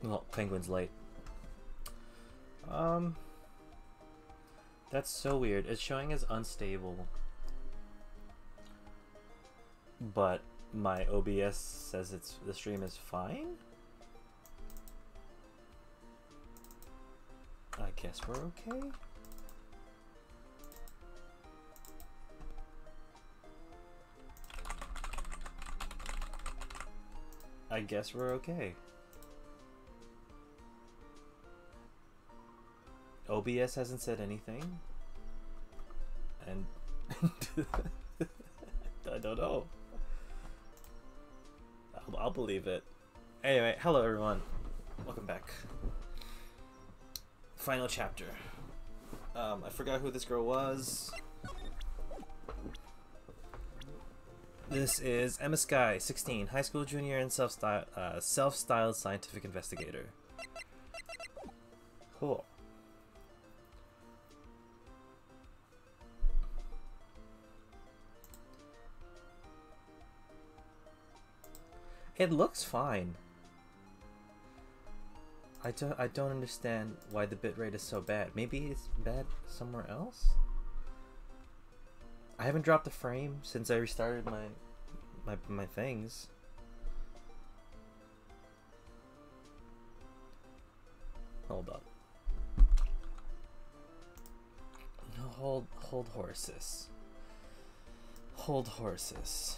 Well, Penguin's late. Um, that's so weird. It's showing as unstable, but my OBS says the stream is fine. I guess we're okay. I guess we're okay. OBS hasn't said anything, and I don't know. I'll believe it. Anyway, hello everyone. Welcome back. Final chapter. I forgot who this girl was. This is Emma Sky, 16, high school junior and self-styled scientific investigator. Cool. It looks fine. I don't understand why the bitrate is so bad. Maybe it's bad somewhere else? I haven't dropped the frame since I restarted my things. Hold up. Hold horses. Hold horses.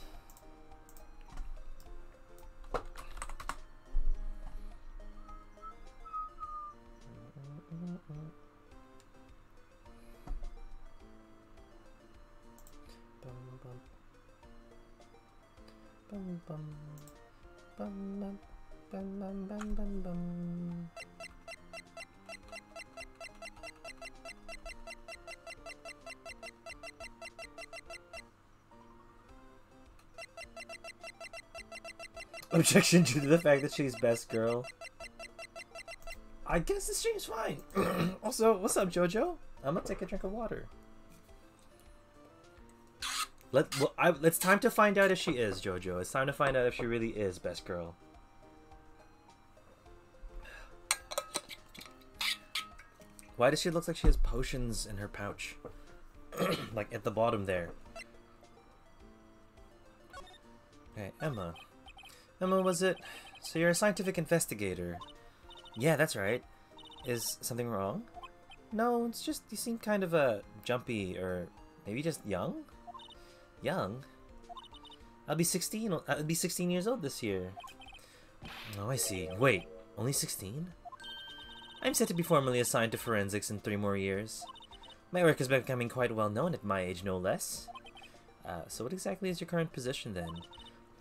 Objection due to the fact that she's best girl. I guess the stream's fine. Also, what's up, Jojo? I'm gonna take a drink of water. It's time to find out if she is, Jojo. It's time to find out if she really is best girl. Why does she look like she has potions in her pouch? Like at the bottom there. Okay, Emma. Emma, was it? So you're a scientific investigator. Yeah, that's right. Is something wrong? No, it's just you seem kind of jumpy, or maybe just young? Young? I'll be 16 years old this year. Oh, I see. Wait, only 16? I'm set to be formally assigned to forensics in 3 more years. My work is becoming quite well known at my age, no less. So what exactly is your current position then?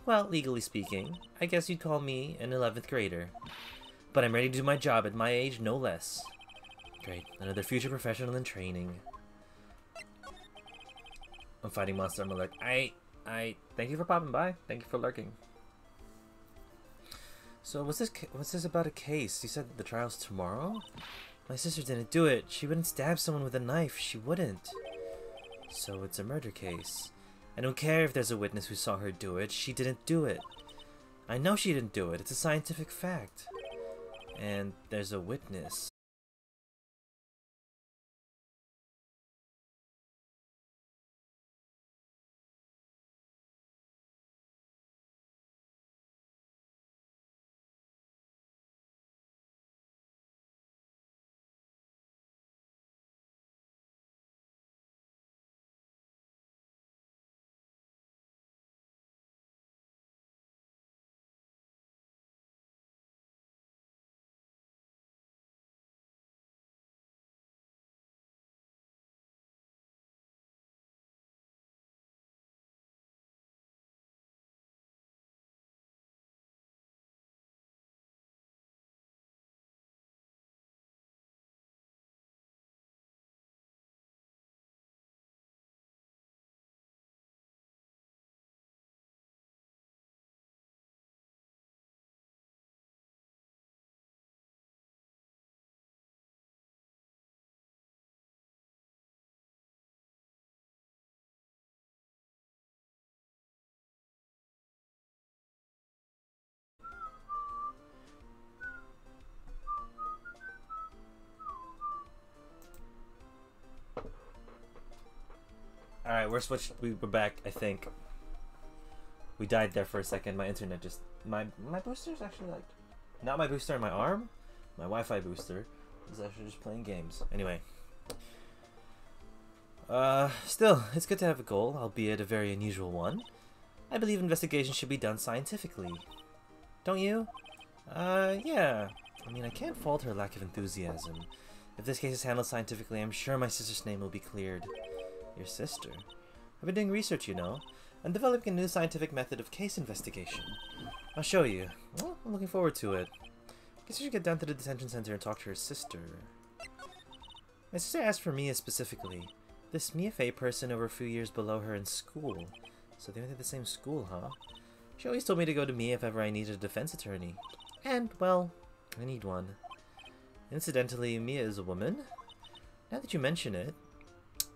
Well, legally speaking, I guess you'd call me an 11th grader. But I'm ready to do my job at my age, no less. Great, another future professional in training. I'm fighting monster, I'm alert. Thank you for popping by. Thank you for lurking. So, what's this about a case? You said the trial's tomorrow? My sister didn't do it. She wouldn't stab someone with a knife. She wouldn't. So, it's a murder case. I don't care if there's a witness who saw her do it. She didn't do it. I know she didn't do it. It's a scientific fact. And there's a witness. Alright, we're switched. We were back, I think. We died there for a second. My internet just... My booster's actually like... Not my booster on my arm. My Wi-Fi booster is actually just playing games. Anyway. Still, it's good to have a goal, albeit a very unusual one. I believe investigations should be done scientifically. Don't you? Yeah. I mean, I can't fault her lack of enthusiasm. If this case is handled scientifically, I'm sure my sister's name will be cleared. Your sister? I've been doing research, you know. I'm developing a new scientific method of case investigation. I'll show you. Well, I'm looking forward to it. Guess you should get down to the detention center and talk to her sister. My sister asked for Mia specifically. This Mia Fey person over a few years below her in school. So they went to the same school, huh? She always told me to go to Mia if ever I needed a defense attorney. And, well, I need one. Incidentally, Mia is a woman. Now that you mention it,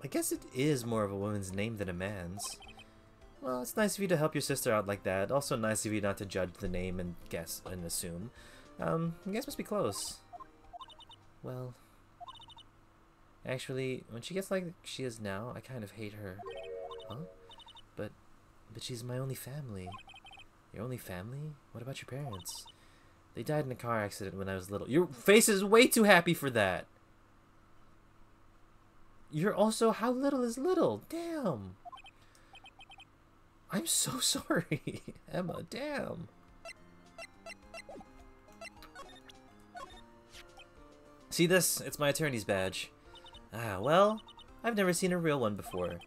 I guess it is more of a woman's name than a man's. Well, it's nice of you to help your sister out like that. Also nice of you not to judge the name and guess and assume. You guys must be close. Well, actually, when she gets like she is now, I kind of hate her. Huh? But she's my only family. Your only family? What about your parents? They died in a car accident when I was little. Your face is way too happy for that. You're also... How little is little? Damn. I'm so sorry, Emma. Damn. See this? It's my attorney's badge. Ah, well, I've never seen a real one before.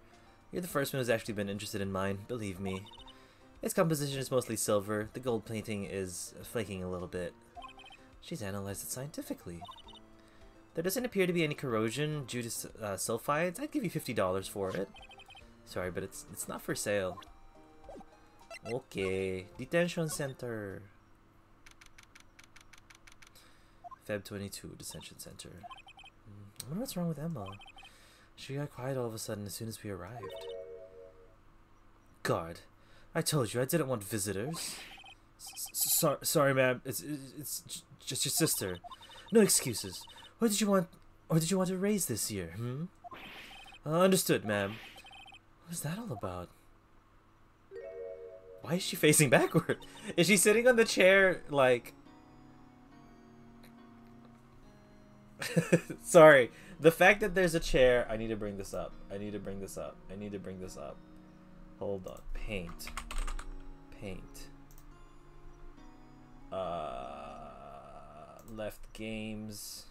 You're the first one who's actually been interested in mine, believe me. Its composition is mostly silver. The gold plating is flaking a little bit. She's analyzed it scientifically. There doesn't appear to be any corrosion due to sulfides. I'd give you $50 for it. Sorry, but it's not for sale. Okay, detention center. Feb 22 detention center. I wonder what's wrong with Emma. She got quiet all of a sudden as soon as we arrived. God, I told you I didn't want visitors. Sorry, ma'am. It's just your sister. No excuses. Or did you want to raise this year? Understood, ma'am. What is that all about? Why is she facing backward? Is she sitting on the chair like... Sorry. The fact that there's a chair... I need to bring this up. I need to bring this up. I need to bring this up. Hold on. Paint. Paint. Left games.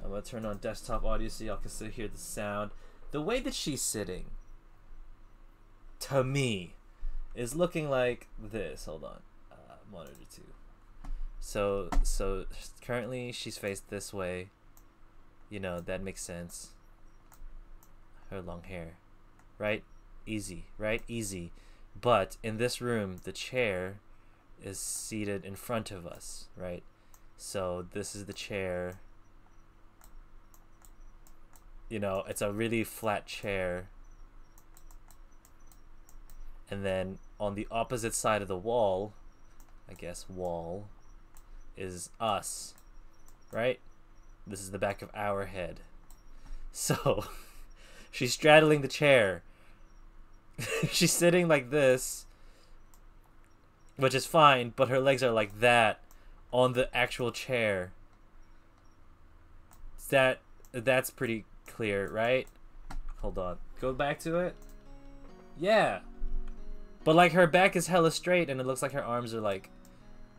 I'm gonna turn on desktop audio so y'all can still hear the sound. The way that she's sitting, to me, is looking like this. Hold on. Monitor 2. So currently she's faced this way. You know, that makes sense. Her long hair. Right? Easy. Right? Easy. But in this room, the chair is seated in front of us. Right? So this is the chair. You know, it's a really flat chair. And then on the opposite side of the wall, I guess wall, is us, right? This is the back of our head. So, she's straddling the chair. She's sitting like this, which is fine, but her legs are like that on the actual chair. That's pretty clear, right? Hold on. Go back to it. Yeah. But like her back is hella straight and it looks like her arms are like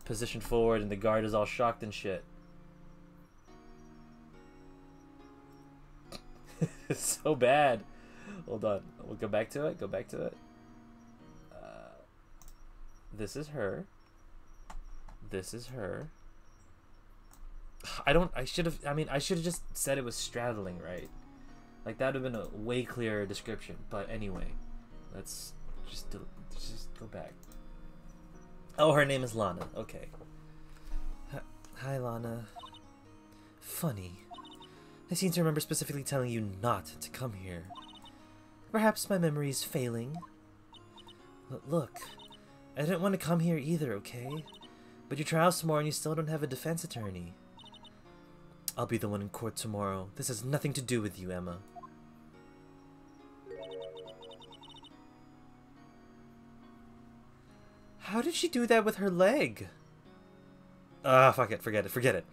positioned forward and the guard is all shocked and shit. It's so bad. Hold on. We'll go back to it. Go back to it. This is her. This is her. I should have just said it was straddling, right? Like that would have been a way clearer description. But anyway, let's just go back. Oh, her name is Lana. Okay. Hi, Lana. Funny. I seem to remember specifically telling you not to come here. Perhaps my memory is failing. Look, I didn't want to come here either, okay? But your trial's tomorrow and you still don't have a defense attorney. I'll be the one in court tomorrow. This has nothing to do with you, Emma. How did she do that with her leg? Ah, fuck it, forget it.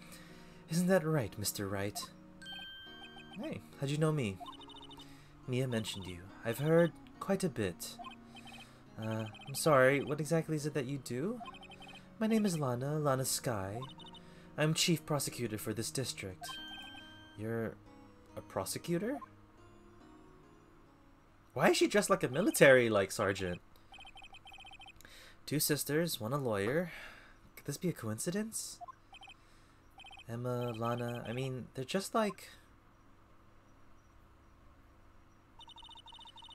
Isn't that right, Mr. Wright? Hey, how'd you know me? Mia mentioned you. I've heard quite a bit. I'm sorry, what exactly is it that you do? My name is Lana Sky. I'm chief prosecutor for this district. You're a prosecutor? Why is she dressed like a military, sergeant? 2 sisters, 1 a lawyer. Could this be a coincidence? Emma, Lana, I mean, they're just like...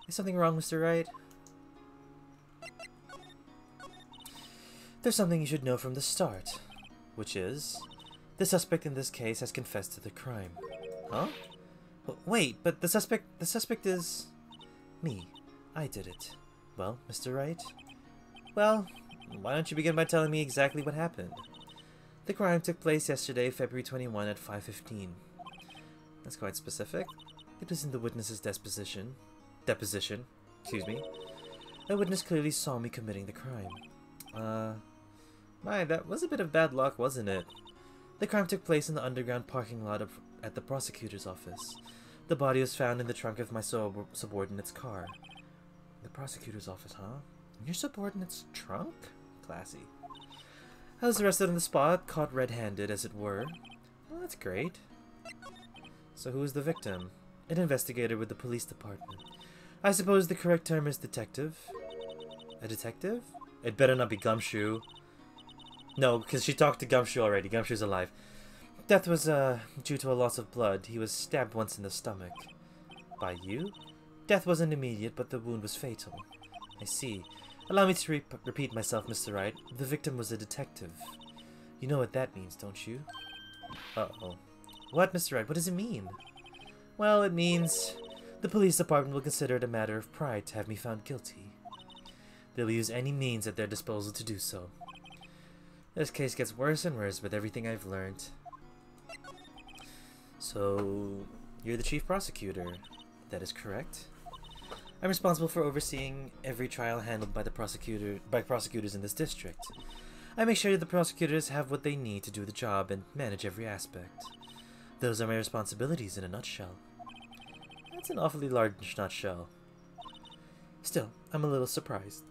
Is something wrong, Mr. Wright? There's something you should know from the start, which is, the suspect in this case has confessed to the crime. Huh? Wait, but the suspect is... me. I did it. Well, Mr. Wright? Well, why don't you begin by telling me exactly what happened? The crime took place yesterday, February 21 at 5:15. That's quite specific. It was in the witness's deposition. Excuse me. A witness clearly saw me committing the crime. My, that was a bit of bad luck, wasn't it? The crime took place in the underground parking lot at the prosecutor's office. The body was found in the trunk of my subordinate's car. The prosecutor's office, huh? In your subordinate's trunk? Classy. I was arrested on the spot, caught red-handed, as it were. Well, that's great. So who was the victim? An investigator with the police department. I suppose the correct term is detective. A detective? It better not be Gumshoe. No, because she talked to Gumshoe already. Gumshoe's alive. Death was, due to a loss of blood. He was stabbed once in the stomach. By you? Death wasn't immediate, but the wound was fatal. I see. Allow me to repeat myself, Mr. Wright. The victim was a detective. You know what that means, don't you? Uh-oh. What, Mr. Wright? What does it mean? Well, it means the police department will consider it a matter of pride to have me found guilty. They'll use any means at their disposal to do so. This case gets worse and worse with everything I've learned. So, you're the chief prosecutor. That is correct. I'm responsible for overseeing every trial handled by prosecutors in this district. I make sure the prosecutors have what they need to do the job and manage every aspect. Those are my responsibilities in a nutshell. That's an awfully large nutshell. Still, I'm a little surprised.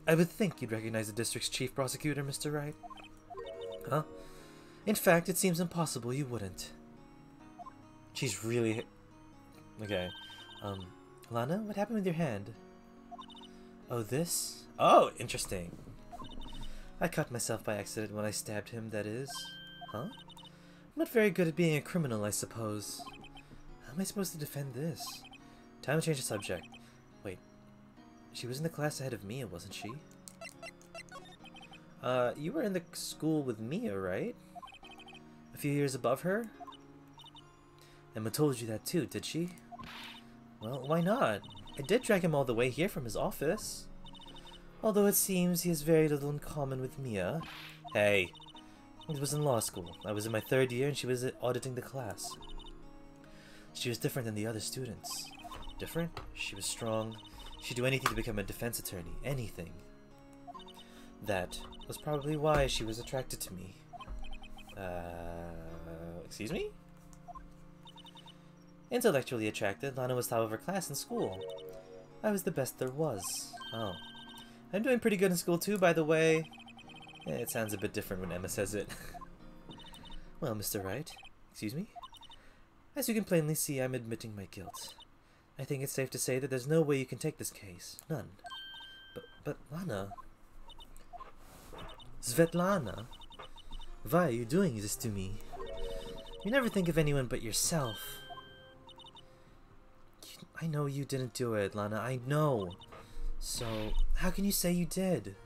I would think you'd recognize the district's chief prosecutor, Mr. Wright. Huh? In fact, it seems impossible you wouldn't. She's really... Okay. Lana, what happened with your hand? Oh, this? Oh, interesting. I cut myself by accident when I stabbed him, that is. Huh? I'm not very good at being a criminal, I suppose. How am I supposed to defend this? Time to change the subject. Wait. She was in the class ahead of Mia, wasn't she? You were in the school with Mia, right? A few years above her? Emma told you that too, did she? Well, why not? I did drag him all the way here from his office. Although it seems he has very little in common with Mia. Hey, it was in law school. I was in my 3rd year and she was auditing the class. She was different than the other students. Different? She was strong. She'd do anything to become a defense attorney. Anything. That was probably why she was attracted to me. Excuse me? Intellectually attracted, Lana was top of her class in school. I was the best there was. Oh. I'm doing pretty good in school too, by the way. It sounds a bit different when Emma says it. Well, Mr. Wright. Excuse me? As you can plainly see, I'm admitting my guilt. I think it's safe to say that there's no way you can take this case. None. But Lana... Svetlana? Why are you doing this to me? You never think of anyone but yourself. I know you didn't do it, Lana. I know. So, how can you say you did?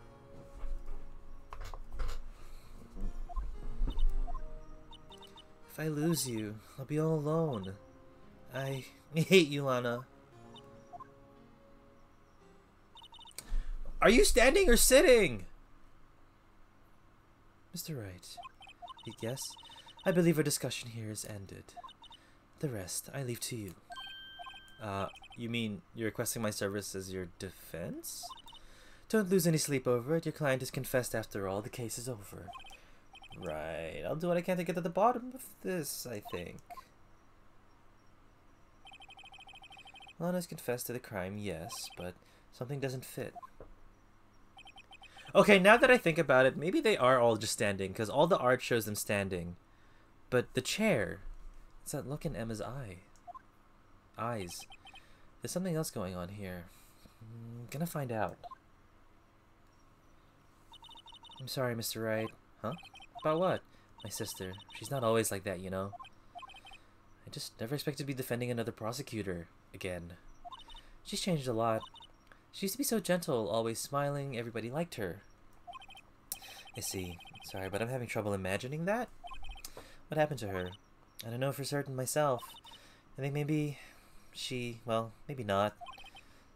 If I lose you, I'll be all alone. I hate you, Lana. Are you standing or sitting? Mr. Wright, yes, I believe our discussion here is ended. The rest, I leave to you. You mean you're requesting my service as your defense? Don't lose any sleep over it. Your client has confessed after all. The case is over. Right. I'll do what I can to get to the bottom of this, I think. Lana's confessed to the crime, yes, but something doesn't fit. Okay, now that I think about it, maybe they are all just standing, because all the art shows them standing. But the chair, it's that look in Emma's eyes. There's something else going on here. I'm gonna find out. I'm sorry, Mr. Wright. Huh? About what? My sister. She's not always like that, you know. I just never expected to be defending another prosecutor again. She's changed a lot. She used to be so gentle, always smiling, everybody liked her. I see. Sorry, but I'm having trouble imagining that. What happened to her? I don't know for certain myself. I think maybe she, well, maybe not.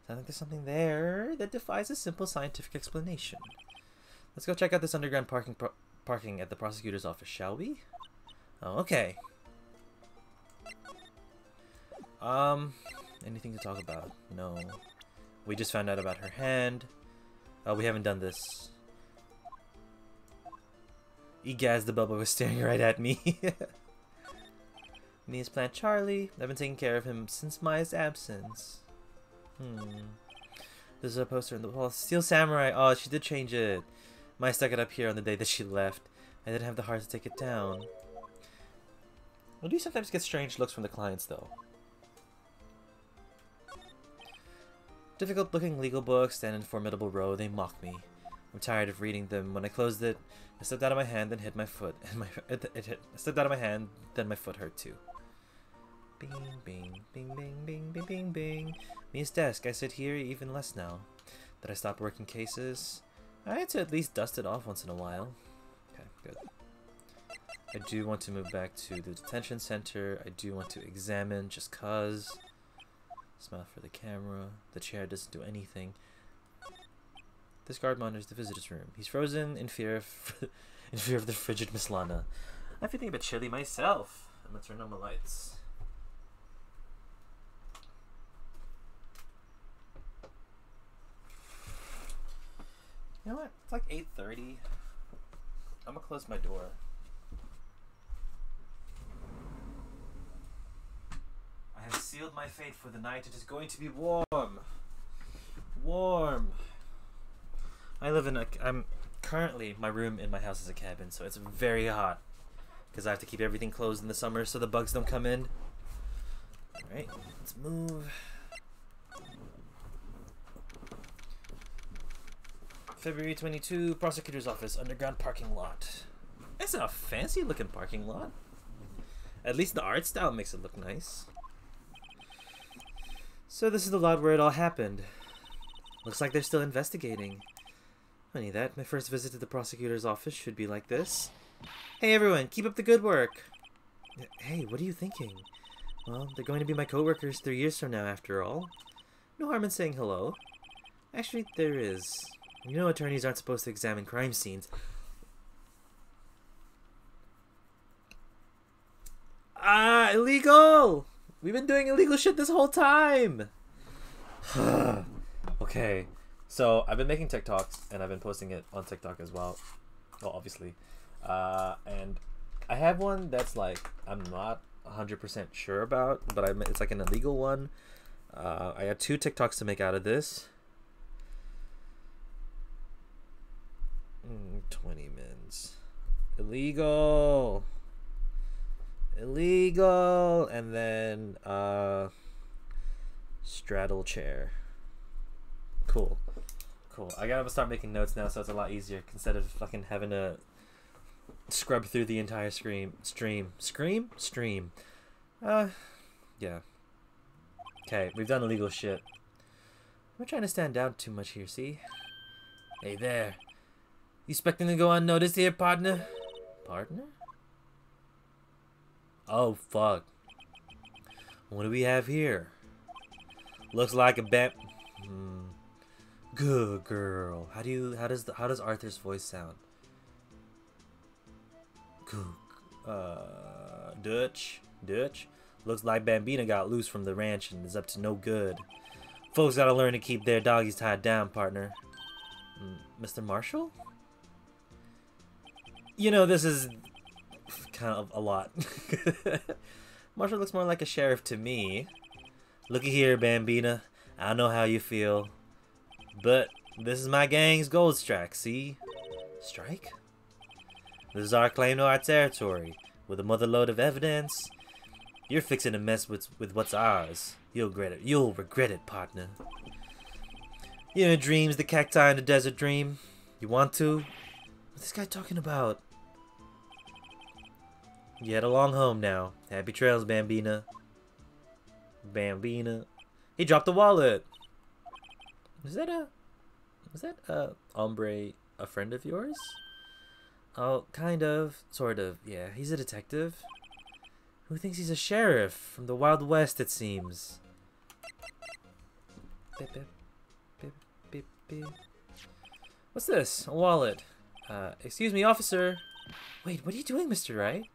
I think there's something there that defies a simple scientific explanation. Let's go check out this underground parking at the prosecutor's office, shall we? Oh, okay. Anything to talk about? No. We just found out about her hand. Oh, we haven't done this. Egaz the Bubba was staring right at me. Mia's plant Charlie. I've been taking care of him since Maya's absence. There's a poster in the wall. Steel Samurai. Oh, she did change it. Maya stuck it up here on the day that she left. I didn't have the heart to take it down. I do sometimes get strange looks from the clients, though. Difficult-looking legal books stand in a formidable row. They mock me. I'm tired of reading them. When I closed it, I slipped out of my hand and hit my foot. And I slipped out of my hand, then my foot hurt too. Bing, bing, bing, bing, bing, bing, bing, bing. Mia's desk. I sit here even less now. Did I stop working cases? I had to at least dust it off once in a while. Okay, good. I do want to move back to the detention center. I do want to examine just cause. Smile for the camera. The chair doesn't do anything. This guard monitors the visitor's room. He's frozen in fear of the frigid Miss Lana. I'm feeling a bit chilly myself. I'm gonna turn on the lights. You know what? It's like 8:30. I'm gonna close my door. I have sealed my fate for the night. It is going to be warm. Warm. I live in I'm currently, my room in my house is a cabin, so it's very hot. Because I have to keep everything closed in the summer so the bugs don't come in. Alright, let's move. February 22, prosecutor's office, underground parking lot. It's a fancy looking parking lot. At least the art style makes it look nice. So this is the lot where it all happened. Looks like they're still investigating. Funny that, my first visit to the prosecutor's office should be like this. Hey everyone, keep up the good work! Hey, what are you thinking? Well, they're going to be my co-workers 3 years from now after all. No harm in saying hello. Actually, there is. You know attorneys aren't supposed to examine crime scenes. Ah, illegal! We've been doing illegal shit this whole time! Okay, so I've been making TikToks, and I've been posting it on TikTok as well. Well, obviously. And I have one that's like, I'm not 100% sure about, but it's like an illegal one. I had 2 TikToks to make out of this. 20 mins. Illegal. Illegal. And then straddle chair. Cool. Cool. I gotta start making notes now so it's a lot easier instead of fucking having to scrub through the entire stream. Yeah. Okay, we've done illegal shit. I'm not trying to stand out too much here, see? Hey there. You expecting to go unnoticed here, partner? Partner? Oh, fuck. What do we have here? Looks like a bat. Good girl. How does Arthur's voice sound? Good. Dutch. Looks like Bambina got loose from the ranch and is up to no good. Folks gotta learn to keep their doggies tied down, partner. Mr. Marshall? You know, this is kind of a lot. Marshall looks more like a sheriff to me. Looky here, Bambina. I know how you feel. But this is my gang's gold strike, see? Strike? This is our claim to our territory. With a motherload of evidence. You're fixing to mess with what's ours. You'll regret it. You'll regret it, partner. You know, dreams, the cacti in the desert dream. You want to? What's this guy talking about? You head along home now. Happy trails, Bambina. Bambina. He dropped the wallet. Was that hombre a friend of yours? Oh, kind of. Sort of. Yeah, he's a detective. Who thinks he's a sheriff? From the Wild West, it seems. Beep, beep, beep, beep, beep. What's this? A wallet. Excuse me, officer. Wait, what are you doing, Mr. Wright?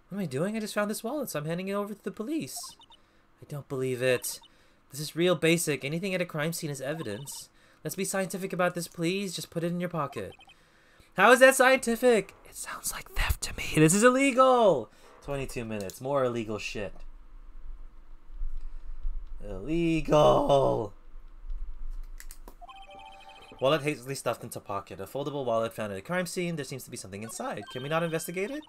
What am I doing? I just found this wallet, so I'm handing it over to the police. I don't believe it. This is real basic. Anything at a crime scene is evidence. Let's be scientific about this, please. Just put it in your pocket. How is that scientific? It sounds like theft to me. This is illegal. 22 minutes. More illegal shit. Illegal. Wallet hastily stuffed into pocket. A foldable wallet found at a crime scene. There seems to be something inside. Can we not investigate it?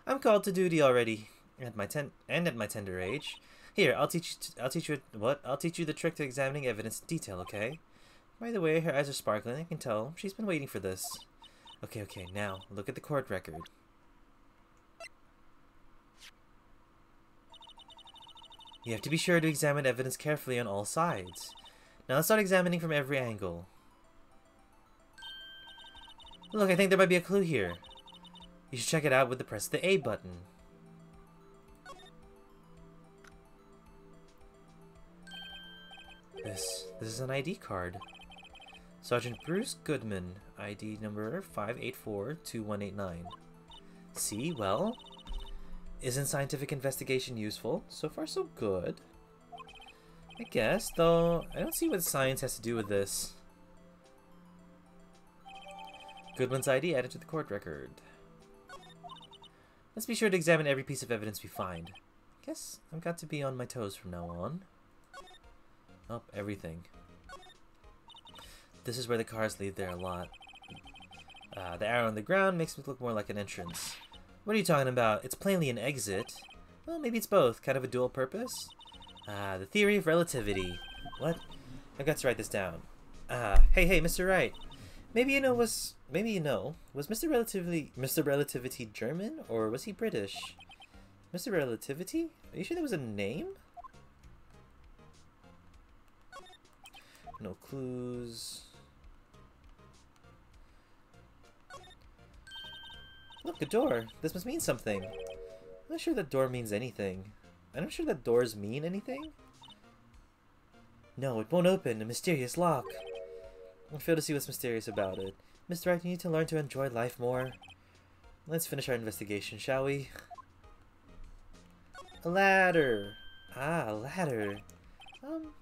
I'm called to duty already. At my tender age. Here, I'll teach you the trick to examining evidence in detail, okay? By the way, her eyes are sparkling. I can tell. She's been waiting for this. Okay, now, look at the court record. You have to be sure to examine evidence carefully on all sides. Now let's start examining from every angle. Look, I think there might be a clue here. You should check it out with the press of the A button. This is an ID card. Sergeant Bruce Goodman, ID number 5842189. See, well, isn't scientific investigation useful? So far, so good. I guess, though, I don't see what science has to do with this. Goodman's ID added to the court record. Let's be sure to examine every piece of evidence we find. Guess I've got to be on my toes from now on. Oh, everything. This is where the cars leave there a lot. The arrow on the ground makes it look more like an entrance. What are you talking about? It's plainly an exit. Well, maybe it's both. Kind of a dual purpose. The theory of relativity. What? I've got to write this down. Hey, Mr. Wright. Maybe you know, was Mr. Relativity German, or was he British? Mr. Relativity? Are you sure that was a name? No clues. Look, a door. This must mean something. I'm not sure that door means anything. I'm not sure that doors mean anything. No, it won't open. A mysterious lock. I fail to see what's mysterious about it. Mr. Wright, you need to learn to enjoy life more. Let's finish our investigation, shall we? A ladder. Ah, a ladder.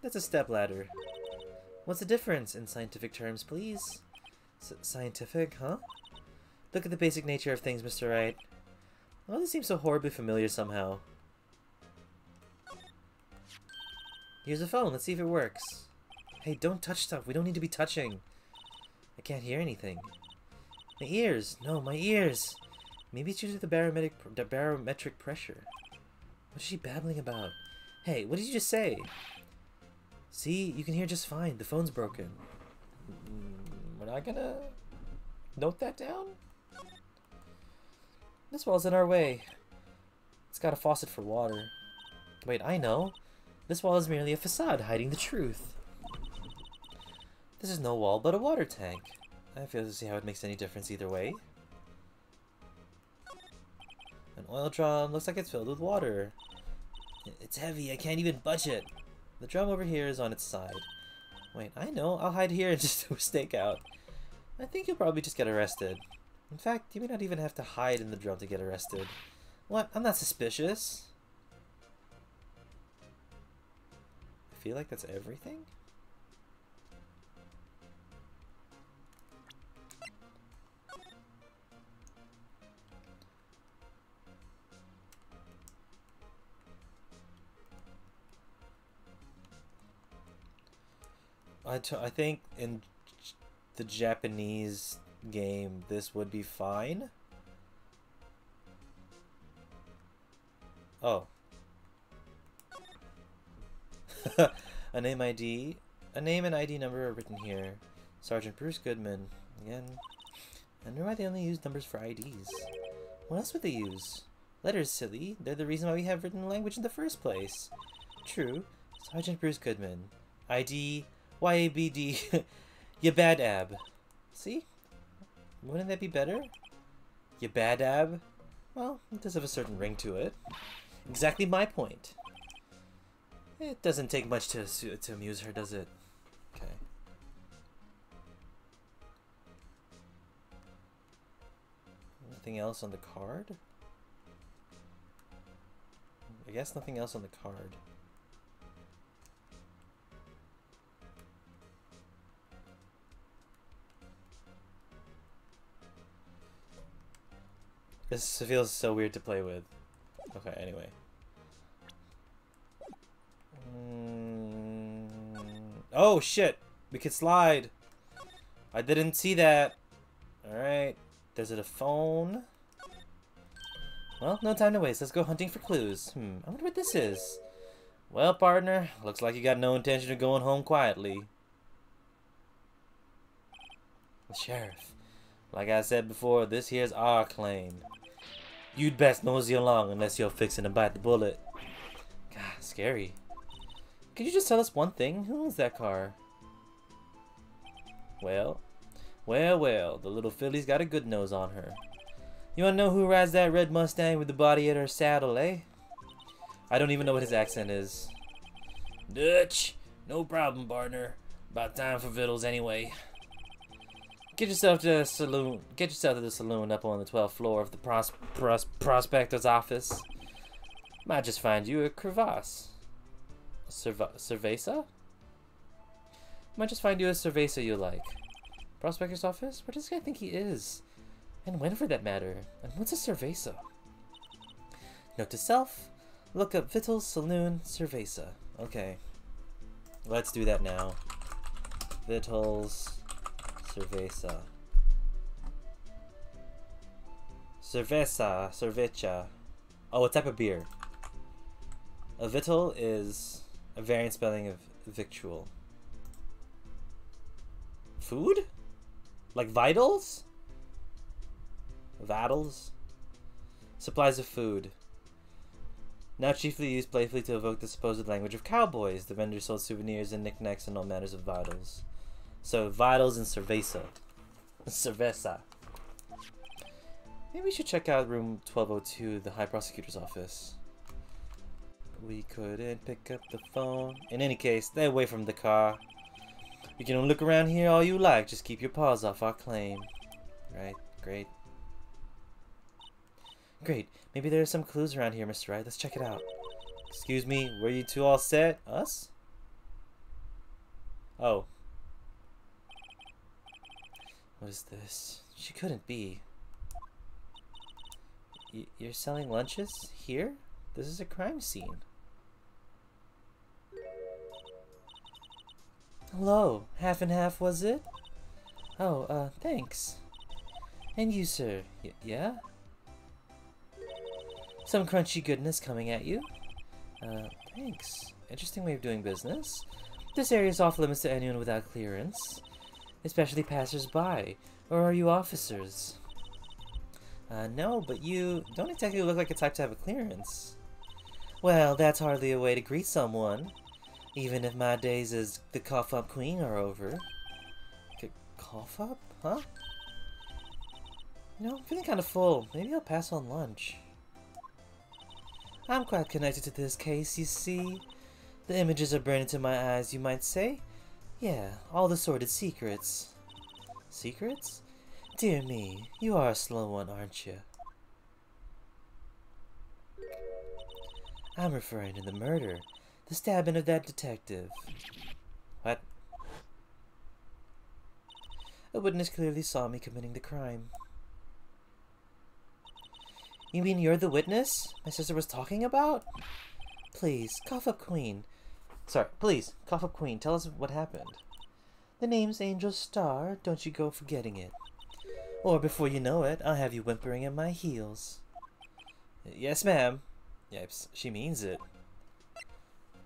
That's a step ladder. What's the difference in scientific terms, please? Scientific, huh? Look at the basic nature of things, Mr. Wright. Oh, this seems so horribly familiar somehow. Here's a phone. Let's see if it works. Hey, don't touch stuff. We don't need to be touching. I can't hear anything. My ears. No, my ears. Maybe it's due to the barometric pressure. What is she babbling about? Hey, what did you just say? See, you can hear just fine. The phone's broken. We're not gonna note that down? This wall's in our way. It's got a faucet for water. Wait, I know. This wall is merely a facade hiding the truth. This is no wall, but a water tank. I fail to see how it makes any difference either way. An oil drum looks like it's filled with water. It's heavy, I can't even budge it. The drum over here is on its side. Wait, I know, I'll hide here and just do a stakeout. I think you'll probably just get arrested. In fact, you may not even have to hide in the drum to get arrested. What? I'm not suspicious. I feel like that's everything? I think in the Japanese game this would be fine. Oh. A name and ID number are written here. Sergeant Bruce Goodman. Again. I wonder why they only use numbers for IDs. What else would they use? Letters, silly. They're the reason why we have written language in the first place. True. Sergeant Bruce Goodman. ID YABD. Ya bad ab. See? Wouldn't that be better? Ya bad ab? Well, it does have a certain ring to it. Exactly my point. It doesn't take much to amuse her, does it? Okay. Nothing else on the card? I guess nothing else on the card. This feels so weird to play with. Okay, anyway. Oh shit! We could slide! I didn't see that! Alright. Is it a phone? Well, no time to waste. Let's go hunting for clues. I wonder what this is. Well, partner, looks like you got no intention of going home quietly. Sheriff, like I said before, this here's our claim. You'd best mosey along unless you're fixing to bite the bullet. God, scary. Could you just tell us one thing? Who owns that car? Well, the little filly's got a good nose on her. You wanna know who rides that red Mustang with the body at her saddle, eh? I don't even know what his accent is. Dutch! No problem, partner. About time for victuals anyway. Get yourself to the saloon. Get yourself to the saloon up on the 12th floor of the prospector's office. Might just find you a crevasse. Cerveza? Might just find you a cerveza you like. Prospector's office? Where does this guy think he is? And when, for that matter? And what's a cerveza? Note to self: look up Vittles Saloon Cerveza. Okay. Let's do that now. Vittles Cerveza. Cerveza. Cervecha. Oh, a type of beer. A vittle is a variant spelling of victual. Food? Like vitals? Vattles? Supplies of food. Now chiefly used playfully to evoke the supposed language of cowboys. The vendor sold souvenirs and knickknacks and all manners of vitals. So, vitals and cerveza. Cerveza. Maybe we should check out room 1202, the High Prosecutor's office. We couldn't pick up the phone. In any case, stay away from the car. You can look around here all you like. Just keep your paws off our claim. Right, great. Great. Maybe there are some clues around here, Mr. Wright. Let's check it out. Excuse me, were you two all set? Us? Oh. What is this? She couldn't be. You're selling lunches? Here? This is a crime scene. Hello. Half and half, was it? Oh, thanks. And you, sir. Yeah? Some crunchy goodness coming at you? Thanks. Interesting way of doing business. This area is off limits to anyone without clearance. Especially passers-by. Or are you officers? No, but you don't exactly look like a type to have a clearance. Well, that's hardly a way to greet someone. Even if my days as the cough-up queen are over. Cough-up? Huh? You know, I'm feeling kind of full. Maybe I'll pass on lunch. I'm quite connected to this case, you see. The images are burning to my eyes, you might say. Yeah, all the sordid secrets. Secrets? Dear me, you are a slow one, aren't you? I'm referring to the murder. The stabbing of that detective. What? A witness clearly saw me committing the crime. You mean you're the witness my sister was talking about? Please, cough up queen. Sorry, please, cough up queen. Tell us what happened. The name's Angel Star, don't you go forgetting it. Or before you know it, I'll have you whimpering at my heels. Yes, ma'am. Yep, she means it.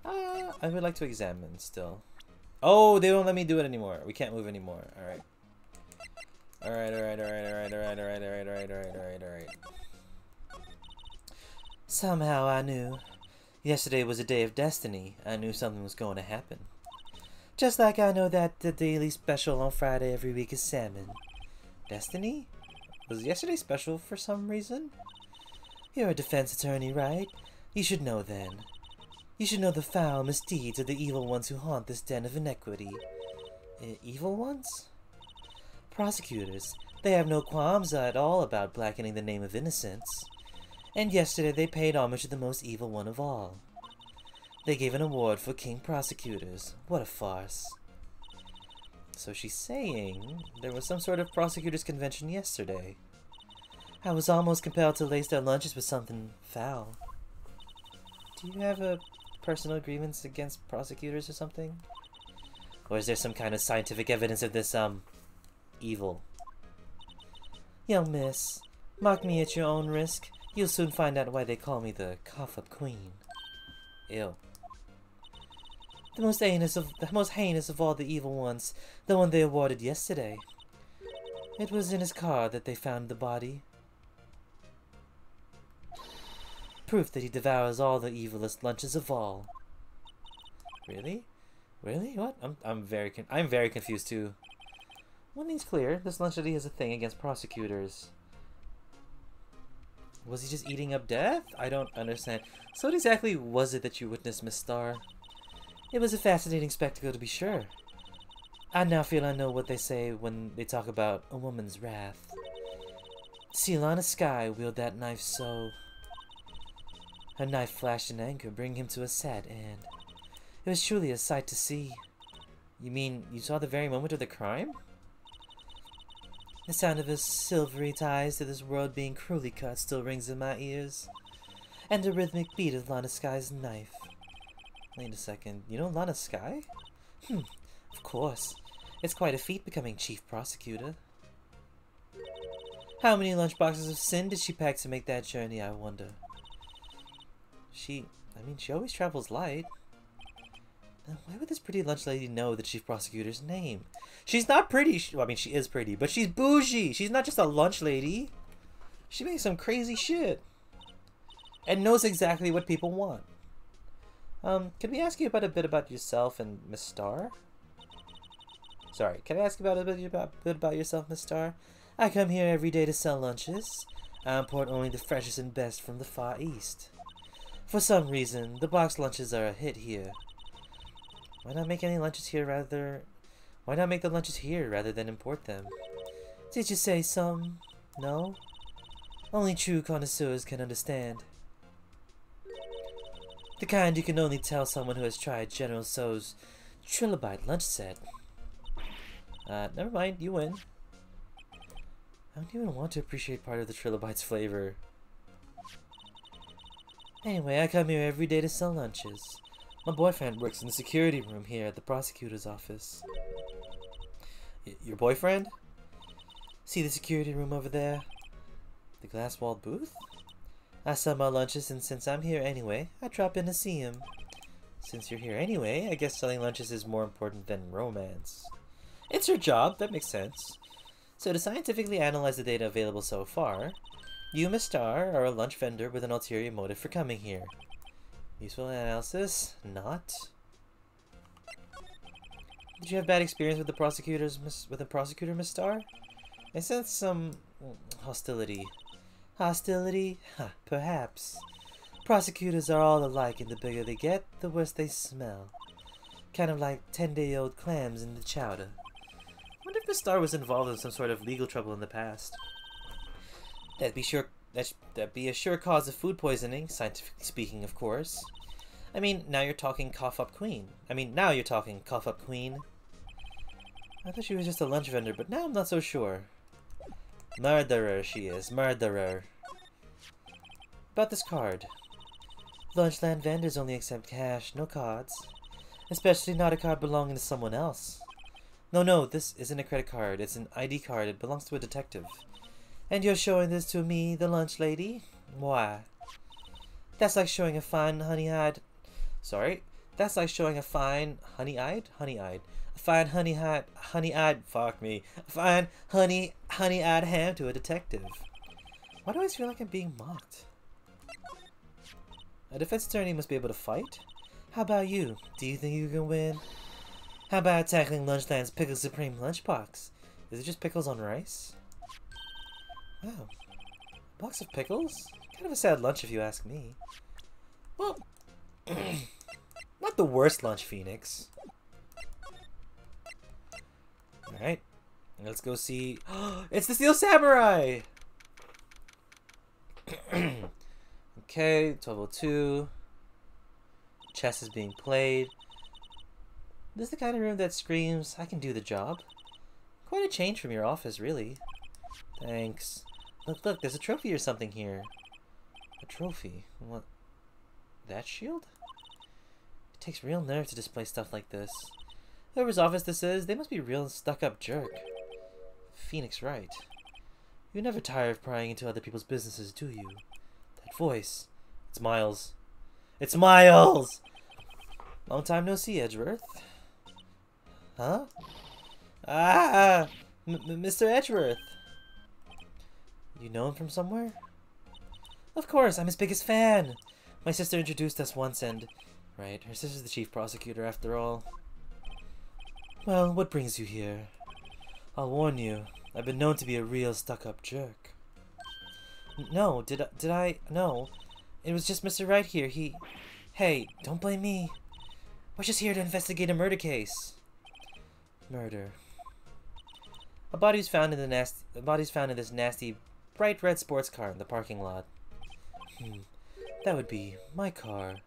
I would like to examine still. Oh, they won't let me do it anymore. We can't move anymore. Alright. Alright. Somehow I knew. Yesterday was a day of destiny. I knew something was going to happen. Just like I know that the daily special on Friday every week is salmon. Destiny? Was yesterday special for some reason? You're a defense attorney, right? You should know then. You should know the foul misdeeds of the evil ones who haunt this den of iniquity. Evil ones? Prosecutors. They have no qualms at all about blackening the name of innocence. And yesterday they paid homage to the most evil one of all. They gave an award for King Prosecutors. What a farce. So she's saying there was some sort of prosecutors convention yesterday. I was almost compelled to lace their lunches with something foul. Do you have a personal grievance against prosecutors or something? Or is there some kind of scientific evidence of this, evil? Young miss, mark me at your own risk. You'll soon find out why they call me the Cough-Up Queen. Ew. The most heinous of all the evil ones, the one they awarded yesterday. It was in his car that they found the body. Proof that he devours all the evilest lunches of all. Really? Really? What? I'm very confused too. One thing's clear, this lunch lady has a thing against prosecutors. Was he just eating up death? I don't understand. So what exactly was it that you witnessed, Miss Starr? It was a fascinating spectacle, to be sure. I now feel I know what they say when they talk about a woman's wrath. See Lana Skye wield that knife so... Her knife flashed in anger, bringing him to a sad end. It was truly a sight to see. You mean you saw the very moment of the crime? The sound of his silvery ties to this world being cruelly cut still rings in my ears. And the rhythmic beat of Lana Skye's knife. Wait a second, you know Lana Skye? Of course. It's quite a feat becoming chief prosecutor. How many lunchboxes of sin did she pack to make that journey, I wonder? She always travels light. Now, why would this pretty lunch lady know the chief prosecutor's name? She's not pretty. Well, I mean, she is pretty, but she's bougie. She's not just a lunch lady. She makes some crazy shit. And knows exactly what people want. Can we ask you about a bit about yourself and Miss Starr? Sorry, can I ask you about a bit about yourself, Miss Starr? I come here every day to sell lunches. I import only the freshest and best from the Far East. For some reason, the box lunches are a hit here. Why not make the lunches here rather than import them? Did you say some? No? Only true connoisseurs can understand. The kind you can only tell someone who has tried General Tso's Trilobite lunch set. Never mind, you win. I don't even want to appreciate part of the Trilobite's flavor. Anyway, I come here every day to sell lunches. My boyfriend works in the security room here at the prosecutor's office. Your boyfriend? See the security room over there? The glass-walled booth? I sell my lunches, and since I'm here anyway, I drop in to see him. Since you're here anyway, I guess selling lunches is more important than romance. It's your job, that makes sense. So to scientifically analyze the data available so far, you, Miss Starr, are a lunch vendor with an ulterior motive for coming here. Useful analysis? Not. Did you have bad experience with the prosecutor, Miss Starr? I sense some hostility. Hostility? Ha, perhaps. Prosecutors are all alike, and the bigger they get, the worse they smell. Kind of like 10-day-old clams in the chowder. I wonder if Miss Starr was involved in some sort of legal trouble in the past. That'd be a sure cause of food poisoning, scientifically speaking, of course. I mean, now you're talking Cough-Up Queen. I thought she was just a lunch vendor, but now I'm not so sure. Murderer, she is. Murderer. About this card. Lunchland vendors only accept cash, no cards. Especially not a card belonging to someone else. No, no, this isn't a credit card. It's an ID card. It belongs to a detective. And you're showing this to me, the lunch lady? Why? That's like showing a fine honey-eyed... Sorry? That's like showing a fine honey-eyed? Honey-eyed. A fine honey-eyed... Fuck me. A fine honey-eyed ham to a detective. Why do I always feel like I'm being mocked? A defense attorney must be able to fight? How about you? Do you think you can win? How about tackling Lunchland's Pickle Supreme Lunchbox? Is it just pickles on rice? Wow. A box of pickles? Kind of a sad lunch if you ask me. Well, not the worst lunch, Phoenix. Alright. Let's go see... It's the Steel Samurai! Okay, 1202. Chess is being played. This is the kind of room that screams, I can do the job. Quite a change from your office, really. Thanks. Look, look, there's a trophy or something here. A trophy? What? That shield? It takes real nerve to display stuff like this. Whoever's office this is, they must be a real stuck-up jerk. Phoenix Wright. You never tire of prying into other people's businesses, do you? That voice. It's Miles. It's Miles! Long time no see, Edgeworth. Huh? Ah! Mr. Edgeworth! You know him from somewhere? Of course, I'm his biggest fan! My sister introduced us once and... Right, her sister's the chief prosecutor after all. Well, what brings you here? I'll warn you, I've been known to be a real stuck-up jerk. No, did I? No. It was just Mr. Wright here, Hey, don't blame me. We're just here to investigate a murder case. Murder. A body's found in this nasty, bright red sports car in the parking lot. That would be my car.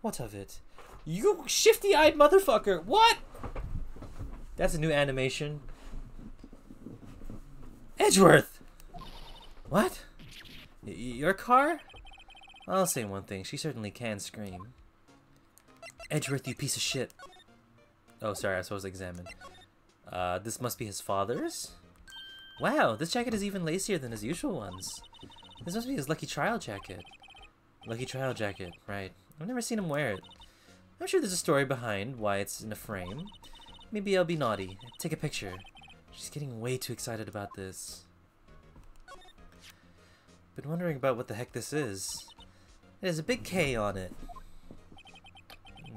What of it? You shifty-eyed motherfucker! What? That's a new animation. Edgeworth! What? Your car? I'll say one thing, she certainly can scream. Edgeworth, you piece of shit. Oh, sorry, I was supposed to examine. This must be his father's? Wow, this jacket is even lacier than his usual ones. This must be his lucky trial jacket. Lucky trial jacket, right. I've never seen him wear it. I'm sure there's a story behind why it's in a frame. Maybe I'll be naughty. Take a picture. She's getting way too excited about this. Been wondering about what the heck this is. There's a big K on it.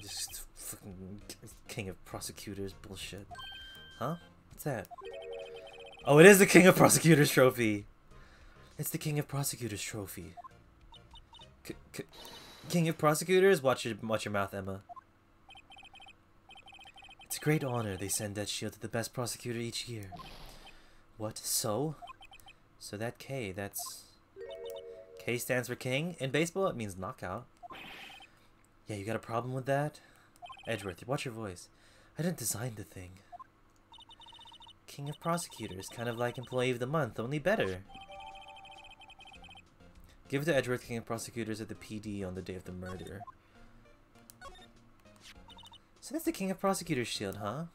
Just fucking King of Prosecutors bullshit. Huh? What's that? Oh, it is the King of Prosecutors trophy! It's the King of Prosecutors trophy. King of Prosecutors? Watch your mouth, Emma. It's a great honor they send that shield to the best prosecutor each year. What? So? So that K, that's... K stands for king. In baseball, it means knockout. Yeah, you got a problem with that? Edgeworth, watch your voice. I didn't design the thing. King of Prosecutors, kind of like Employee of the Month, only better. Give it to Edgeworth, King of Prosecutors at the PD on the day of the murder. So that's the King of Prosecutors shield, huh?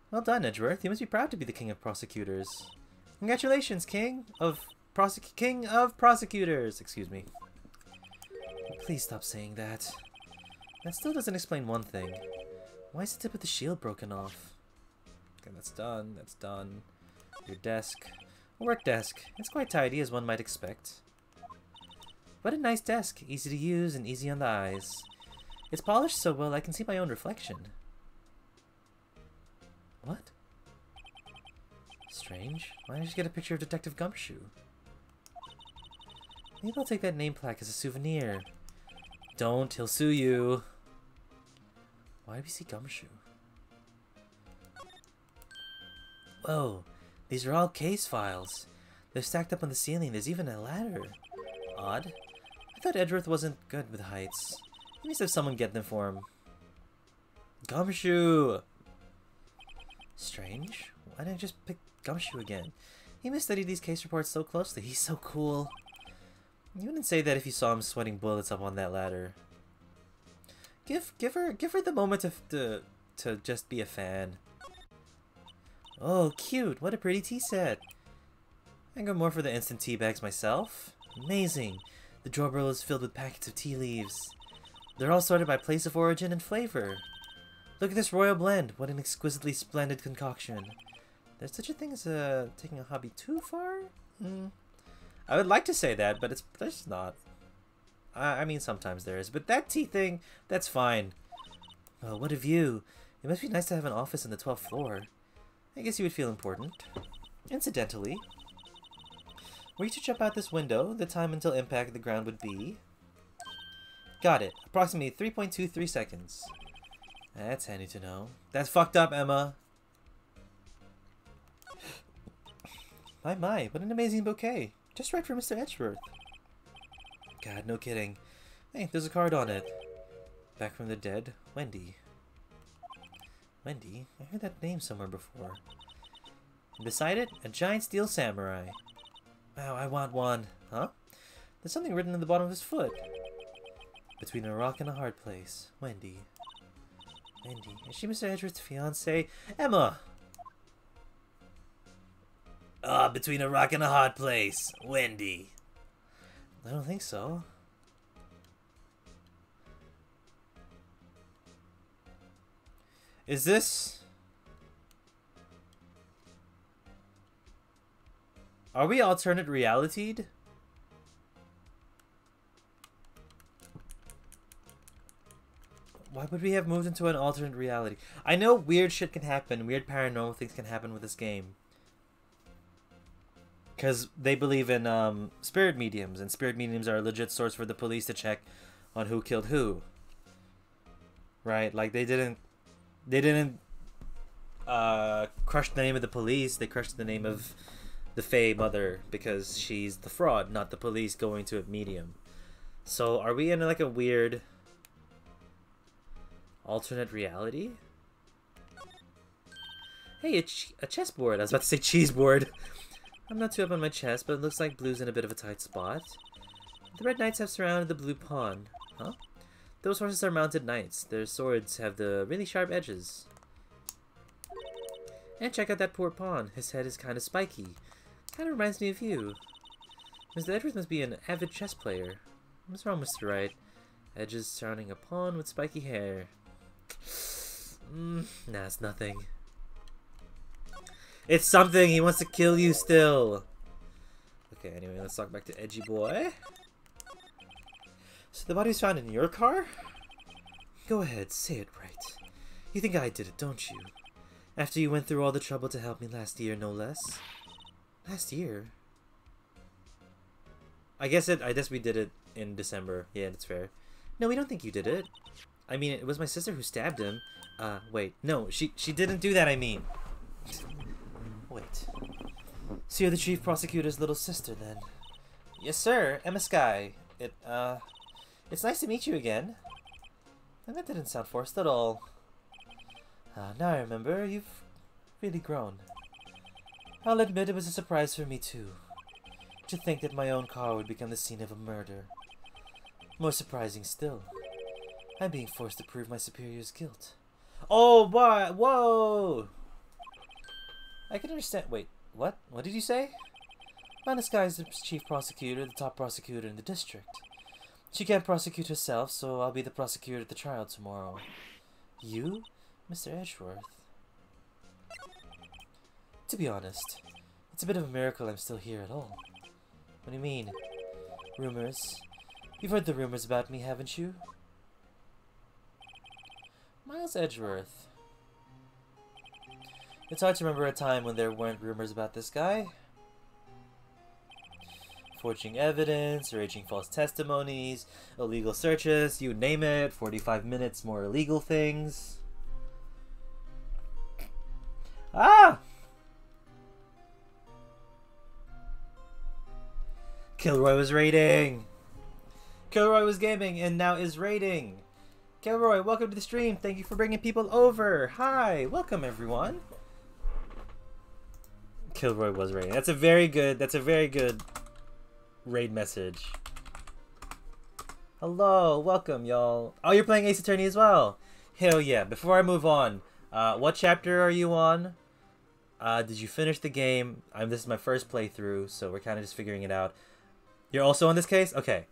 Well done, Edgeworth. You must be proud to be the King of Prosecutors. Congratulations, King of Prosecutors! Excuse me. Please stop saying that. That still doesn't explain one thing. Why is the tip of the shield broken off? Okay, that's done. That's done. Your desk. A work desk. It's quite tidy, as one might expect. What a nice desk. Easy to use and easy on the eyes. It's polished so well I can see my own reflection. What? Strange. Why didn't you get a picture of Detective Gumshoe? Maybe I'll take that name plaque as a souvenir. Don't, he'll sue you. Why do we see Gumshoe? Whoa, these are all case files. They're stacked up on the ceiling. There's even a ladder. Odd. I thought Edgeworth wasn't good with heights. He needs to have someone get them for him. Gumshoe! Strange. Why didn't I just pick Gumshoe again? He must study these case reports so closely. He's so cool. You wouldn't say that if you saw him sweating bullets up on that ladder. Give her the moment to just be a fan. Oh, cute. What a pretty tea set. I go more for the instant tea bags myself. Amazing. The drawer barrel is filled with packets of tea leaves. They're all sorted by place of origin and flavor. Look at this royal blend. What an exquisitely splendid concoction. There's such a thing as taking a hobby too far? I would like to say that, but there's not. I mean, sometimes there is. But that tea thing, that's fine. Oh, what a view. It must be nice to have an office on the 12th floor. I guess you would feel important. Incidentally, were you to jump out this window, the time until impact of the ground would be... Got it. Approximately 3.23 seconds. That's handy to know. That's fucked up, Emma. My, what an amazing bouquet. Just right for Mr. Edgeworth. God, no kidding. Hey, there's a card on it. Back from the dead, Wendy. Wendy? I heard that name somewhere before. And beside it, a giant steel samurai. Wow, I want one. Huh? There's something written in the bottom of his foot. Between a rock and a hard place, Wendy. Wendy? Is she Mr. Edgeworth's fiancée? Emma! Between a rock and a hard place, Wendy. I don't think so. Is this... Are we alternate reality'd? Why would we have moved into an alternate reality? I know weird shit can happen. Weird paranormal things can happen with this game. Because they believe in spirit mediums. And spirit mediums are a legit source for the police to check on who killed who. Right? Like they didn't crush the name of the police. They crushed the name of the Fae mother because she's the fraud, not the police going to a medium. So are we in like a weird alternate reality? Hey, a chessboard. I was about to say cheese board. I'm not too up on my chess, but it looks like blue's in a bit of a tight spot. The red knights have surrounded the blue pawn. Huh? Those horses are mounted knights. Their swords have the really sharp edges. And check out that poor pawn. His head is kind of spiky. Kind of reminds me of you. Mr. Edgeworth must be an avid chess player. What's wrong, Mr. Wright? Edges surrounding a pawn with spiky hair. Nah, it's nothing. It's something! He wants to kill you still! Okay, anyway, let's talk back to Edgy Boy. So the body was found in your car? Go ahead, say it right. You think I did it, don't you? After you went through all the trouble to help me last year, no less? Last year? I guess we did it in December. Yeah, that's fair. No, we don't think you did it. I mean, it was my sister who stabbed him. Wait. No, she didn't do that, I mean. Wait. So you're the chief prosecutor's little sister, then? Yes, sir. Emma Skye. It's nice to meet you again. And that didn't sound forced at all. Now I remember. You've really grown. I'll admit it was a surprise for me, too. To think that my own car would become the scene of a murder. More surprising still, I'm being forced to prove my superior's guilt. Oh, what? Whoa! I can understand. Wait, what? What did you say? Anna Skye is the chief prosecutor, the top prosecutor in the district. She can't prosecute herself, so I'll be the prosecutor at the trial tomorrow. You? Mr. Edgeworth? To be honest, it's a bit of a miracle I'm still here at all. What do you mean? Rumors? You've heard the rumors about me, haven't you? Miles Edgeworth. It's hard to remember a time when there weren't rumors about this guy. Forging evidence, arranging false testimonies, illegal searches, you name it, 45 minutes more illegal things. Ah! Kilroy was raiding! Kilroy was gaming and now is raiding! Kilroy, welcome to the stream. Thank you for bringing people over. Hi, welcome everyone. Kilroy was raiding. That's a very good raid message. Hello, welcome y'all. Oh, you're playing Ace Attorney as well. Hell yeah. Before I move on, what chapter are you on? Did you finish the game? This is my first playthrough, so we're kind of just figuring it out. You're also on this case? Okay.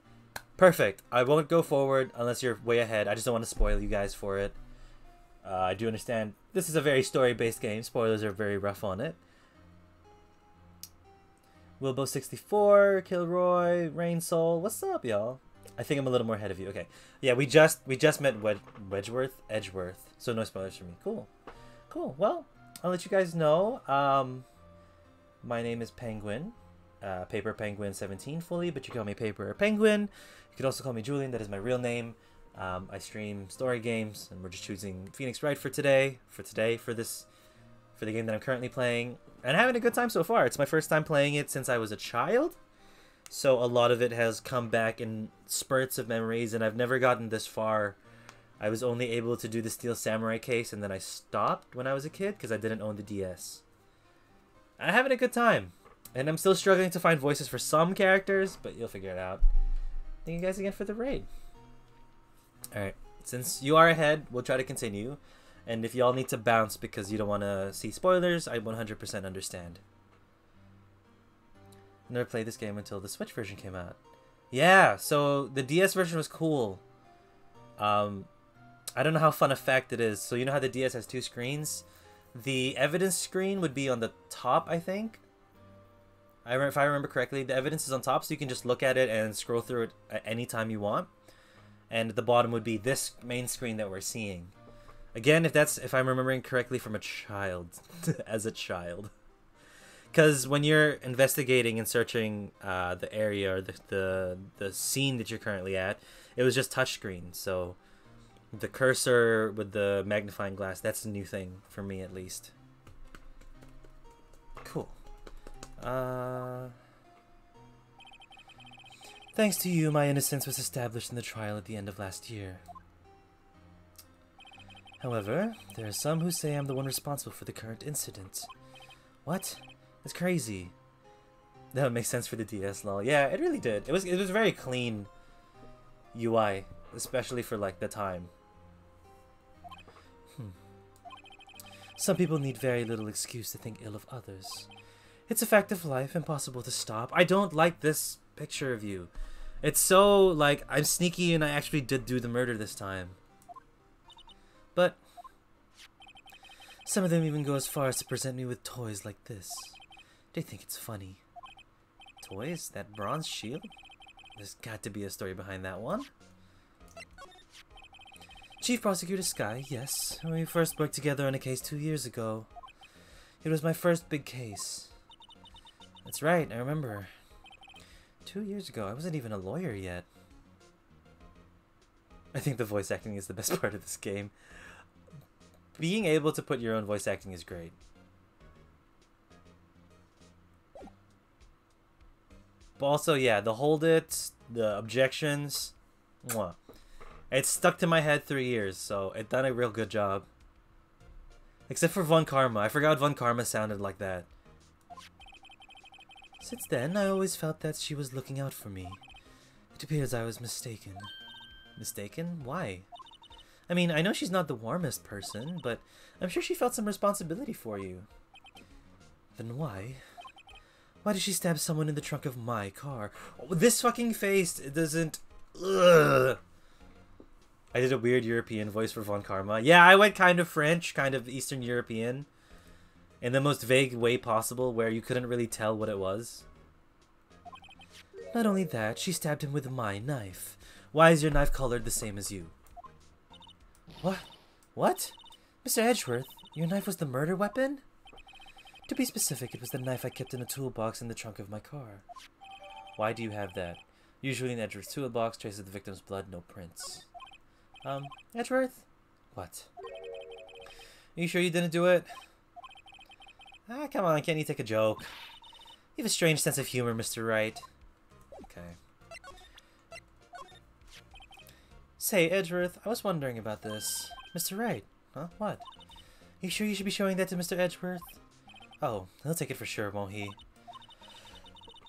Perfect. I won't go forward unless you're way ahead. I just don't want to spoil you guys for it. I do understand this is a very story-based game. Spoilers are very rough on it. Wilbo64, Kilroy, Rain Soul. What's up, y'all? I think I'm a little more ahead of you. Okay. Yeah, we just met Edgeworth. So no spoilers for me. Cool. Cool. Well, I'll let you guys know. My name is Penguin. Paper Penguin 17 fully, but you call me Paper or Penguin. You could also call me Julian. That is my real name. I stream story games, and we're just choosing Phoenix Wright for today. For the game that I'm currently playing, and having a good time so far. It's my first time playing it since I was a child, so a lot of it has come back in spurts of memories, and I've never gotten this far. I was only able to do the Steel Samurai case, and then I stopped when I was a kid because I didn't own the DS. I'm having a good time, and I'm still struggling to find voices for some characters, but you'll figure it out. Thank you guys again for the raid. Alright, since you are ahead, we'll try to continue. And if y'all need to bounce because you don't want to see spoilers, I 100% understand. I never played this game until the Switch version came out. Yeah, so the DS version was cool. I don't know how fun effect it is. So you know how the DS has two screens? The evidence screen would be on the top, I think. If I remember correctly, the evidence is on top, so you can just look at it and scroll through it at any time you want. And at the bottom would be this main screen that we're seeing. Again, if I'm remembering correctly from a child, as a child. Because when you're investigating and searching the area or the scene that you're currently at, it was just touchscreen. So the cursor with the magnifying glass, that's a new thing for me at least. Cool. Thanks to you, my innocence was established in the trial at the end of last year. However, there are some who say I'm the one responsible for the current incident. What? That's crazy. That would make sense for the DS, lol. Yeah, it really did. It was very clean UI, especially for like the time. Some people need very little excuse to think ill of others. It's a fact of life, impossible to stop. I don't like this picture of you. It's so like I'm sneaky and I actually did do the murder this time. But some of them even go as far as to present me with toys like this. They think it's funny. Toys? That bronze shield? There's got to be a story behind that one. Chief Prosecutor Sky, yes. We first worked together on a case 2 years ago. It was my first big case. That's right, I remember. 2 years ago, I wasn't even a lawyer yet. I think the voice acting is the best part of this game. Being able to put your own voice acting is great. But also, yeah, the hold it, the objections, mwah. It's stuck to my head 3 years, so it done a real good job. Except for Von Karma. I forgot Von Karma sounded like that. Since then, I always felt that she was looking out for me. It appears I was mistaken. Mistaken? Why? I mean, I know she's not the warmest person, but I'm sure she felt some responsibility for you. Then why? Why did she stab someone in the trunk of my car? Oh, this fucking face, it doesn't... Ugh. I did a weird European voice for Von Karma. Yeah, I went kind of French, kind of Eastern European. In the most vague way possible, where you couldn't really tell what it was. Not only that, she stabbed him with my knife. Why is your knife colored the same as you? What? What? Mr. Edgeworth, your knife was the murder weapon? To be specific, it was the knife I kept in a toolbox in the trunk of my car. Why do you have that? Usually in Edgeworth's toolbox, traces of the victim's blood, no prints. Edgeworth? What? Are you sure you didn't do it? Ah, come on, can't you take a joke? You have a strange sense of humor, Mr. Wright. Okay. Say, Edgeworth, I was wondering about this. Mr. Wright? Huh? What? You sure you should be showing that to Mr. Edgeworth? Oh, he'll take it for sure, won't he?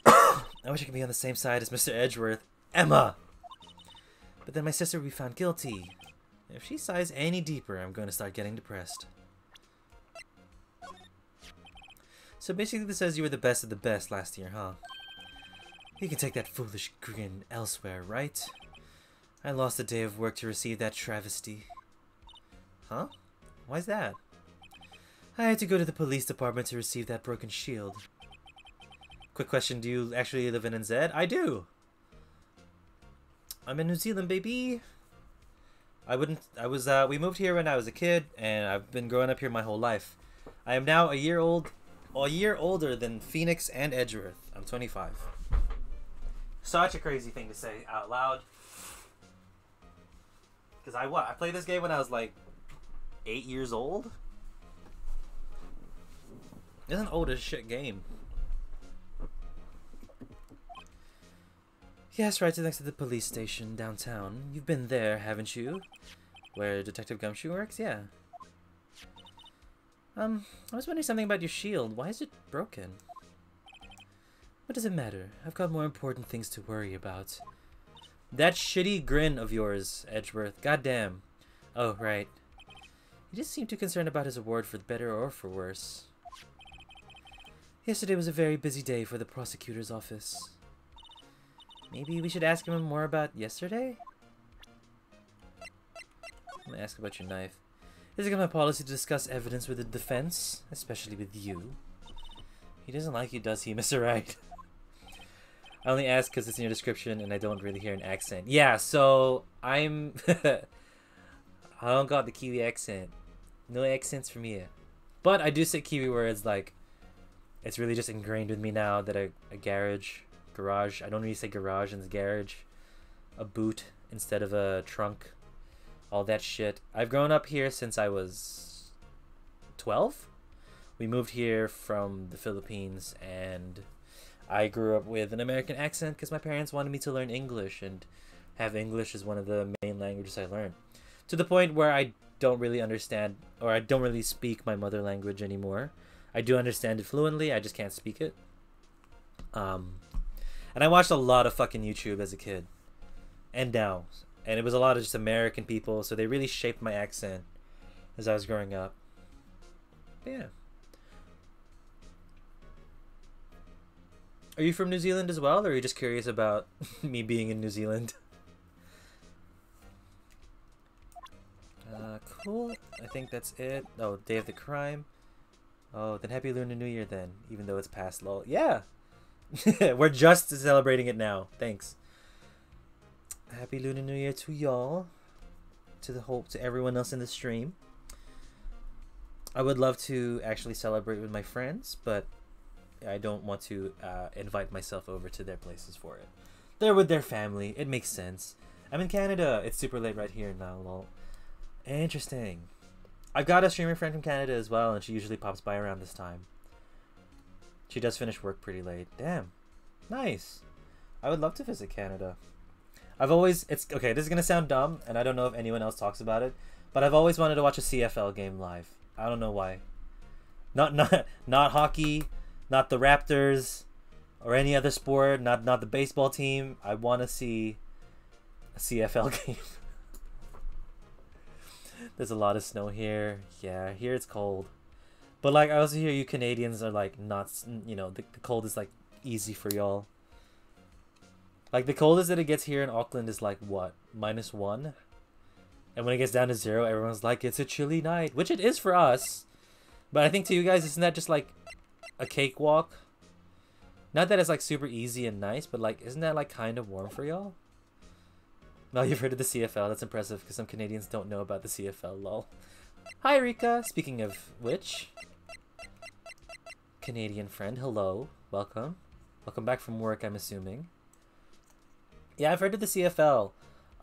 I wish I could be on the same side as Mr. Edgeworth. Emma! But then my sister will be found guilty. If she sighs any deeper, I'm going to start getting depressed. So basically this says you were the best of the best last year, huh? You can take that foolish grin elsewhere, right? I lost a day of work to receive that travesty. Huh? Why's that? I had to go to the police department to receive that broken shield. Quick question, do you actually live in NZ? I do! I'm in New Zealand, baby! We moved here when I was a kid, and I've been growing up here my whole life. I am now a year older than Phoenix and Edgeworth. I'm 25. Such a crazy thing to say out loud. Because I played this game when I was like 8 years old? It's an old as shit game. Yes, right next to the police station downtown. You've been there, haven't you? Where Detective Gumshoe works? Yeah. I was wondering something about your shield. Why is it broken? What does it matter? I've got more important things to worry about. That shitty grin of yours, Edgeworth. Goddamn. Oh, right. He just seemed too concerned about his award for better or for worse. Yesterday was a very busy day for the prosecutor's office. Maybe we should ask him more about yesterday? I'm gonna ask about your knife. Is it my policy to discuss evidence with the defense? Especially with you. He doesn't like you, does he, Mr. Wright? I only ask because it's in your description and I don't really hear an accent. Yeah, so I'm... I don't got the Kiwi accent. No accents from here. But I do say Kiwi words like... It's really just ingrained with me now that a garage, I don't really say garage and garage. A boot instead of a trunk. All that shit. I've grown up here since I was 12. We moved here from the Philippines and I grew up with an American accent because my parents wanted me to learn English and have English as one of the main languages I learned. To the point where I don't really understand or I don't really speak my mother language anymore. I do understand it fluently, I just can't speak it. And I watched a lot of fucking YouTube as a kid. And now. And it was a lot of just American people, so they really shaped my accent as I was growing up. But yeah. Are you from New Zealand as well, or are you just curious about me being in New Zealand? Cool. I think that's it. Oh, Day of the Crime. Oh, then Happy Lunar New Year then, even though it's past lol. Yeah! We're just celebrating it now. Thanks. Happy Lunar New Year to y'all. To everyone else in the stream. I would love to actually celebrate with my friends, but I don't want to invite myself over to their places for it. They're with their family. It makes sense. I'm in Canada. It's super late right here now, lol. Interesting. I've got a streamer friend from Canada as well, and she usually pops by around this time. She does finish work pretty late. Damn. Nice. I would love to visit Canada. Okay, this is gonna sound dumb, and I don't know if anyone else talks about it, but I've always wanted to watch a CFL game live. I don't know why. Not hockey, not the Raptors, or any other sport, not the baseball team. I want to see a CFL game. There's a lot of snow here. Yeah, here it's cold. But like, I also hear you Canadians are like not, you know, the cold is like easy for y'all. Like the coldest that it gets here in Auckland is like what? -1? And when it gets down to 0, everyone's like, it's a chilly night. Which it is for us. But I think to you guys, isn't that just like a cakewalk? Not that it's like super easy and nice, but like, isn't that like kind of warm for y'all? No, you've heard of the CFL. That's impressive because some Canadians don't know about the CFL, lol. Hi, Rika. Speaking of which, Canadian friend, hello. Welcome. Welcome back from work, I'm assuming. Yeah, I've heard of the CFL.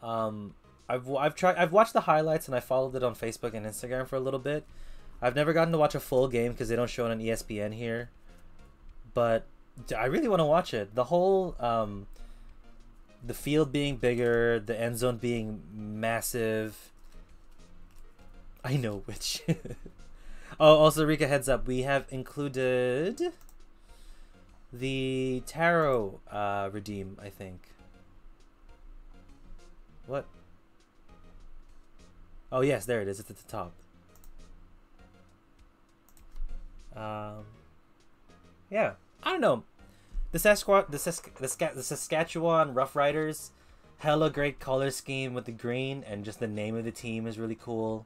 I've watched the highlights and I followed it on Facebook and Instagram for a little bit. I've never gotten to watch a full game because they don't show it on ESPN here. But I really want to watch it. The whole the field being bigger, the end zone being massive. I know which. Oh, also Rika, heads up, we have included the tarot redeem, I think. What? Oh yes, there it is. It's at the top. Yeah, I don't know. The Saskatchewan Rough Riders, hella great color scheme with the green, and just the name of the team is really cool.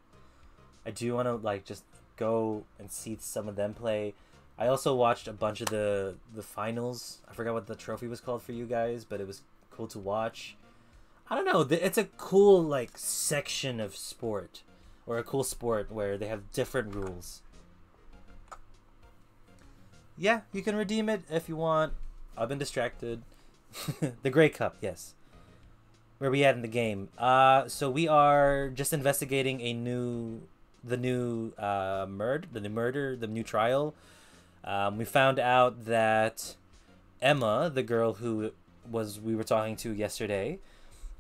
I do want to like just go and see some of them play. I also watched a bunch of the finals. I forgot what the trophy was called for you guys, but it was cool to watch. I don't know. It's a cool like section of sport, or a cool sport where they have different rules. Yeah, you can redeem it if you want. I've been distracted. The Grey Cup, yes. Where we at in the game? So we are just investigating the new trial. We found out that Emma, the girl who we were talking to yesterday,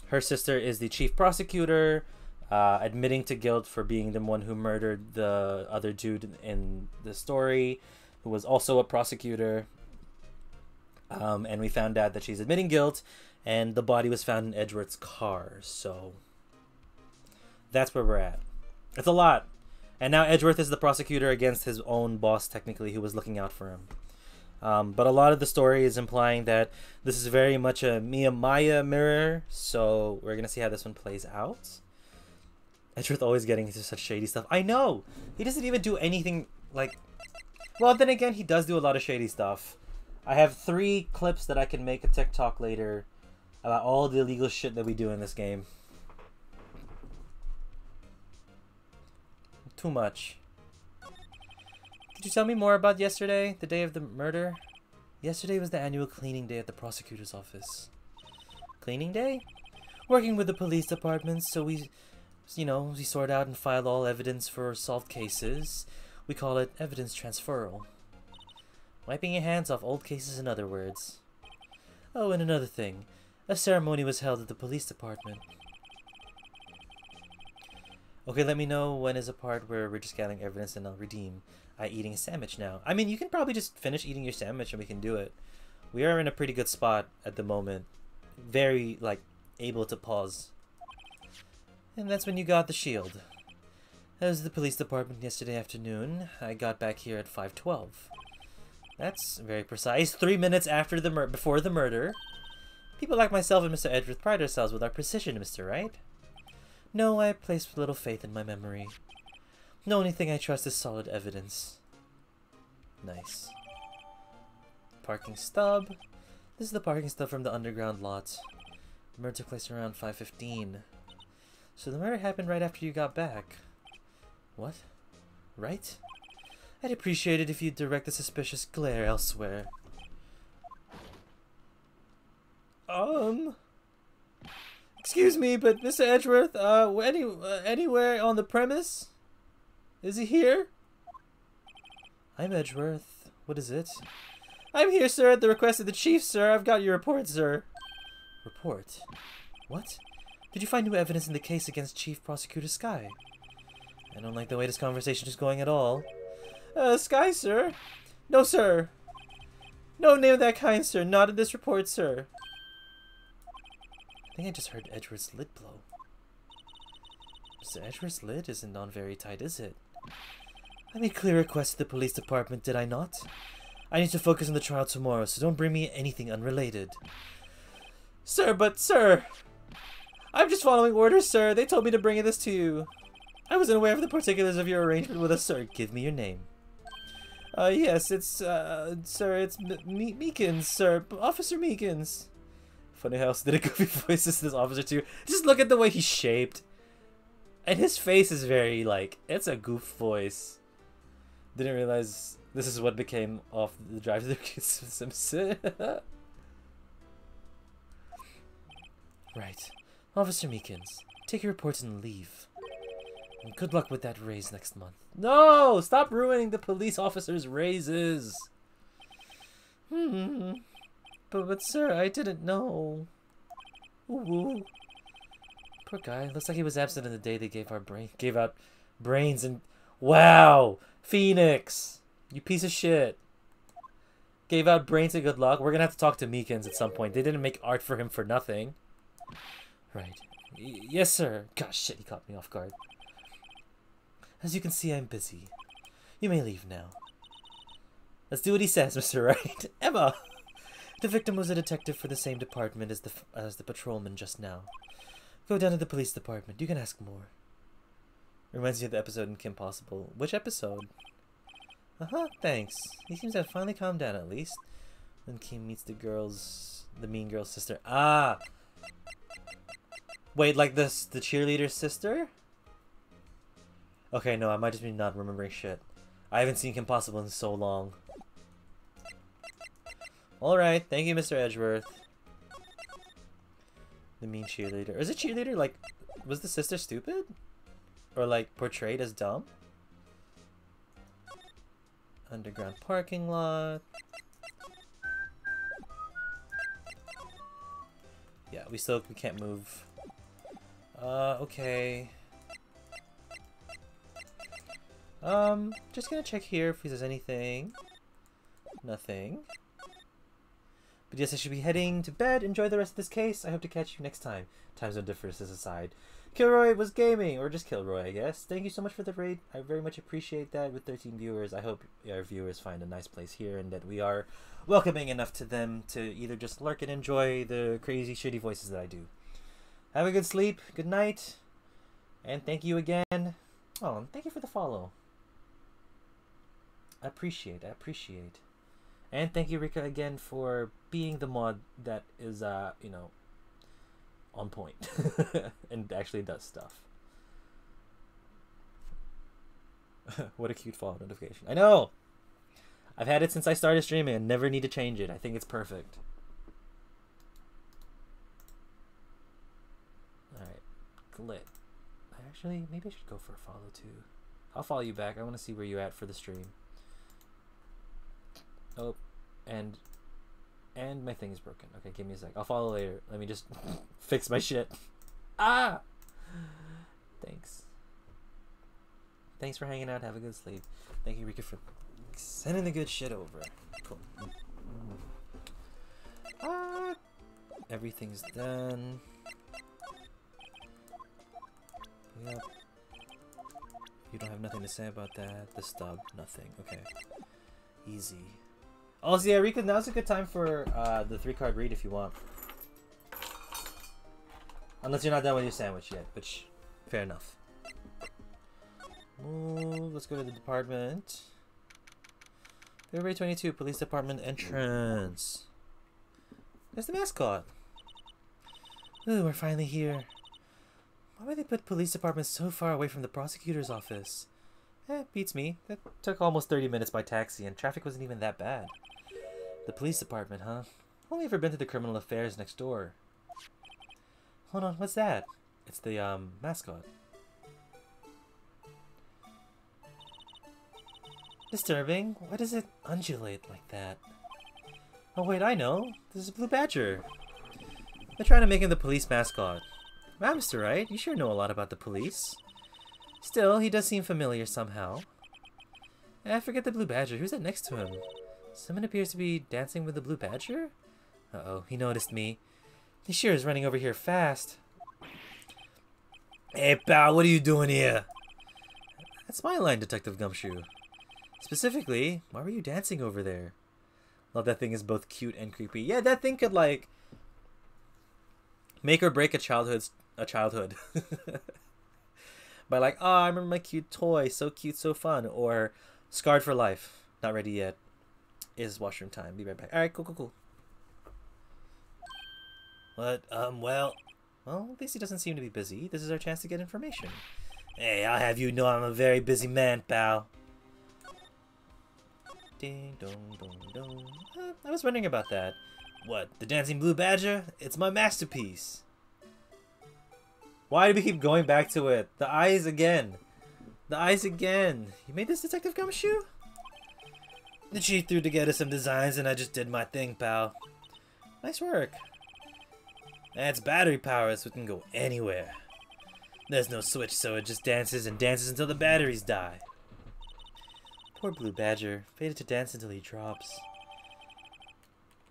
her sister is the chief prosecutor, admitting to guilt for being the one who murdered the other dude in the story, who was also a prosecutor. And we found out that she's admitting guilt, and the body was found in Edgeworth's car. So that's where we're at. It's a lot. And now Edgeworth is the prosecutor against his own boss, technically, who was looking out for him. But a lot of the story is implying that this is very much a Mia mirror, so we're going to see how this one plays out. Edgeworth always getting into such shady stuff. I know! He doesn't even do anything, like... Well, then again, he does do a lot of shady stuff. I have 3 clips that I can make a TikTok later about all the illegal shit that we do in this game. Too much. Could you tell me more about yesterday, the day of the murder? Yesterday was the annual cleaning day at the prosecutor's office. Cleaning day? Working with the police department, so we sort out and file all evidence for solved cases. We call it evidence transferal. Wiping your hands off old cases, in other words. Oh, and another thing. A ceremony was held at the police department. Okay, let me know when is a part where we're just gathering evidence and I'll redeem. Eating a sandwich now. I mean, you can probably just finish eating your sandwich and we can do it. We are in a pretty good spot at the moment. Very, like, able to pause. And that's when you got the shield. I was at the police department yesterday afternoon. I got back here at 5:12. That's very precise. 3 minutes after before the murder. People like myself and Mr. Edgeworth pride ourselves with our precision, Mr. Wright. No, I place little faith in my memory. The only thing I trust is solid evidence. Nice. Parking stub. This is the parking stub from the underground lot. The murder took place around 5:15. So the murder happened right after you got back. What? Right? I'd appreciate it if you'd direct the suspicious glare elsewhere. Excuse me, but Mr. Edgeworth, anywhere on the premise? Is he here? I'm Edgeworth. What is it? I'm here, sir, at the request of the chief, sir. I've got your report, sir. Report? What? Did you find new evidence in the case against Chief Prosecutor Skye? I don't like the way this conversation is going at all. Skye, sir? No, sir. No name of that kind, sir. Not in this report, sir. I think I just heard Edgeworth's lid blow. Mr. Edgeworth's lid isn't on very tight, is it? I made clear requests to the police department, did I not? I need to focus on the trial tomorrow, so don't bring me anything unrelated. Sir, but sir! I'm just following orders, sir. They told me to bring this to you. I wasn't aware of the particulars of your arrangement with us, sir. Give me your name. Yes, it's, sir, it's Meekins, sir. Officer Meekins. Funny how else did a goofy voice is this officer too. Just look at the way he's shaped. And his face is very, like, it's a goof voice. Didn't realize this is what became off the drive-thru Simpson. Right. Officer Meekins, take your reports and leave. And good luck with that raise next month. No! Stop ruining the police officers' raises! But sir, I didn't know. Ooh. Poor guy. Looks like he was absent on the day they gave out brains and... Wow! Phoenix! You piece of shit. Gave out brains and good luck. We're gonna have to talk to Meekins at some point. They didn't make art for him for nothing. Right. Yes, sir. Gosh, shit, he caught me off guard. As you can see, I'm busy. You may leave now. Let's do what he says, Mr. Wright. Emma! The victim was a detective for the same department as the patrolman just now. Go down to the police department. You can ask more. Reminds me of the episode in Kim Possible. Which episode? Thanks. He seems to have finally calmed down at least. When Kim meets the mean girl's sister. Ah! Wait, like the cheerleader's sister? Okay, no, I might just be not remembering shit. I haven't seen Kim Possible in so long. Alright, thank you, Mr. Edgeworth. The mean cheerleader. Is it cheerleader, like, was the sister stupid? Or, like, portrayed as dumb? Underground parking lot. Yeah, we can't move. Okay. Just gonna check here if there's anything. Nothing. But yes, I should be heading to bed. Enjoy the rest of this case. I hope to catch you next time. Time zone differences aside. Kilroy was gaming, or just Kilroy, I guess. Thank you so much for the raid. I very much appreciate that. With 13 viewers, I hope our viewers find a nice place here and that we are welcoming enough to them to either just lurk and enjoy the crazy, shitty voices that I do. Have a good sleep, good night, and thank you again. Oh, and thank you for the follow. I appreciate. And thank you, Rika, again for being the mod that is, you know, on point and actually does stuff. What a cute follow notification. I know! I've had it since I started streaming and never need to change it. I think it's perfect. Alright. Glit. Actually, maybe I should go for a follow too. I'll follow you back. I want to see where you're at for the stream. Oh, and my thing is broken. Okay, give me a sec. I'll follow later. Let me just fix my shit. Ah! Thanks. Thanks for hanging out. Have a good sleep. Thank you, Rika, for sending the good shit over. Cool. Everything's done. Yep. You don't have nothing to say about that. The stub, nothing. Okay. Easy. Also, yeah, Rika, now's a good time for the 3-card read if you want. Unless you're not done with your sandwich yet, which, fair enough. Ooh, let's go to the department. February 22, police department entrance. There's the mascot. Ooh, we're finally here. Why would they put police departments so far away from the prosecutor's office? Beats me. That took almost 30 minutes by taxi, and traffic wasn't even that bad. The police department, huh? Only ever been to the criminal affairs next door. Hold on, what's that? It's the, mascot. Disturbing? Why does it undulate like that? Oh wait, I know. This is Blue Badger. They're trying to make him the police mascot. Wow, Mr. Wright, you sure know a lot about the police. Still, he does seem familiar somehow. Forget the Blue Badger. Who's that next to him? Someone appears to be dancing with the Blue Badger? Uh-oh, he noticed me. He sure is running over here fast. Hey, pal, what are you doing here? That's my line, Detective Gumshoe. Specifically, why were you dancing over there? Love that thing is both cute and creepy. Yeah, that thing could, like, make or break a childhood. By like, oh, I remember my cute toy, so cute, so fun. Or scarred for life, not ready yet. Is washroom time. Be right back. Alright, cool. What? Well, at least he doesn't seem to be busy. This is our chance to get information. Hey, I'll have you know I'm a very busy man, pal. Ding dong dong dong. I was wondering about that. What? The Dancing Blue Badger? It's my masterpiece. Why do we keep going back to it? The eyes again. The eyes again. You made this, Detective Gumshoe? The chief threw together some designs and I just did my thing, pal. Nice work. It's battery powered, so it can go anywhere. There's no switch, so it just dances and dances until the batteries die. Poor Blue Badger, fated to dance until he drops.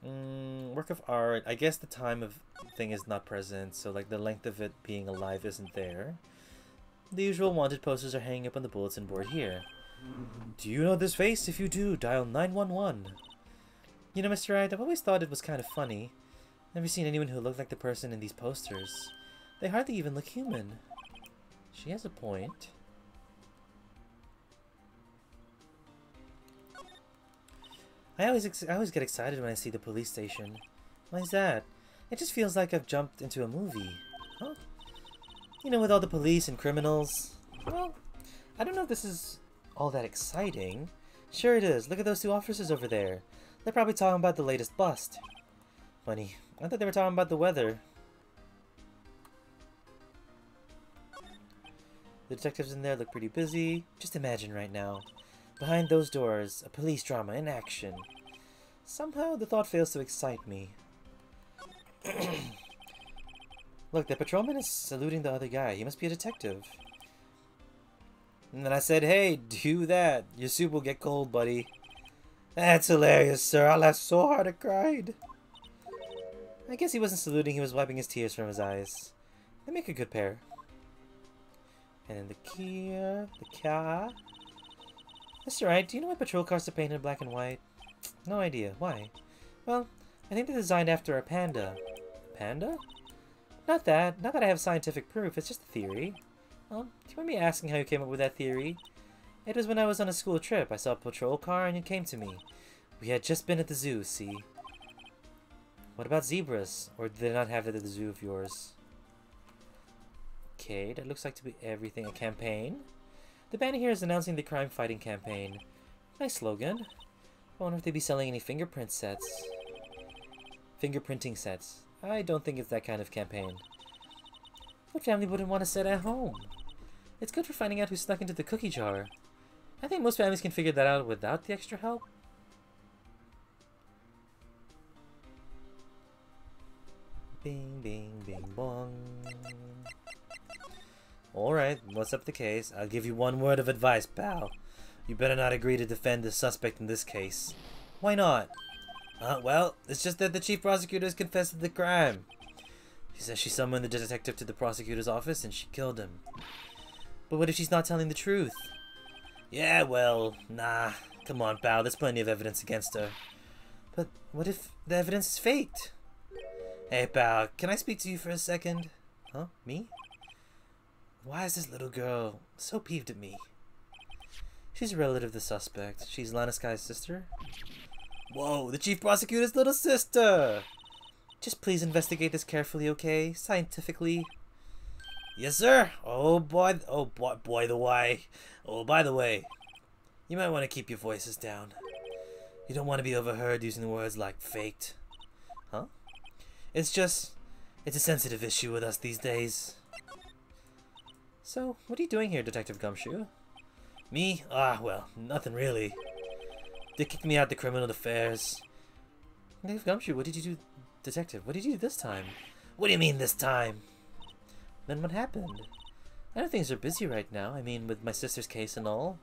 Work of art. I guess the time of thing is not present, so like the length of it being alive isn't there. The usual wanted posters are hanging up on the bulletin board here. Do you know this face? If you do, dial 911. You know, Mr. Wright, I've always thought it was kind of funny. Never seen anyone who looked like the person in these posters. They hardly even look human. She has a point. I always get excited when I see the police station. Why is that? It just feels like I've jumped into a movie. Huh? You know, with all the police and criminals. Well, I don't know if this is all that exciting. Sure it is. Look at those two officers over there. They're probably talking about the latest bust. Funny. I thought they were talking about the weather. The detectives in there look pretty busy. Just imagine right now. Behind those doors, a police drama in action. Somehow the thought fails to excite me. Look, the patrolman is saluting the other guy. He must be a detective. And then I said, hey, do that. Your soup will get cold, buddy. That's hilarious, sir. I laughed so hard I cried. I guess he wasn't saluting. He was wiping his tears from his eyes. They make a good pair. And then the car. Mr. Wright, do you know why patrol cars are painted black and white? No idea. Why? Well, I think they're designed after a panda. Panda? Not that I have scientific proof. It's just a theory. Do you mind me asking how you came up with that theory? It was when I was on a school trip. I saw a patrol car and it came to me. We had just been at the zoo, see? What about zebras? Or do they not have it at the zoo of yours? Okay, that looks like to be everything. A campaign? The banner here is announcing the crime-fighting campaign. Nice slogan. I wonder if they'd be selling any fingerprint sets. Fingerprinting sets. I don't think it's that kind of campaign. What family wouldn't want a set at home? It's good for finding out who snuck into the cookie jar. I think most families can figure that out without the extra help. Bing, bing, bing, bong. Alright, what's up the case? I'll give you one word of advice, pal. You better not agree to defend the suspect in this case. Why not? Well, it's just that the chief prosecutor has confessed to the crime. She says she summoned the detective to the prosecutor's office and she killed him. But what if she's not telling the truth? Yeah, well, nah. Come on, pal, there's plenty of evidence against her. But what if the evidence is faked? Hey, pal, can I speak to you for a second? Huh? Me? Why is this little girl so peeved at me? She's a relative of the suspect. She's Lanaskai's sister. Whoa, the chief prosecutor's little sister! Just please investigate this carefully, okay? Scientifically. Yes, sir! Oh, boy, the way. Oh, by the way, you might want to keep your voices down. You don't want to be overheard using words like faked. Huh? It's a sensitive issue with us these days. So, what are you doing here, Detective Gumshoe? Me? Well, nothing really. They kicked me out the criminal affairs. Detective Gumshoe, what did you do? Detective, what did you do this time? What do you mean this time? Then what happened? I know things are busy right now. I mean, with my sister's case and all.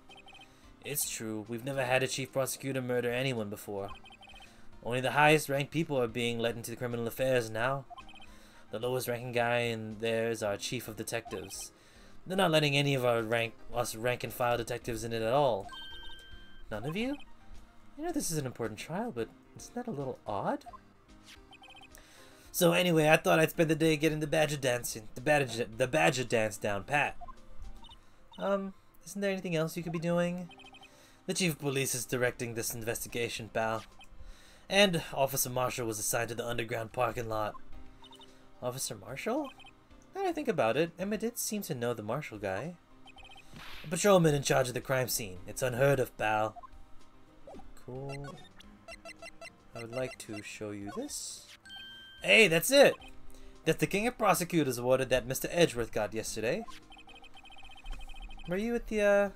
It's true. We've never had a chief prosecutor murder anyone before. Only the highest ranked people are being let into the criminal affairs now. The lowest ranking guy in there is our chief of detectives. They're not letting any of us rank and file detectives in it at all. None of you? I know this is an important trial, but isn't that a little odd? So anyway, I thought I'd spend the day getting the badger dance down pat. Isn't there anything else you could be doing? The chief of police is directing this investigation, pal. And Officer Marshall was assigned to the underground parking lot. Officer Marshall? Now that I think about it, Emma did seem to know the Marshall guy. A patrolman in charge of the crime scene. It's unheard of, pal. Cool. I would like to show you this. Hey, that's it! That's the King of Prosecutors award that Mr. Edgeworth got yesterday. Were you at the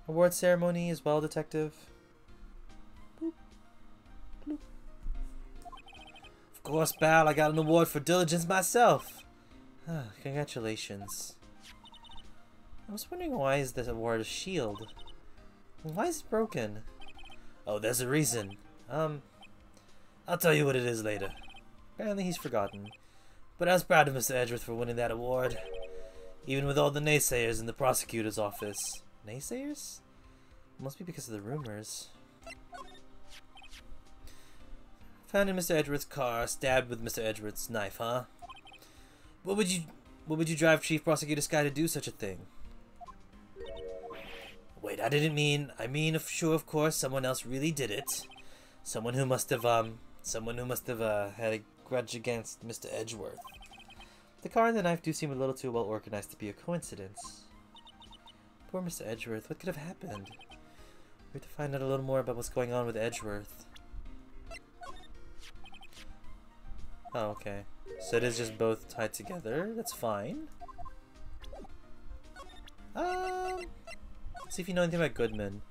award ceremony as well, Detective? Boop. Bloop. Of course, pal, I got an award for diligence myself. Congratulations. I was wondering why is this award a shield? Why is it broken? Oh, there's a reason. I'll tell you what it is later. Apparently he's forgotten. But I was proud of Mr. Edgeworth for winning that award. Even with all the naysayers in the prosecutor's office. Naysayers? Must be because of the rumors. Found in Mr. Edgeworth's car, stabbed with Mr. Edgeworth's knife, huh? What would you drive Chief Prosecutor Sky to do such a thing? Wait, I mean, sure, of course, someone else really did it. Someone who must have had a grudge against Mr. Edgeworth. The car and the knife do seem a little too well organized to be a coincidence. Poor Mr. Edgeworth, what could have happened? We have to find out a little more about what's going on with Edgeworth. Oh, okay. So it is just both tied together. That's fine. Let's see if you know anything about Goodman.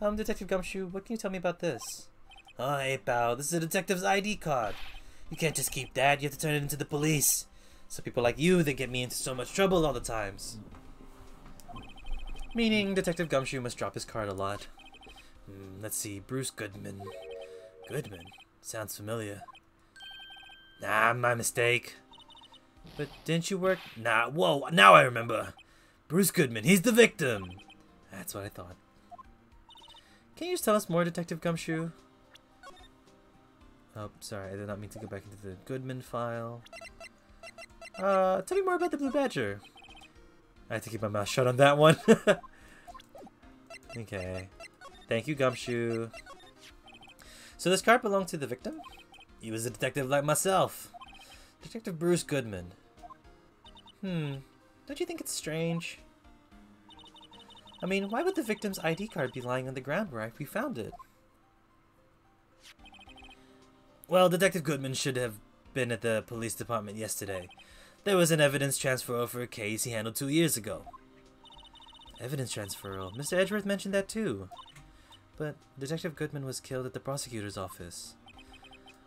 Detective Gumshoe, what can you tell me about this? Oh, hey, pal. This is a detective's ID card. You can't just keep that. You have to turn it into the police. So people like you, they get me into so much trouble all the times. Meaning Detective Gumshoe must drop his card a lot. Let's see. Bruce Goodman. Goodman? Sounds familiar. Nah, my mistake. But didn't you work? Nah, whoa, now I remember. Bruce Goodman, he's the victim. That's what I thought. Can you just tell us more, Detective Gumshoe? Oh, sorry, I did not mean to go back into the Goodman file. Tell me more about the Blue Badger. I have to keep my mouth shut on that one. Okay. Thank you, Gumshoe. So this card belonged to the victim? He was a detective like myself. Detective Bruce Goodman. Don't you think it's strange? I mean, why would the victim's ID card be lying on the ground where we found it? Well, Detective Goodman should have been at the police department yesterday. There was an evidence transfer for a case he handled 2 years ago. Evidence transfer? Mr. Edgeworth mentioned that too. But Detective Goodman was killed at the prosecutor's office.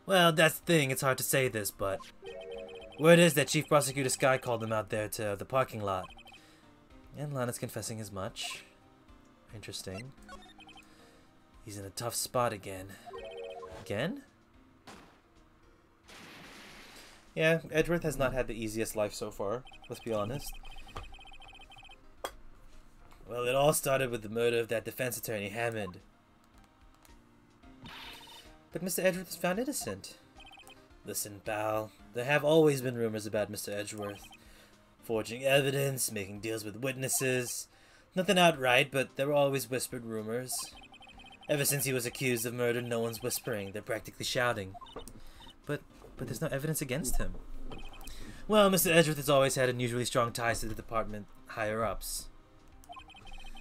Well, that's the thing. It's hard to say this, but word is that Chief Prosecutor Sky called him out there to the parking lot. And Lana's confessing as much. Interesting. He's in a tough spot again. Again? Yeah, Edgeworth has not had the easiest life so far, let's be honest. Well, it all started with the murder of that defense attorney, Hammond. But Mr. Edgeworth is found innocent. Listen, pal, there have always been rumors about Mr. Edgeworth. Forging evidence, making deals with witnesses. Nothing outright, but there were always whispered rumors. Ever since he was accused of murder, no one's whispering. They're practically shouting. But there's no evidence against him. Well, Mr. Edgeworth has always had unusually strong ties to the department higher-ups.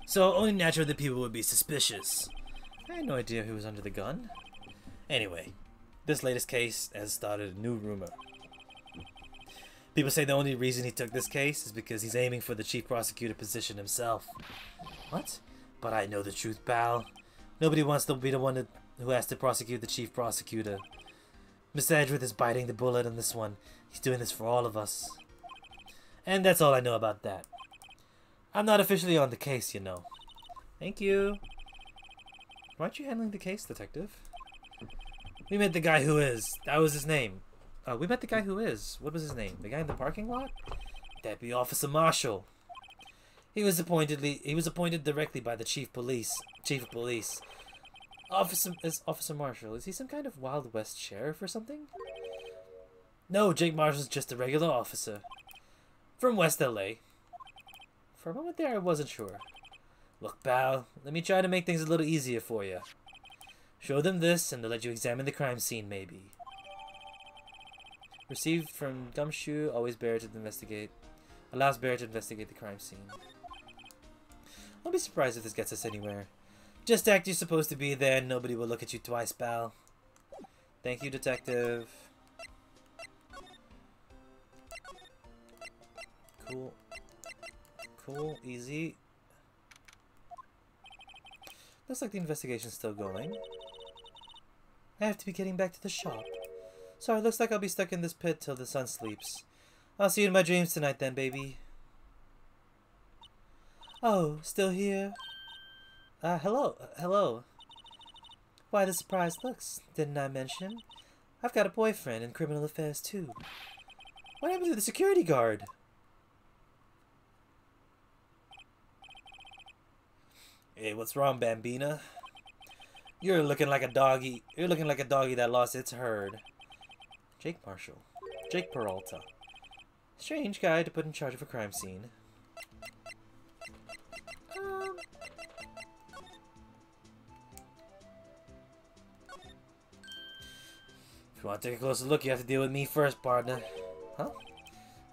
So only natural that people would be suspicious. I had no idea who was under the gun. Anyway, this latest case has started a new rumor. People say the only reason he took this case is because he's aiming for the chief prosecutor position himself. What? But I know the truth, pal. Nobody wants to be the one who has to prosecute the chief prosecutor. Mr. Edgeworth is biting the bullet on this one. He's doing this for all of us. And that's all I know about that. I'm not officially on the case, you know. Thank you. Why aren't you handling the case, Detective? We met the guy who is. That was his name. We met the guy who is. What was his name? The guy in the parking lot? That'd be Officer Marshall. He was appointed directly by the chief of police. Officer Marshall. Is he some kind of Wild West sheriff or something? No, Jake Marshall's just a regular officer. From West LA. For a moment there, I wasn't sure. Look, pal, let me try to make things a little easier for you. Show them this, and they'll let you examine the crime scene, maybe. Received from Gumshoe, always Bear to investigate. Allows Bear to investigate the crime scene. I'll be surprised if this gets us anywhere. Just act you're supposed to be there, and nobody will look at you twice, pal. Thank you, Detective. Cool. Cool, easy. Looks like the investigation's still going. I have to be getting back to the shop. Sorry, looks like I'll be stuck in this pit till the sun sleeps. I'll see you in my dreams tonight then, baby. Oh, still here? Hello. Why the surprised looks? Didn't I mention? I've got a boyfriend in criminal affairs too. What happened to the security guard? Hey, what's wrong, Bambina? You're looking like a doggy. You're looking like a doggy that lost its herd. Jake Marshall. Jake Peralta. Strange guy to put in charge of a crime scene. If you want to take a closer look, you have to deal with me first, partner. Huh?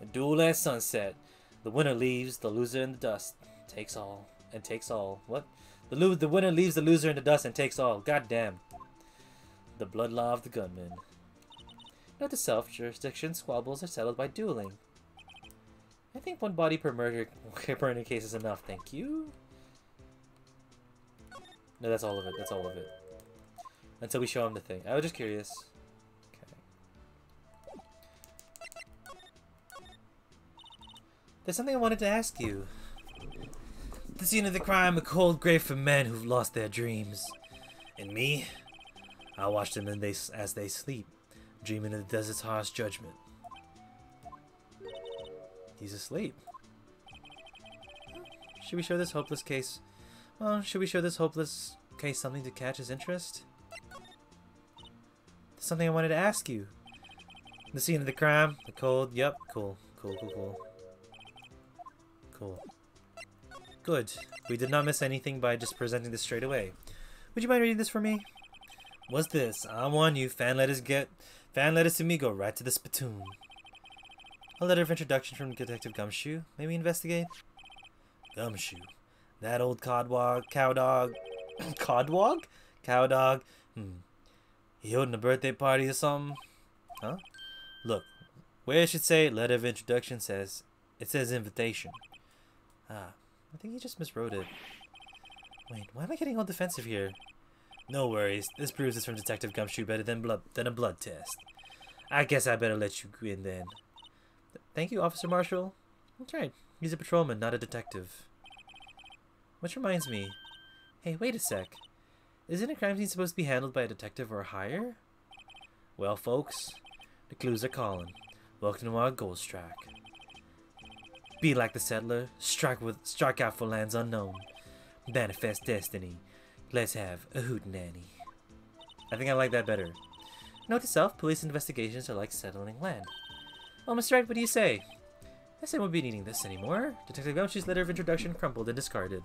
A duel at sunset. The winner leaves, the loser in the dust. Takes all. And takes all. What? The winner leaves the loser in the dust and takes all. God damn. The blood law of the gunman. Note to self, jurisdiction squabbles are settled by dueling. I think one body per murder case is enough, thank you. No, that's all of it. That's all of it. Until we show him the thing. I was just curious. Okay. There's something I wanted to ask you. The scene of the crime, a cold grave for men who've lost their dreams. And me? I watch them as they sleep, dreaming of the desert's harsh judgment. He's asleep. Should we show this hopeless case? Well, should we show this hopeless case something to catch his interest? There's something I wanted to ask you. The scene of the crime, the cold, yep, cool. Cool. Good. We did not miss anything by just presenting this straight away. Would you mind reading this for me? What's this? I warn you, fan letters to me go right to the spittoon. A letter of introduction from Detective Gumshoe. Maybe investigate? Gumshoe. That old cowdog. Cowdog? Cowdog? He holding a birthday party or something? Huh? Look, where it should say letter of introduction says, it says invitation. Ah, I think he just miswrote it. Wait, why am I getting all defensive here? No worries, this proves it's from Detective Gumshoe better than a blood test. I guess I better let you in then. Thank you, Officer Marshall. That's right, he's a patrolman, not a detective. Which reminds me. Hey, wait a sec. Isn't a crime scene supposed to be handled by a detective or higher? Well, folks, the clues are calling. Welcome to our ghost track. Be like the settler, strike out for lands unknown. Manifest destiny. Let's have a hootenanny. I think I like that better. Note to self, police investigations are like settling land. Well, Mr. Wright, what do you say? I say we won't be needing this anymore. Detective Gumshoe's letter of introduction crumpled and discarded.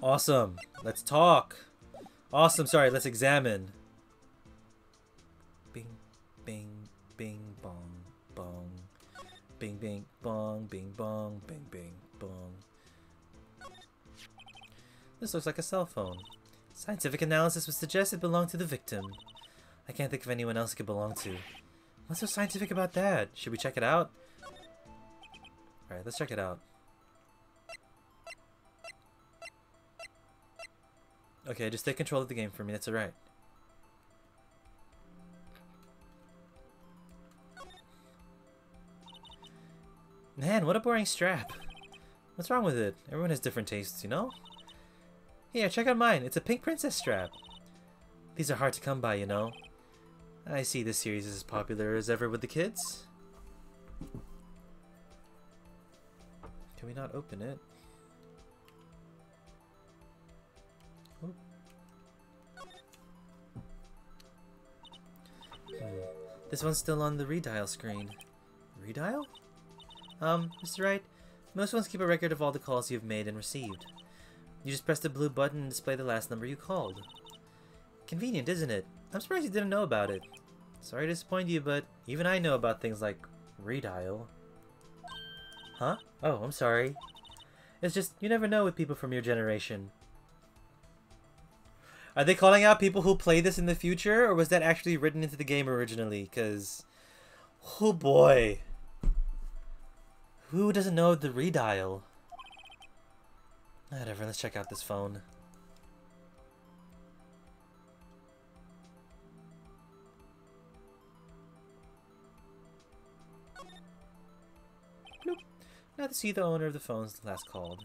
Awesome. Let's talk. Awesome. Sorry, let's examine. Bing, bing, bing, bong, bong. Bing, bing, bong, bing, bong, bing, bing, bong. This looks like a cell phone. Scientific analysis would suggest it belonged to the victim. I can't think of anyone else it could belong to. What's so scientific about that? Should we check it out? Alright, let's check it out. Okay, just take control of the game for me, that's alright. Man, what a boring strap. What's wrong with it? Everyone has different tastes, you know? Here, check out mine. It's a pink princess strap. These are hard to come by, you know. I see this series is as popular as ever with the kids. Can we not open it? Oh. This one's still on the redial screen. Redial? Mr. Wright, most phones keep a record of all the calls you've made and received. You just press the blue button and display the last number you called. Convenient, isn't it? I'm surprised you didn't know about it. Sorry to disappoint you, but even I know about things like redial. Huh? Oh, I'm sorry. It's just, you never know with people from your generation. Are they calling out people who play this in the future, or was that actually written into the game originally? Because, oh boy. Who doesn't know the redial? Whatever, let's check out this phone. Bloop. Now to see the owner of the phone's last called.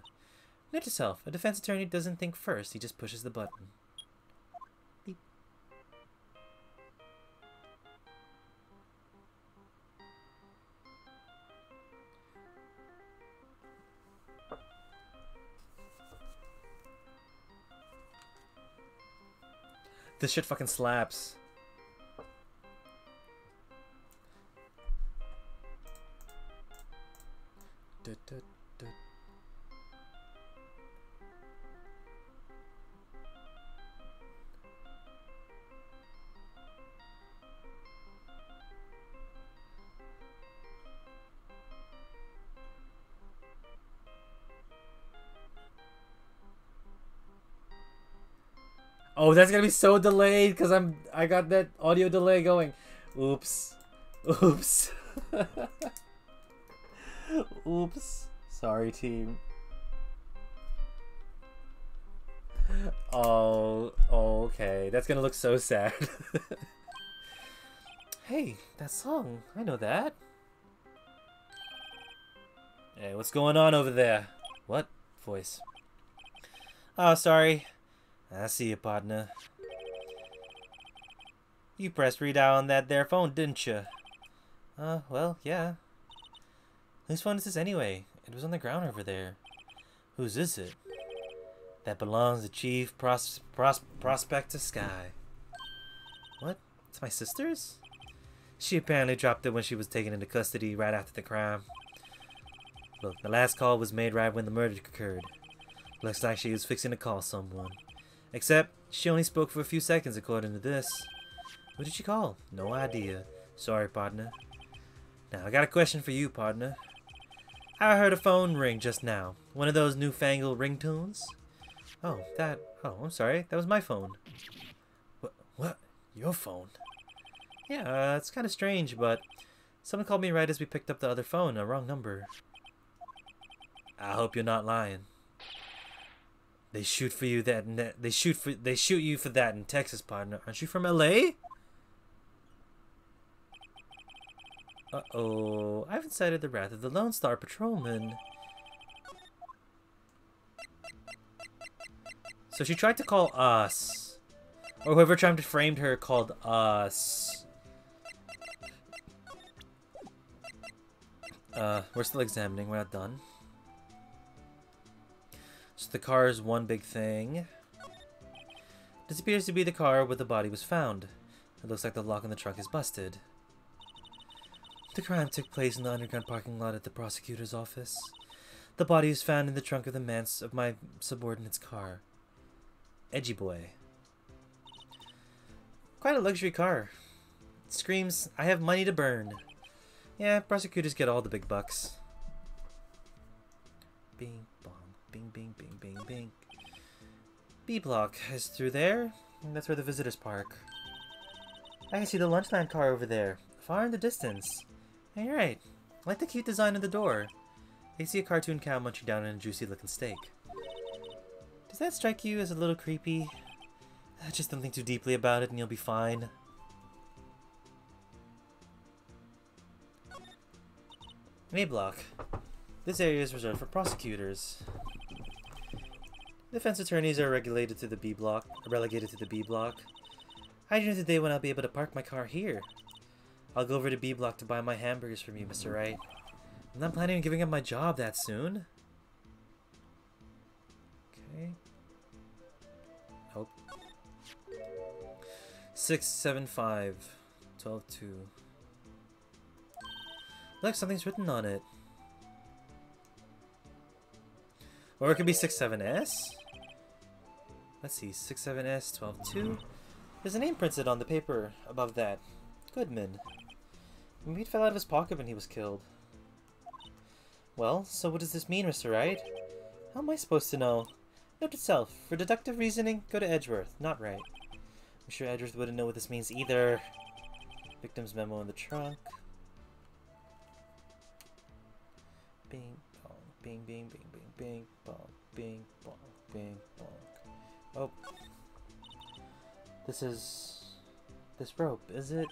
Note to self, a defense attorney doesn't think first, he just pushes the button. Beep. This shit fucking slaps. Oh, that's gonna be so delayed because I got that audio delay going. Oops. Oops. Oops. Sorry, team. Oh, okay. That's gonna look so sad. Hey, that song. I know that. Hey, what's going on over there? What? Voice. Oh, sorry. I see you, partner. You pressed redial on that there phone, didn't you? Well, yeah. Whose phone is this anyway? It was on the ground over there. Whose is it? That belongs to Chief Prospector Sky. What? It's my sister's? She apparently dropped it when she was taken into custody right after the crime. Look, the last call was made right when the murder occurred. Looks like she was fixing to call someone. Except, she only spoke for a few seconds according to this. Who did she call? No idea. Sorry, partner. Now, I got a question for you, partner. I heard a phone ring just now. One of those newfangled ringtones? Oh, I'm sorry. That was my phone. What? Your phone? Yeah, it's kind of strange, but someone called me right as we picked up the other phone, a wrong number. I hope you're not lying. They shoot for you that they shoot you for that in Texas, partner. Aren't you from LA? Uh-oh. I've incited the wrath of the Lone Star Patrolman. So she tried to call us. Or whoever tried to frame her called us. We're still examining. We're not done. So the car is one big thing. This appears to be the car where the body was found. It looks like the lock on the trunk is busted. The crime took place in the underground parking lot at the prosecutor's office. The body was found in the trunk of my subordinate's car. Edgy boy. Quite a luxury car. It screams, I have money to burn. Yeah, prosecutors get all the big bucks. Bing, bong, bing, bing, bing, bing, bing. B block is through there. And that's where the visitors park. I can see the lunchline car over there, far in the distance. And you're right. I like the cute design of the door. I see a cartoon cow munching down on a juicy looking steak. Does that strike you as a little creepy? Just don't think too deeply about it and you'll be fine. A block. This area is reserved for prosecutors. Defense attorneys are relegated to the B block. I dream of the day when I'll be able to park my car here. I'll go over to B block to buy my hamburgers from you, Mr. Wright. I'm not planning on giving up my job that soon. Okay. Nope. 675 12-2. Look, something's written on it. Or it could be 67S. Let's see, 67S 12-2. There's a name printed on the paper above that. Goodman. Maybe it fell out of his pocket when he was killed. Well, so what does this mean, Mr. Wright? How am I supposed to know? Note to self, for deductive reasoning, go to Edgeworth, not Wright. I'm sure Edgeworth wouldn't know what this means either. Victim's memo in the trunk. Bing, bong, bing, bing, bing, bing, bing, bong, bing, bong, bing, bong. Oh. This rope, is it?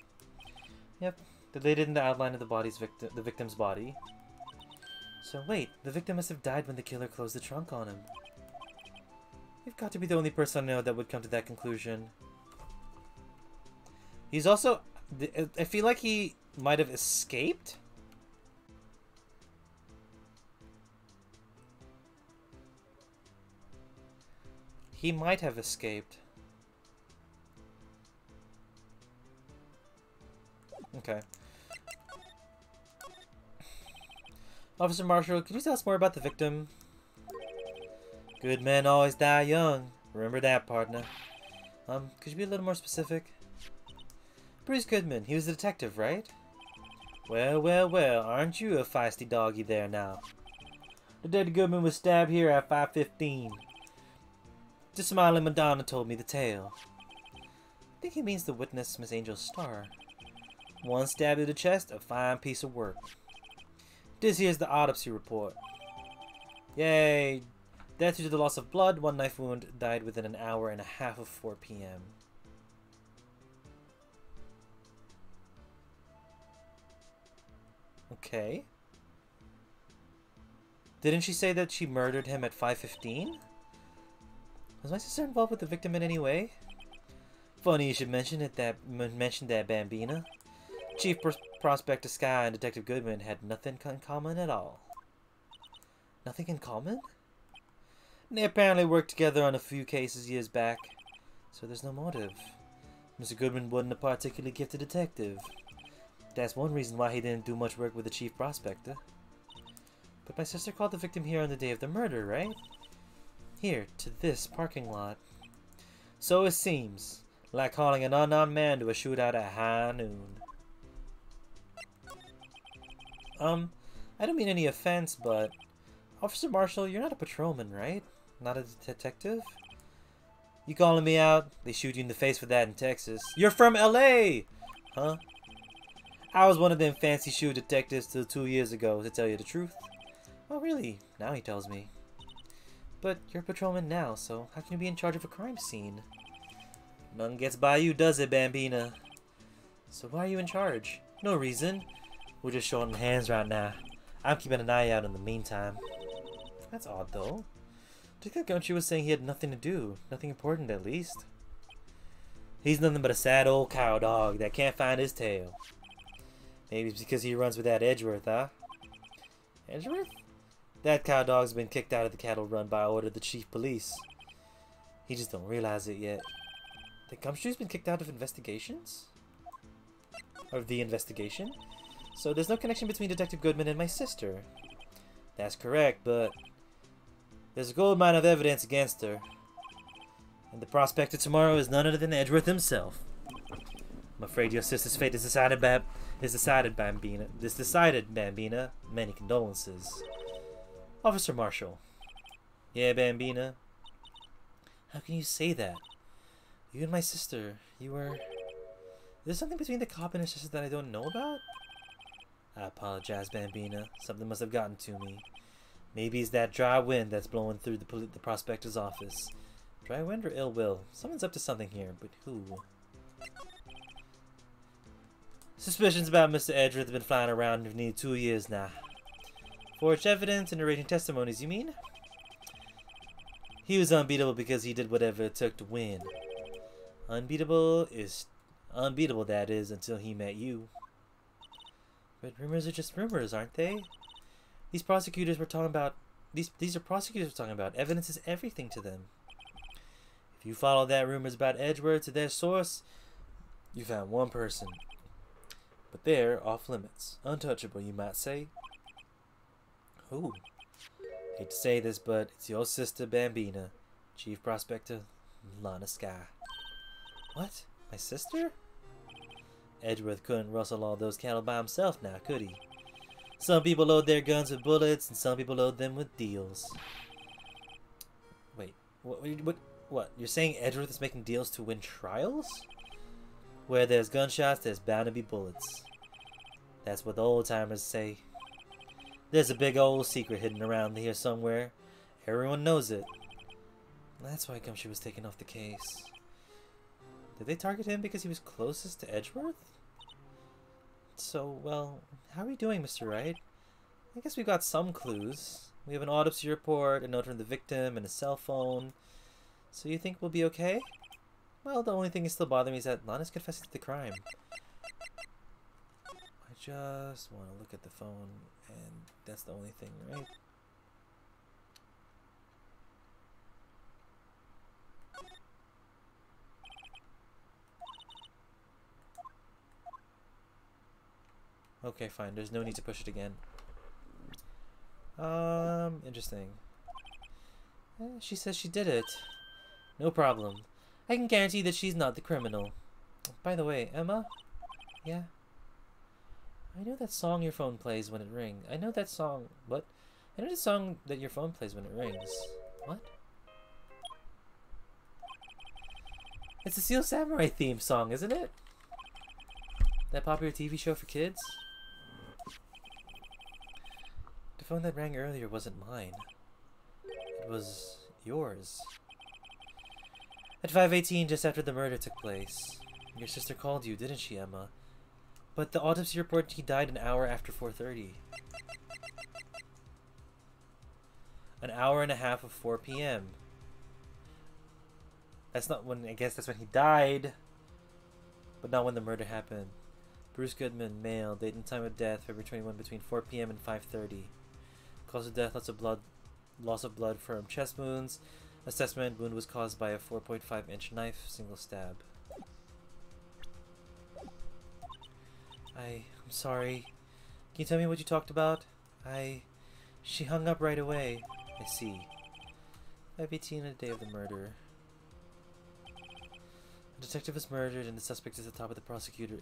Yep. They did in the outline of the victim's body. So wait, the victim must have died when the killer closed the trunk on him. You've got to be the only person I know that would come to that conclusion. He's also... I feel like he might have escaped? He might have escaped. Okay. Officer Marshall, could you tell us more about the victim? Good men always die young. Remember that, partner. Could you be a little more specific? Bruce Goodman, he was a detective, right? Well, well, well, aren't you a feisty doggy there now? Detective Goodman was stabbed here at 5:15. The smiling Madonna told me the tale. I think he means the witness, Miss Angel's star. One stab to the chest, a fine piece of work. This here's the autopsy report. Yay! Death due to the loss of blood, one knife wound, died within an hour and a half of 4 p.m. Okay. Didn't she say that she murdered him at 5:15? Was my sister involved with the victim in any way? Funny you should mention that, Bambina. Chief Prospector Sky and Detective Goodman had nothing in common at all. Nothing in common? They apparently worked together on a few cases years back, so there's no motive. Mr. Goodman wasn't a particularly gifted detective. That's one reason why he didn't do much work with the Chief Prospector. But my sister called the victim here on the day of the murder, right? Here, to this parking lot. So it seems. Like calling an unarmed man to a shootout at high noon. I don't mean any offense, but... Officer Marshall, you're not a patrolman, right? Not a detective? You calling me out? They shoot you in the face for that in Texas. You're from LA! Huh? I was one of them fancy shoe detectives till 2 years ago, to tell you the truth. Oh, really? Now he tells me. But you're a patrolman now, so how can you be in charge of a crime scene? None gets by you, does it, Bambina? So why are you in charge? No reason. We're just short on hands right now. I'm keeping an eye out in the meantime. That's odd, though. Detective Gunchi was saying he had nothing to do. Nothing important, at least. He's nothing but a sad old cow dog that can't find his tail. Maybe it's because he runs with that Edgeworth, huh? Edgeworth? That cow dog's been kicked out of the cattle run by order of the chief police. He just don't realize it yet. The Gumshoe's been kicked out of investigations? Or the investigation? So there's no connection between Detective Goodman and my sister. That's correct, but there's a gold mine of evidence against her. And the prospector tomorrow is none other than Edgeworth himself. I'm afraid your sister's fate is decided, Bambina. It's decided, Bambina. Many condolences. Officer Marshall. Yeah, Bambina? How can you say that? You and my sister, you were... There's something between the cop and her sister that I don't know about? I apologize, Bambina. Something must have gotten to me. Maybe it's that dry wind that's blowing through the prospector's office. Dry wind or ill will? Someone's up to something here, but who? Suspicions about Mr. Edgeworth have been flying around for nearly 2 years now. Forged evidence and narrating testimonies, you mean? He was unbeatable because he did whatever it took to win. Unbeatable, that is, until he met you. But rumors are just rumors, aren't they? These prosecutors were talking about... These are prosecutors we're talking about. Evidence is everything to them. If you follow that rumors about Edgeworth to their source, you found one person. But they're off limits. Untouchable, you might say. Who? Hate to say this, but it's your sister Bambina, Chief Prospector Lana Sky. What? My sister? Edgeworth couldn't rustle all those cattle by himself now, could he? Some people load their guns with bullets, and some people load them with deals. Wait, what? You're saying Edgeworth is making deals to win trials? Where there's gunshots, there's bound to be bullets. That's what the old-timers say. There's a big old secret hidden around here somewhere. Everyone knows it. That's why Gumshoe was taken off the case. Did they target him because he was closest to Edgeworth? So, well, how are we doing, Mr. Wright? I guess we've got some clues. We have an autopsy report, a note from the victim, and a cell phone. So you think we'll be okay? Well, the only thing that's still bothering me is that Lana's confessing to the crime. I just want to look at the phone, and that's the only thing, right? Okay, fine. There's no need to push it again. Interesting. She says she did it. No problem. I can guarantee that she's not the criminal. By the way, Emma? Yeah? I know that song your phone plays when it rings. I know that song... What? I know the song that your phone plays when it rings. What? It's the Steel Samurai theme song, isn't it? That popular TV show for kids? The phone that rang earlier wasn't mine. It was yours. At 5:18, just after the murder took place. Your sister called you, didn't she, Emma? But the autopsy report, he died an hour after 4:30. An hour and a half of 4 p.m. That's not when, I guess that's when he died. But not when the murder happened. Bruce Goodman, male, date and time of death, February 21, between 4 p.m. and 5:30. Cause of death, loss of blood from chest wounds. Assessment, wound was caused by a 4.5-inch knife, single stab. I'm sorry. Can you tell me what you talked about? She hung up right away. I see. 5:18 on the day of the murder. The detective was murdered and the suspect is the top prosecutor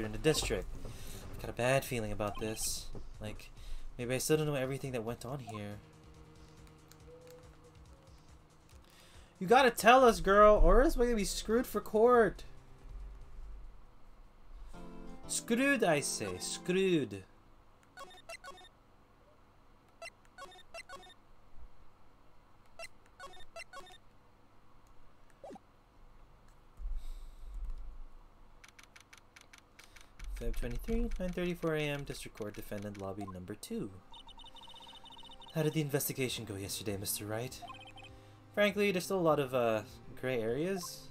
in the district. I've got a bad feeling about this. Like, maybe I still don't know everything that went on here. You gotta tell us, girl, or else we're gonna be screwed for court. Screwed, I say. Screwed. Feb 23, 9:34 a.m. District Court, Defendant Lobby Number 2. How did the investigation go yesterday, Mr. Wright? Frankly, there's still a lot of, gray areas.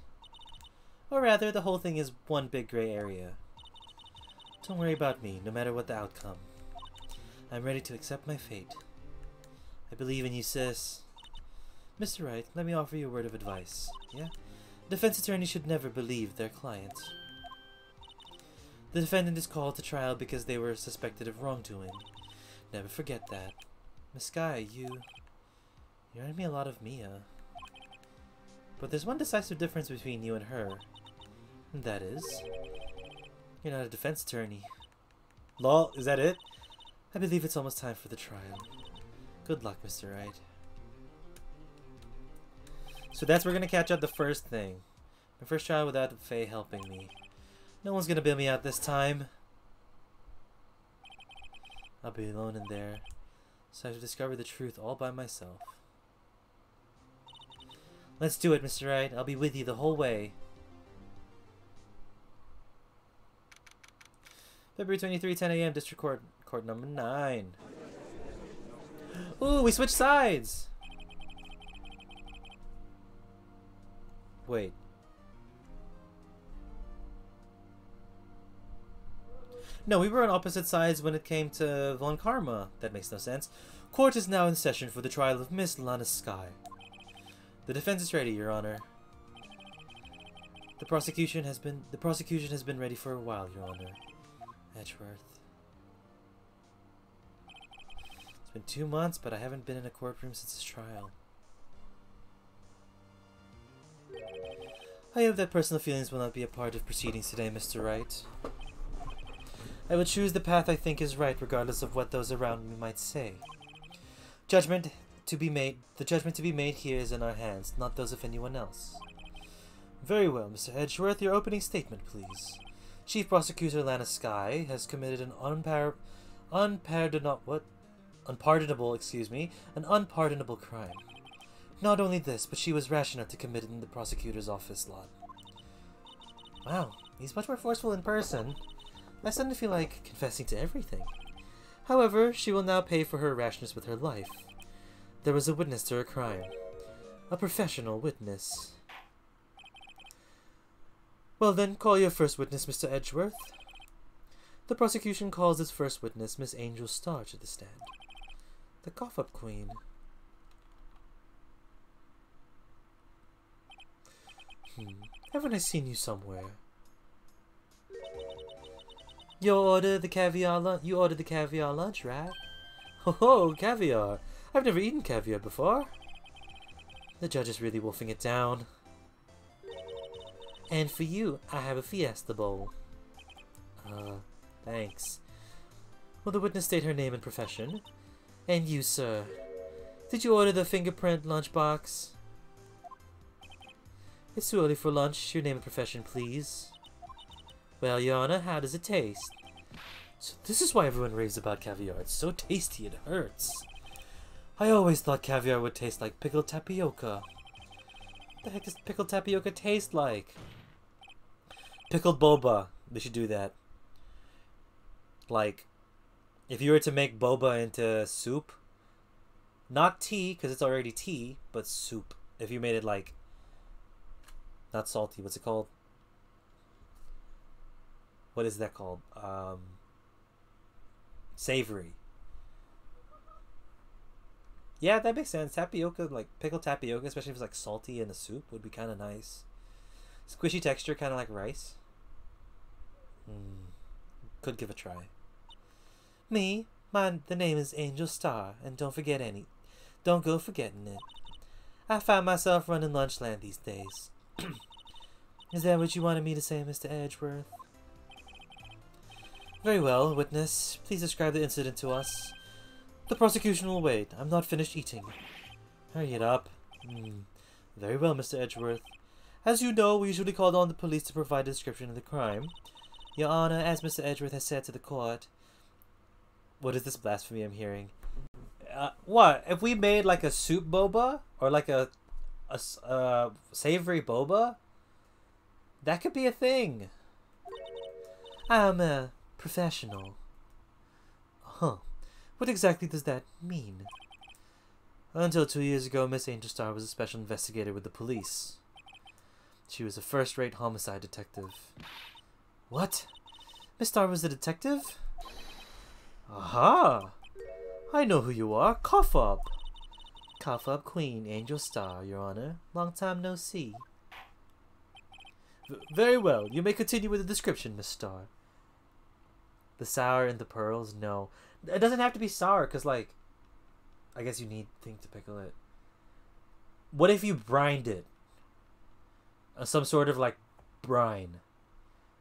Or rather, the whole thing is one big gray area. Don't worry about me, no matter what the outcome. I'm ready to accept my fate. I believe in you, sis. Mr. Wright, let me offer you a word of advice, yeah? Defense attorneys should never believe their client. The defendant is called to trial because they were suspected of wrongdoing. Never forget that. Miss Skye, you remind me a lot of Mia. But there's one decisive difference between you and her. And that is, you're not a defense attorney. Lol, is that it? I believe it's almost time for the trial. Good luck, Mr. Wright. So that's where we're gonna catch up the first thing. My first trial without Faye helping me. No one's gonna bail me out this time. I'll be alone in there, so I have to discover the truth all by myself. Let's do it, Mr. Wright. I'll be with you the whole way. February 23, 10 a.m. District Court, Court number 9. Ooh, we switched sides! Wait. No, we were on opposite sides when it came to Von Karma. That makes no sense. Court is now in session for the trial of Miss Lana Skye. The defense is ready, Your Honor. The prosecution has been ready for a while, Your Honor. Edgeworth. It's been 2 months, but I haven't been in a courtroom since his trial. I hope that personal feelings will not be a part of proceedings today, Mr. Wright. I will choose the path I think is right, regardless of what those around me might say. The judgment to be made here is in our hands, not those of anyone else. Very well, Mr. Edgeworth, your opening statement, please. Chief Prosecutor Lana Skye has committed an unpardonable crime. Not only this, but she was rash enough to commit it in the prosecutor's office lot. Wow, he's much more forceful in person. I suddenly feel like confessing to everything. However, she will now pay for her rashness with her life. There was a witness to her crime. A professional witness. Well then, call your first witness, Mr. Edgeworth. The prosecution calls its first witness, Miss Angel Starr, to the stand. The cough-up queen. Haven't I seen you somewhere? You ordered the caviar lunch, right? Oh, caviar. I've never eaten caviar before. The judge is really wolfing it down. And for you, I have a fiesta bowl. Thanks. Will the witness state her name and profession? And you, sir. Did you order the fingerprint lunchbox? It's too early for lunch. Your name and profession, please. Well, Your Honor, how does it taste? So this is why everyone raves about caviar. It's so tasty, it hurts. I always thought caviar would taste like pickled tapioca. What the heck does pickled tapioca taste like? Pickled boba. They should do that. Like, if you were to make boba into soup, not tea, because it's already tea, but soup. If you made it like, not salty, what's it called? What is that called? Savory. Yeah, that makes sense. Tapioca, like pickled tapioca, especially if it's like salty in a soup, would be kind of nice. Squishy texture, kind of like rice. Could give a try. Me, the name is Angel Star, and don't go forgetting it. I find myself running Lunchland these days. Is that what you wanted me to say, Mr. Edgeworth? Very well, witness. Please describe the incident to us. The prosecution will wait. I'm not finished eating. Hurry it up. Very well, Mr. Edgeworth. As you know, we usually call on the police to provide a description of the crime. Your Honor, as Mr. Edgeworth has said to the court... What is this blasphemy I'm hearing? What? If we made like a soup boba? Or like a savory boba? That could be a thing. I'm a professional. Huh. What exactly does that mean? Until 2 years ago, Miss Angel Star was a special investigator with the police. She was a first-rate homicide detective. What? Miss Star was a detective? Aha! I know who you are. Cough up. Cough up, Queen Angel Star, Your Honor. Long time no see. Very well. You may continue with the description, Miss Star. The sour and the pearls? No. It doesn't have to be sour, because, like, I guess you need things to pickle it. What if you brined it? Some sort of, like, brine.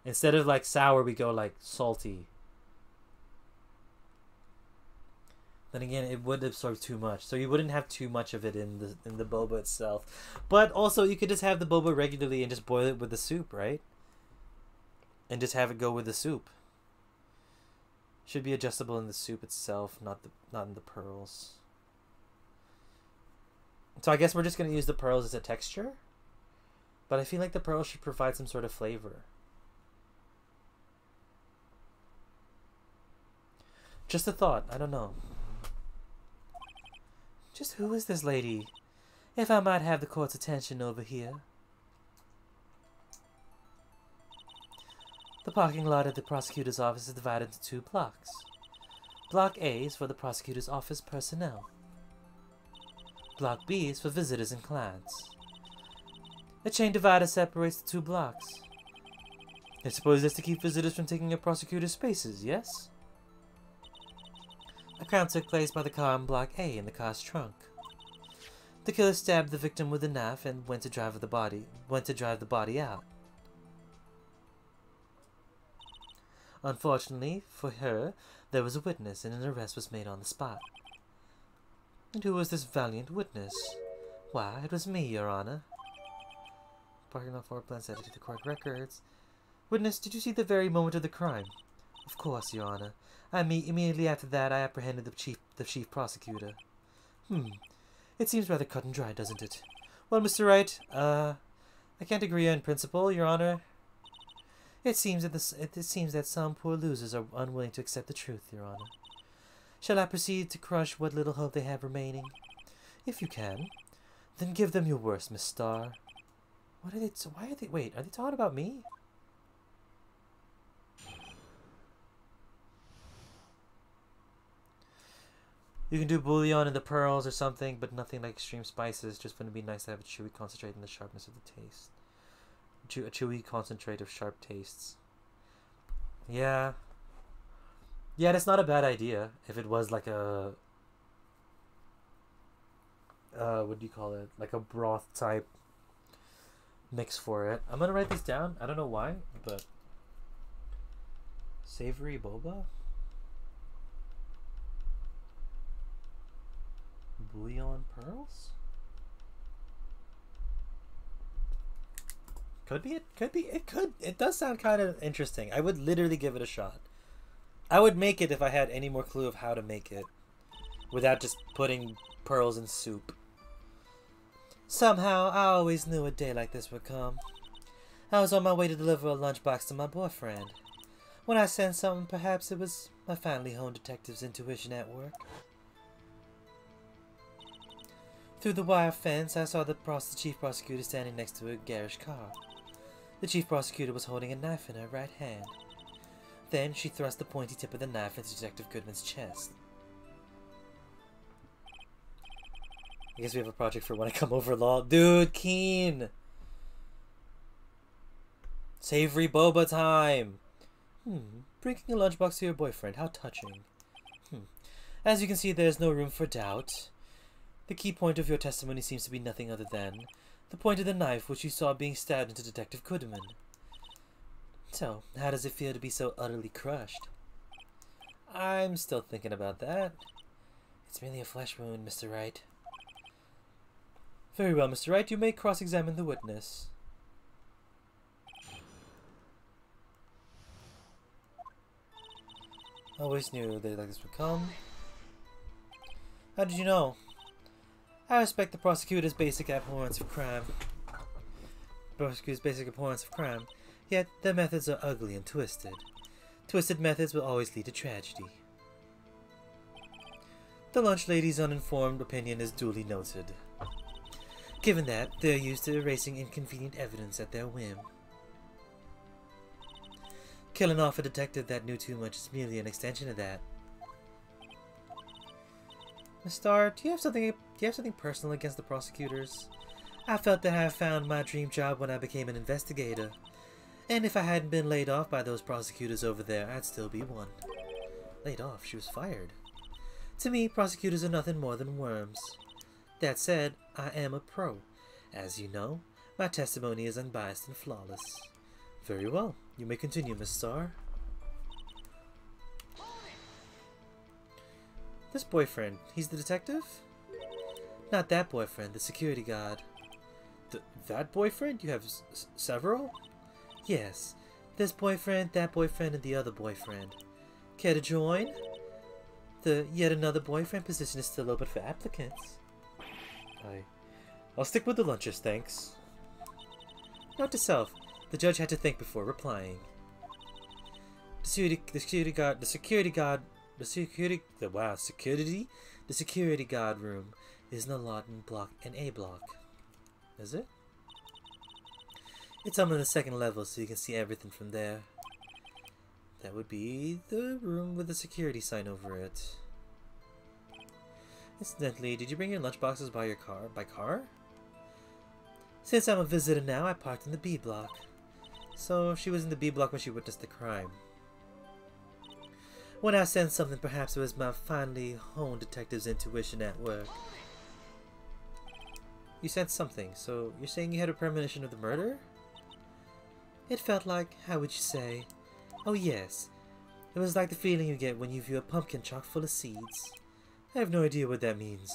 Instead of, like, sour, we go, like, salty. Then again, it would absorb too much. So you wouldn't have too much of it in the boba itself. But also, you could just have the boba regularly and just boil it with the soup, right? And just have it go with the soup. Should be adjustable in the soup itself, not in the pearls. So I guess we're just going to use the pearls as a texture. But I feel like the pearls should provide some sort of flavor. Just a thought. I don't know. Just who is this lady? If I might have the court's attention over here. The parking lot at the prosecutor's office is divided into 2 blocks. Block A is for the prosecutor's office personnel. Block B is for visitors and clients. A chain divider separates the 2 blocks. I suppose that's to keep visitors from taking up prosecutor's spaces, yes? A crime took place by the car in Block A in the car's trunk. The killer stabbed the victim with a knife and went to drive the body out. Unfortunately for her, there was a witness and an arrest was made on the spot. And who was this valiant witness? Why, it was me, Your Honor. Parking lot floor plans added to the court records. Witness, did you see the very moment of the crime? Of course, Your Honor. Immediately after that, I apprehended the chief prosecutor. It seems rather cut and dry, doesn't it? Well, Mr. Wright, I can't agree on principle, Your Honor. It seems that some poor losers are unwilling to accept the truth, Your Honor. Shall I proceed to crush what little hope they have remaining? If you can, then give them your worst, Miss Starr. What are they? Wait, are they talking about me? You can do bouillon in the pearls or something, but nothing like extreme spices. Just going to be nice to have a chewy concentrate in the sharpness of the taste. A chewy concentrate of sharp tastes. Yeah, Yeah, that's not a bad idea. If it was like a what do you call it? Like a broth type mix for it. I'm gonna write this down. I don't know why, but savory boba, bouillon pearls. Could be it. Could be it. Could it does sound kind of interesting. I would literally give it a shot. I would make it if I had any more clue of how to make it, without just putting pearls in soup. Somehow, I always knew a day like this would come. I was on my way to deliver a lunchbox to my boyfriend. When I sensed something, perhaps it was my finely honed detective's intuition at work. Through the wire fence, I saw the chief prosecutor standing next to a garish car. The chief prosecutor was holding a knife in her right hand. Then she thrust the pointy tip of the knife into Detective Goodman's chest. I guess we have a project for when I come over, lol. Dude, Keen! Savory boba time! Bringing a lunchbox to your boyfriend, how touching. As you can see, there is no room for doubt. The key point of your testimony seems to be nothing other than the point of the knife which you saw being stabbed into Detective Goodman. So, how does it feel to be so utterly crushed? I'm still thinking about that. It's merely a flesh wound, Mr. Wright. Very well, Mr. Wright, you may cross-examine the witness. Always knew that like this would come. How did you know? I respect the prosecutor's basic abhorrence of crime. Yet their methods are ugly and twisted. Twisted methods will always lead to tragedy. The lunch lady's uninformed opinion is duly noted. Given that, they are used to erasing inconvenient evidence at their whim. Killing off a detective that knew too much is merely an extension of that. Miss Starr, do you have something personal against the prosecutors? I felt that I had found my dream job when I became an investigator. And if I hadn't been laid off by those prosecutors over there, I'd still be one. Laid off? She was fired. To me, prosecutors are nothing more than worms. That said, I am a pro. As you know, my testimony is unbiased and flawless. Very well. You may continue, Miss Starr. This boyfriend, he's the detective? Not that boyfriend, the security guard. That boyfriend? You have several? Yes. This boyfriend, that boyfriend, and the other boyfriend. Care to join? The yet another boyfriend position is still open for applicants. I'll stick with the lunches, thanks. Note to self, the judge had to think before replying. The security guard room is in the lot in block and A block. Is it? It's on the second level, so you can see everything from there. That would be the room with the security sign over it. Incidentally, did you bring your lunchboxes by car? Since I'm a visitor now, I parked in the B block. So she was in the B block when she witnessed the crime. When I sensed something, perhaps it was my finely honed detective's intuition at work. You sensed something, so you're saying you had a premonition of the murder? It felt like, how would you say? Oh yes, it was like the feeling you get when you view a pumpkin chock full of seeds. I have no idea what that means.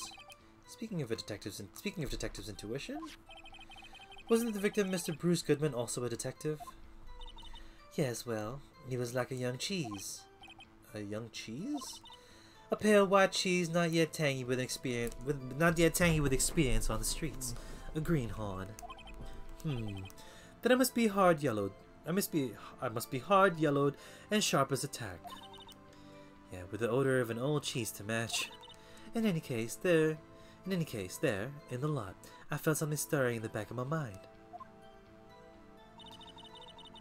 Speaking of detective's intuition, wasn't the victim Mr. Bruce Goodman also a detective? Yes, well, he was like a young cheese. A young cheese? A pale white cheese not yet tangy with experience on the streets. A greenhorn. Then I must be hard yellowed. I must be hard yellowed and sharp as a tack. Yeah, with the odor of an old cheese to match. In any case, there, in the lot, I felt something stirring in the back of my mind.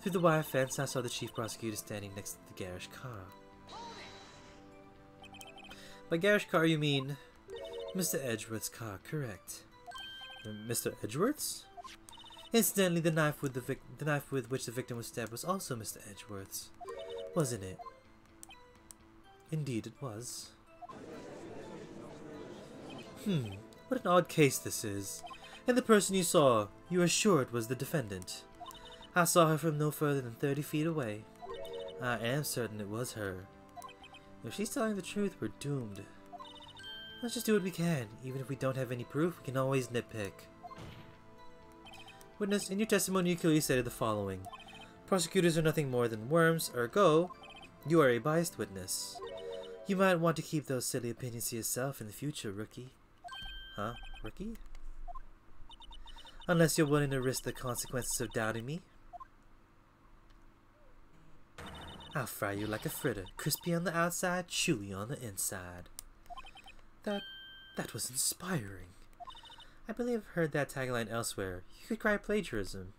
Through the wire fence, I saw the chief prosecutor standing next to the garish car. By garish car, you mean Mr. Edgeworth's car, correct? Mr. Edgeworth's? Incidentally, the knife with which the victim was stabbed was also Mr. Edgeworth's, wasn't it? Indeed it was. What an odd case this is. And the person you saw, you are sure it was the defendant. I saw her from no further than 30 feet away. I am certain it was her. If she's telling the truth, we're doomed. Let's just do what we can. Even if we don't have any proof, we can always nitpick. Witness, in your testimony you clearly stated the following. Prosecutors are nothing more than worms, ergo, you are a biased witness. You might want to keep those silly opinions to yourself in the future, rookie. Huh? Rookie? Unless you're willing to risk the consequences of doubting me. I'll fry you like a fritter, crispy on the outside, chewy on the inside. That was inspiring. I believe I've heard that tagline elsewhere. You could cry plagiarism.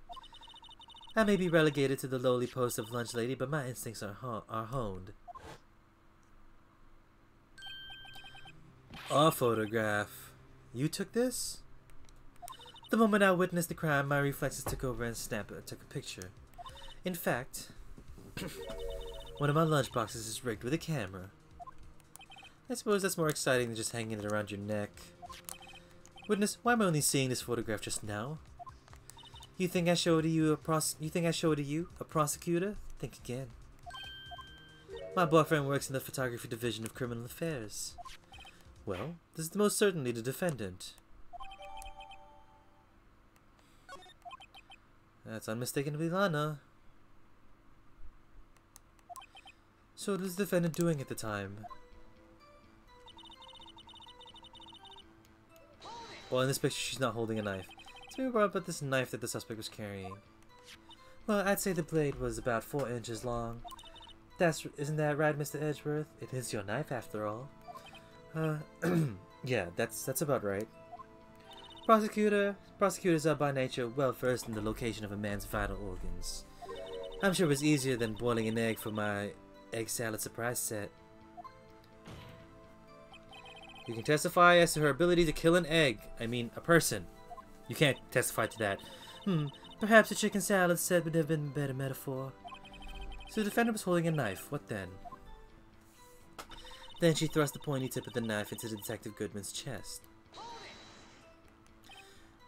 I may be relegated to the lowly post of lunch lady, but my instincts are honed. A photograph. You took this? The moment I witnessed the crime, my reflexes took over and took a picture. In fact, one of my lunchboxes is rigged with a camera. I suppose that's more exciting than just hanging it around your neck. Witness, why am I only seeing this photograph just now? You think I showed you a prosecutor? Think again. My boyfriend works in the photography division of criminal affairs. Well, this is most certainly the defendant. That's unmistakably Lana. So what was the defendant doing at the time? Well, in this picture she's not holding a knife. Tell me more about this knife that the suspect was carrying. Well, I'd say the blade was about 4 inches long. Isn't that right, Mr. Edgeworth? It is your knife after all. Yeah, that's about right. Prosecutors are by nature well versed in the location of a man's vital organs. I'm sure it was easier than boiling an egg for my egg salad surprise set. You can testify as to her ability to kill an egg. I mean, a person. You can't testify to that. Perhaps a chicken salad set would have been a better metaphor. So the defendant was holding a knife. What then? Then she thrust the pointy tip of the knife into Detective Goodman's chest.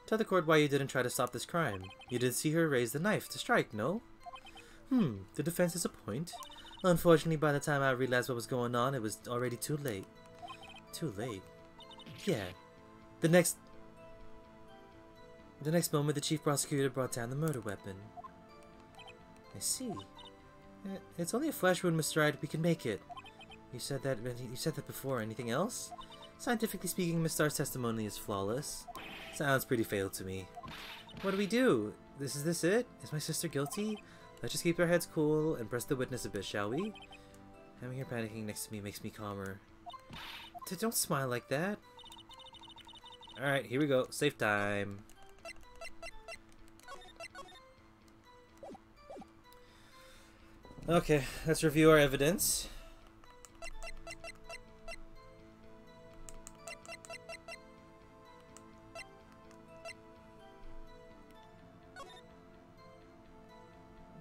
Tell the court why you didn't try to stop this crime. You didn't see her raise the knife to strike, no? The defense has a point. Unfortunately, by the time I realized what was going on, it was already too late. Too late? Yeah. The next moment, the chief prosecutor brought down the murder weapon. I see. It's only a flesh wound, Mr. Wright. We can make it. You said that before. Anything else? Scientifically speaking, Miss Starr's testimony is flawless. Sounds pretty failed to me. What do we do? Is this it? Is my sister guilty? Let's just keep our heads cool and press the witness a bit, shall we? Having her panicking next to me makes me calmer. Don't smile like that. Alright, here we go. Safe time. Okay, let's review our evidence.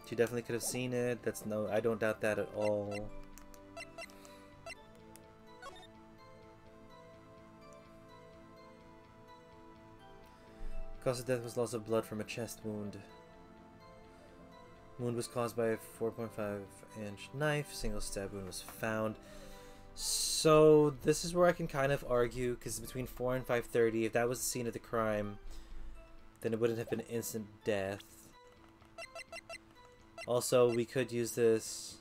She definitely could have seen it. I don't doubt that at all. Cause of death was loss of blood from a chest wound. Wound was caused by a 4.5-inch knife. Single stab wound was found. So this is where I can kind of argue, because between 4 and 5:30, if that was the scene of the crime, then it wouldn't have been instant death. Also, we could use this.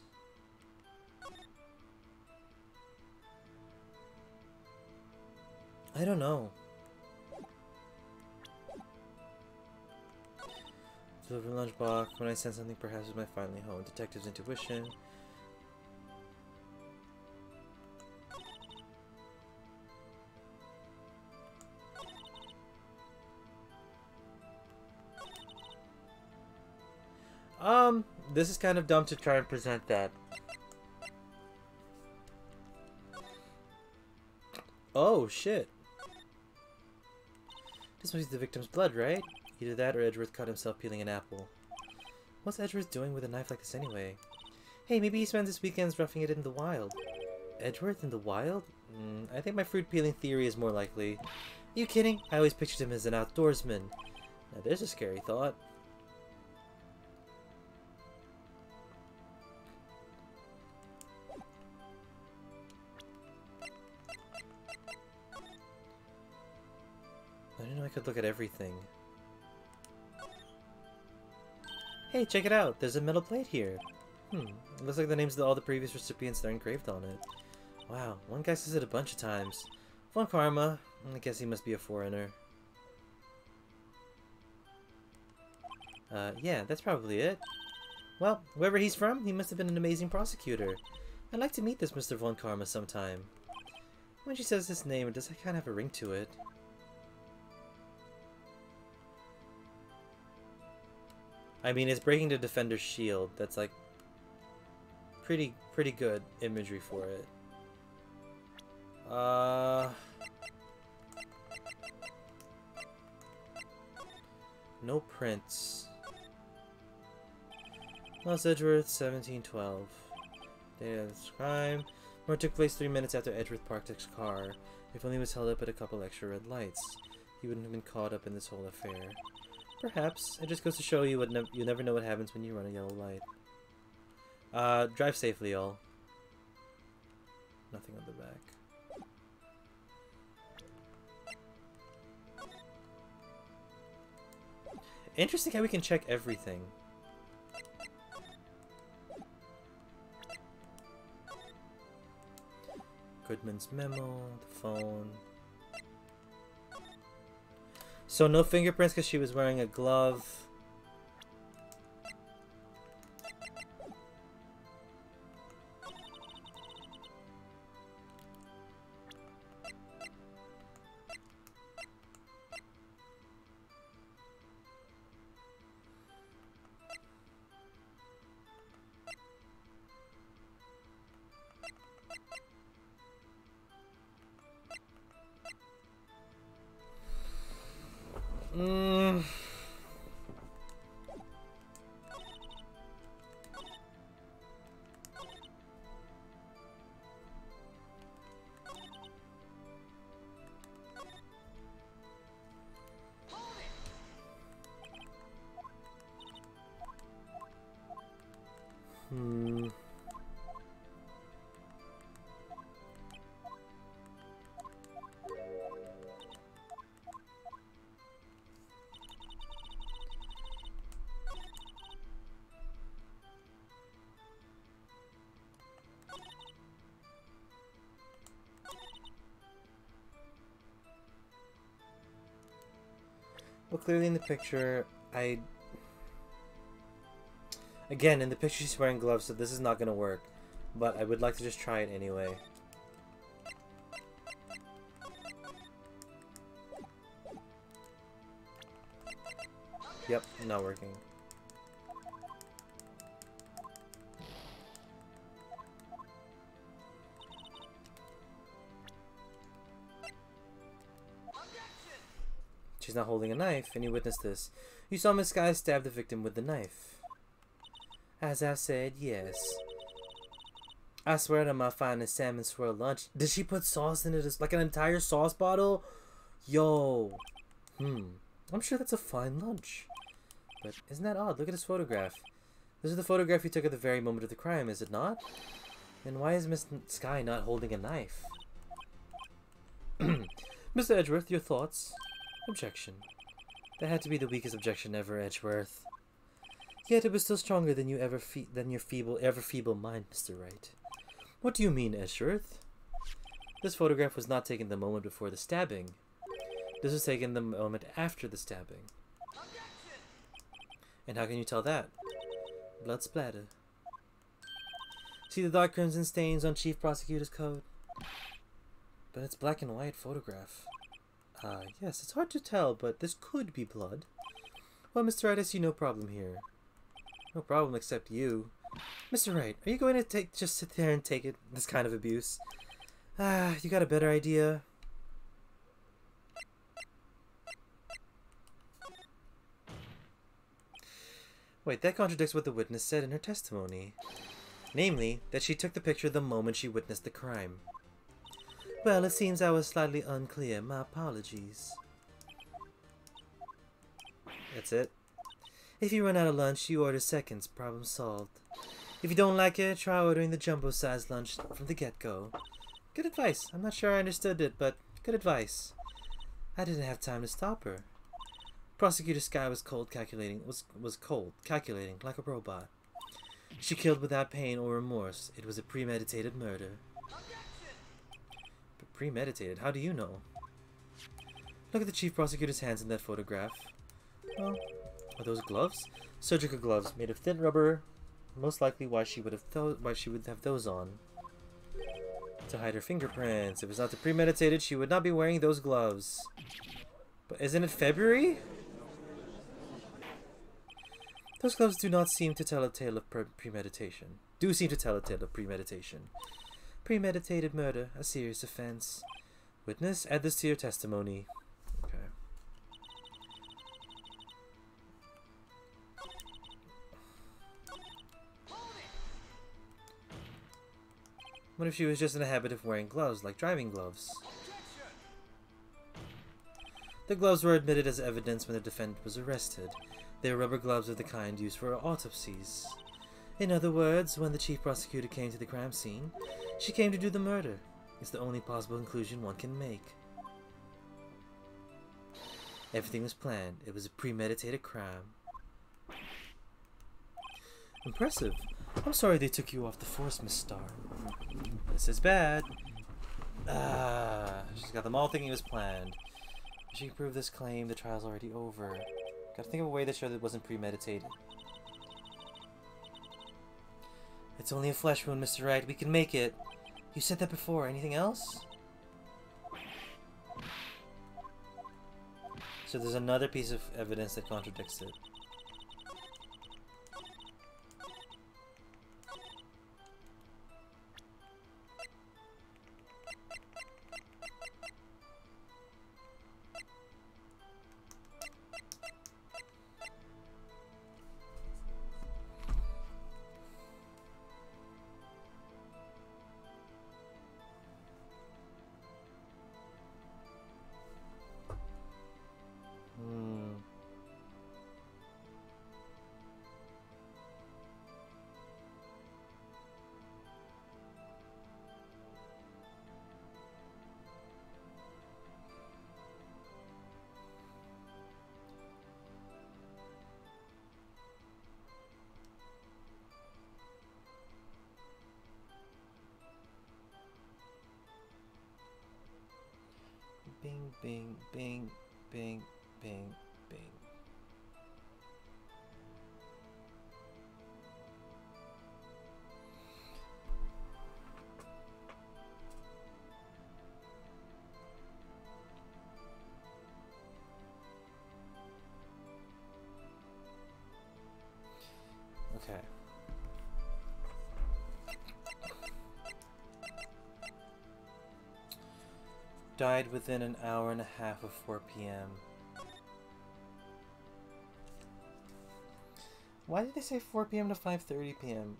I don't know. Deliver lunchbox. When I sense something, perhaps it might finally hone. Detective's intuition. This is kind of dumb to try and present that. Oh, shit. This must be the victim's blood, right? Either that or Edgeworth cut himself peeling an apple. What's Edgeworth doing with a knife like this anyway? Hey, maybe he spends his weekends roughing it in the wild. Edgeworth in the wild? I think my fruit peeling theory is more likely. Are you kidding? I always pictured him as an outdoorsman. Now there's a scary thought. I didn't know I could look at everything. Hey, check it out! There's a metal plate here. It looks like the names of all the previous recipients are engraved on it. Wow, one guy says it a bunch of times. Von Karma. I guess he must be a foreigner. Yeah, that's probably it. Well, wherever he's from, he must have been an amazing prosecutor. I'd like to meet this Mr. Von Karma sometime. When she says this name, it does kind of have a ring to it. I mean, it's breaking the defender's shield. That's like pretty good imagery for it. No prints. Los Edgeworth, 1712. Date of this crime. Murder took place 3 minutes after Edgeworth parked his car. If only he was held up at a couple extra red lights, he wouldn't have been caught up in this whole affair. Perhaps. It just goes to show you you never know what happens when you run a yellow light. Drive safely, y'all. Nothing on the back. Interesting how we can check everything. Goodman's memo, the phone. So no fingerprints because she was wearing a glove. Well, clearly in the picture, again, in the picture she's wearing gloves, so this is not going to work. But I would like to just try it anyway. Yep, not working. She's not holding a knife. Any witness this? You saw Miss Sky stab the victim with the knife. As I said, yes. I swear to my finest salmon swirl lunch. Did she put sauce in it? Like an entire sauce bottle? Yo. I'm sure that's a fine lunch. But isn't that odd? Look at his photograph. This is the photograph you took at the very moment of the crime, is it not? Then why is Miss Sky not holding a knife? Mr. Edgeworth, your thoughts? Objection. That had to be the weakest objection ever, Edgeworth. Yet it was still stronger than your ever feeble mind, Mr. Wright. What do you mean, Edgeworth? This photograph was not taken the moment before the stabbing. This was taken the moment after the stabbing. And how can you tell that? Blood splatter. See the dark crimson stains on Chief Prosecutor's coat? But it's black and white photograph. Yes, it's hard to tell, but this could be blood. Well, Mr. Wright, I see no problem here. No problem except you. Mr. Wright, are you going to just sit there and take it, this kind of abuse? You got a better idea? Wait, that contradicts what the witness said in her testimony. Namely, that she took the picture the moment she witnessed the crime. Well, it seems I was slightly unclear. My apologies. That's it. If you run out of lunch, you order seconds. Problem solved. If you don't like it, try ordering the jumbo-sized lunch from the get-go. Good advice. I'm not sure I understood it, but good advice. I didn't have time to stop her. Prosecutor Sky was calculating like a robot. She killed without pain or remorse. It was a premeditated murder. But premeditated? How do you know? Look at the chief prosecutor's hands in that photograph. Well, are those gloves? Surgical gloves made of thin rubber. Most likely why she would have those on. To hide her fingerprints. If it's not the premeditated, she would not be wearing those gloves. But isn't it February? Those gloves do not seem to tell a tale of premeditation. Do seem to tell a tale of premeditation. Premeditated murder, a serious offense. Witness, add this to your testimony. Okay. What if she was just in the habit of wearing gloves, like driving gloves? The gloves were admitted as evidence when the defendant was arrested. They were rubber gloves of the kind used for autopsies. In other words, when the chief prosecutor came to the crime scene, she came to do the murder. It's the only possible conclusion one can make. Everything was planned. It was a premeditated crime. Impressive. I'm sorry they took you off the force, Miss Starr. This is bad. She's got them all thinking it was planned. If she can prove this claim, the trial's already over. Gotta think of a way to show that it wasn't premeditated. It's only a flesh wound, Mr. Wright. We can make it. You said that before. Anything else? So there's another piece of evidence that contradicts it. Bing, bing, bing, bing, bing, bing. Okay. Died within an hour and a half of 4 p.m. Why did they say 4 p.m. to 5:30 p.m.?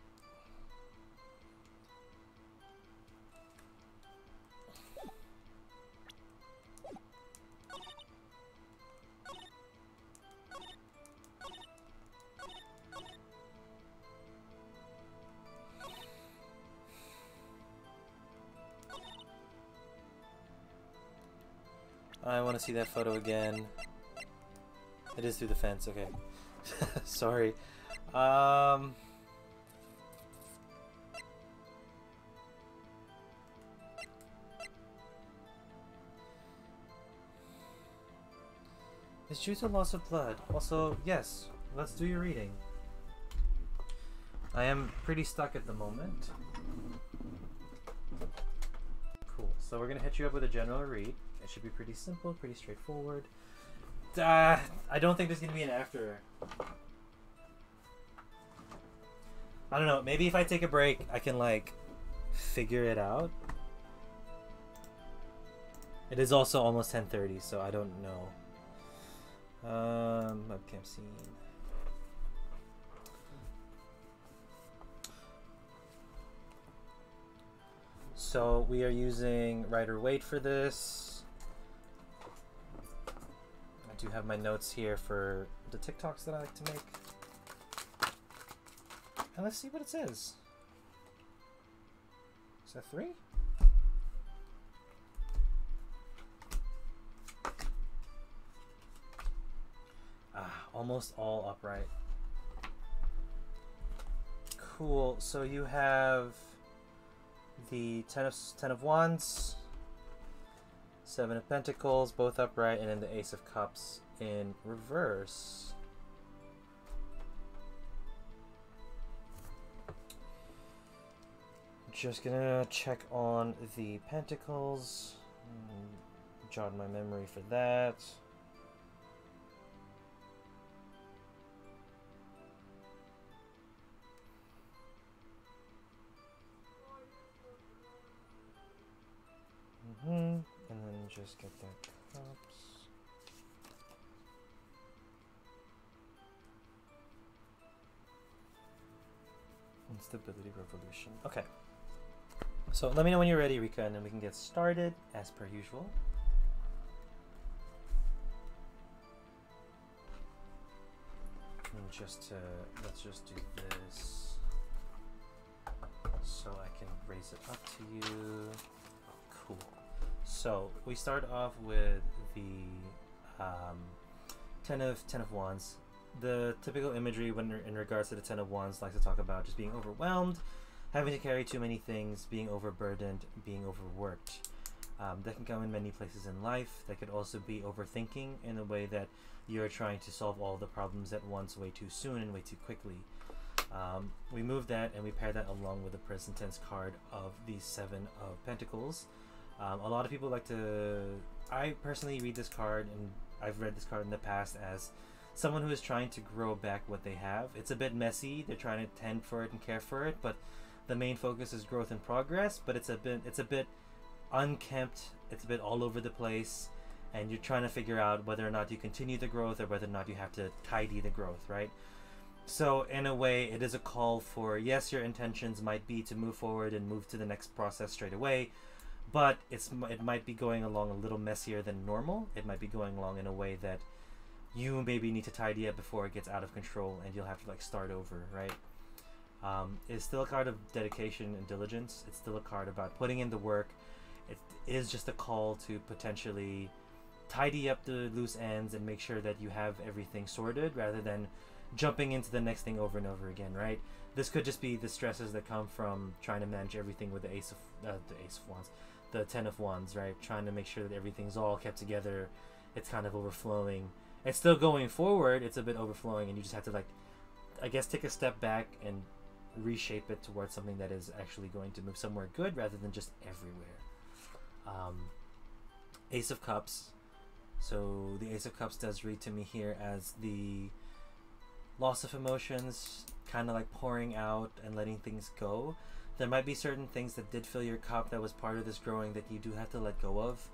I want to see that photo again. It is through the fence, okay. Sorry. It's due to loss of blood. Also, yes, let's do your reading. I am pretty stuck at the moment. Cool. So we're going to hit you up with a general read. It should be pretty simple, pretty straightforward. I don't think there's going to be an after. I don't know. Maybe if I take a break, I can, like, figure it out. It is also almost 10:30, so I don't know. Webcam scene. So we are using Wright or Wait for this. I do have my notes here for the TikToks that I like to make. And let's see what it says. Is that 3? Almost all upright. Cool. So you have the 10 of Wands, 7 of Pentacles, both upright, and then the Ace of Cups in reverse. Just gonna check on the Pentacles. Jot my memory for that. And then just get that cups. Instability revolution. Okay. So let me know when you're ready, Rika, and then we can get started as per usual. And let's just do this so I can raise it up to you. Cool. So we start off with the 10 of Wands. The typical imagery when in regards to the 10 of Wands likes to talk about just being overwhelmed, having to carry too many things, being overburdened, being overworked. That can come in many places in life. That could also be overthinking in a way that you're trying to solve all the problems at once way too soon and way too quickly. We move that and we pair that along with the present tense card of the 7 of Pentacles. A lot of people like to... I personally read this card, and I've read this card in the past as someone who is trying to grow back what they have. It's a bit messy. They're trying to tend for it and care for it, but the main focus is growth and progress. But it's a bit unkempt. It's a bit all over the place, and you're trying to figure out whether or not you continue the growth or whether or not you have to tidy the growth, right? So in a way, it is a call for, yes, your intentions might be to move forward and move to the next process straight away, but it might be going along a little messier than normal. It might be going along in a way that you maybe need to tidy up before it gets out of control, and you'll have to like start over, right? It's still a card of dedication and diligence. It's still a card about putting in the work. It is just a call to potentially tidy up the loose ends and make sure that you have everything sorted rather than jumping into the next thing over and over again, right? This could just be the stresses that come from trying to manage everything with the Ace of Wands, the 10 of Wands, right? Trying to make sure that everything's all kept together. It's kind of overflowing. It's still going forward. It's a bit overflowing, and you just have to, like, I guess, take a step back and reshape it towards something that is actually going to move somewhere good rather than just everywhere. Ace of Cups. So the Ace of Cups does read to me here as the loss of emotions, kind of like pouring out and letting things go. There might be certain things that did fill your cup that was part of this growing that you do have to let go of.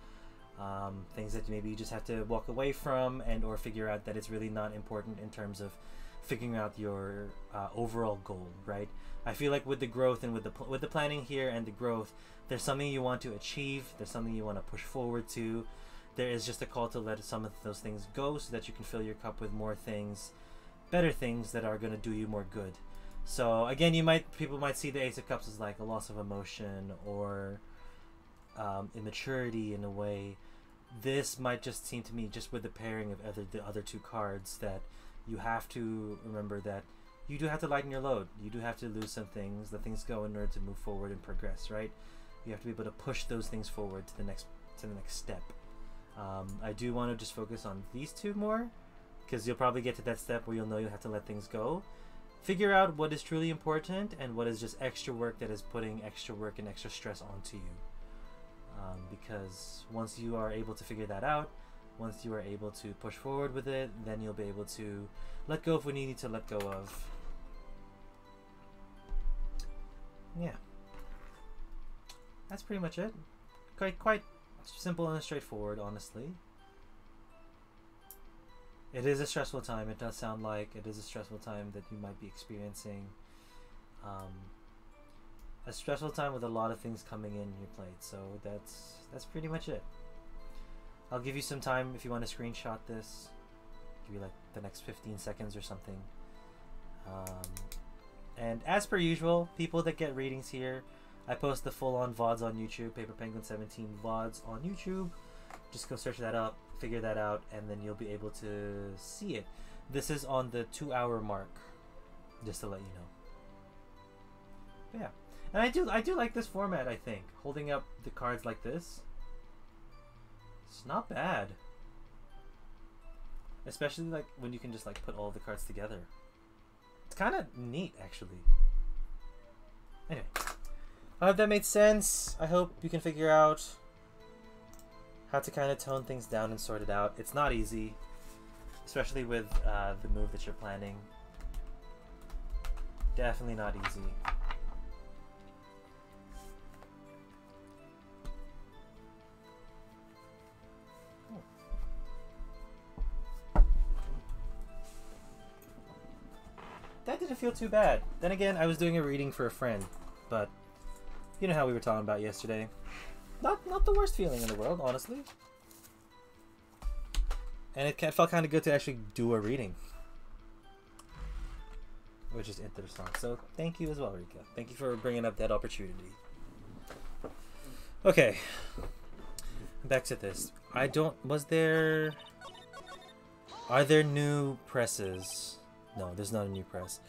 Things that maybe you just have to walk away from and or figure out that it's really not important in terms of figuring out your overall goal, right? I feel like with the growth and with the planning here and the growth, there's something you want to achieve. There's something you want to push forward to. There is just a call to let some of those things go so that you can fill your cup with more things, better things that are going to do you more good. So again, people might see the Ace of Cups as like a loss of emotion or immaturity in a way. This might just seem to me, just with the pairing of the other two cards, that you have to remember that you do have to lighten your load. You do have to lose some things, let things go in order to move forward and progress, right? You have to be able to push those things forward to the next step. I do want to just focus on these two more, because you'll probably get to that step where you'll know you have to let things go. Figure out what is truly important and what is just extra work that is putting extra work and extra stress onto you. Because once you are able to figure that out, once you are able to push forward with it, then you'll be able to let go of what you need to let go of. Yeah. That's pretty much it. Quite simple and straightforward, honestly. It is a stressful time. It does sound like it is a stressful time that you might be experiencing. a stressful time with a lot of things coming in your plate. So that's pretty much it. I'll give you some time if you want to screenshot this. Give you like the next 15 seconds or something. And as per usual, people that get readings here, I post the full-on VODs on YouTube, Paper Penguin 17 VODs on YouTube. Just go search that up, figure that out, and then you'll be able to see it. This is on the 2-hour mark, just to let you know. But yeah, and I do like this format. I think holding up the cards like this, it's not bad. Especially like when you can just like put all the cards together. It's kind of neat, actually. Anyway, I hope that made sense. I hope you can figure out how to kind of tone things down and sort it out. It's not easy, especially with the move that you're planning. Definitely not easy. That didn't feel too bad. Then again, I was doing a reading for a friend, but you know how we were talking about yesterday. Not the worst feeling in the world, honestly. And it felt kind of good to actually do a reading, which is interesting. So thank you as well, Rika. Thank you for bringing up that opportunity. Okay, back to this. Are there new presses? No, there's not a new press.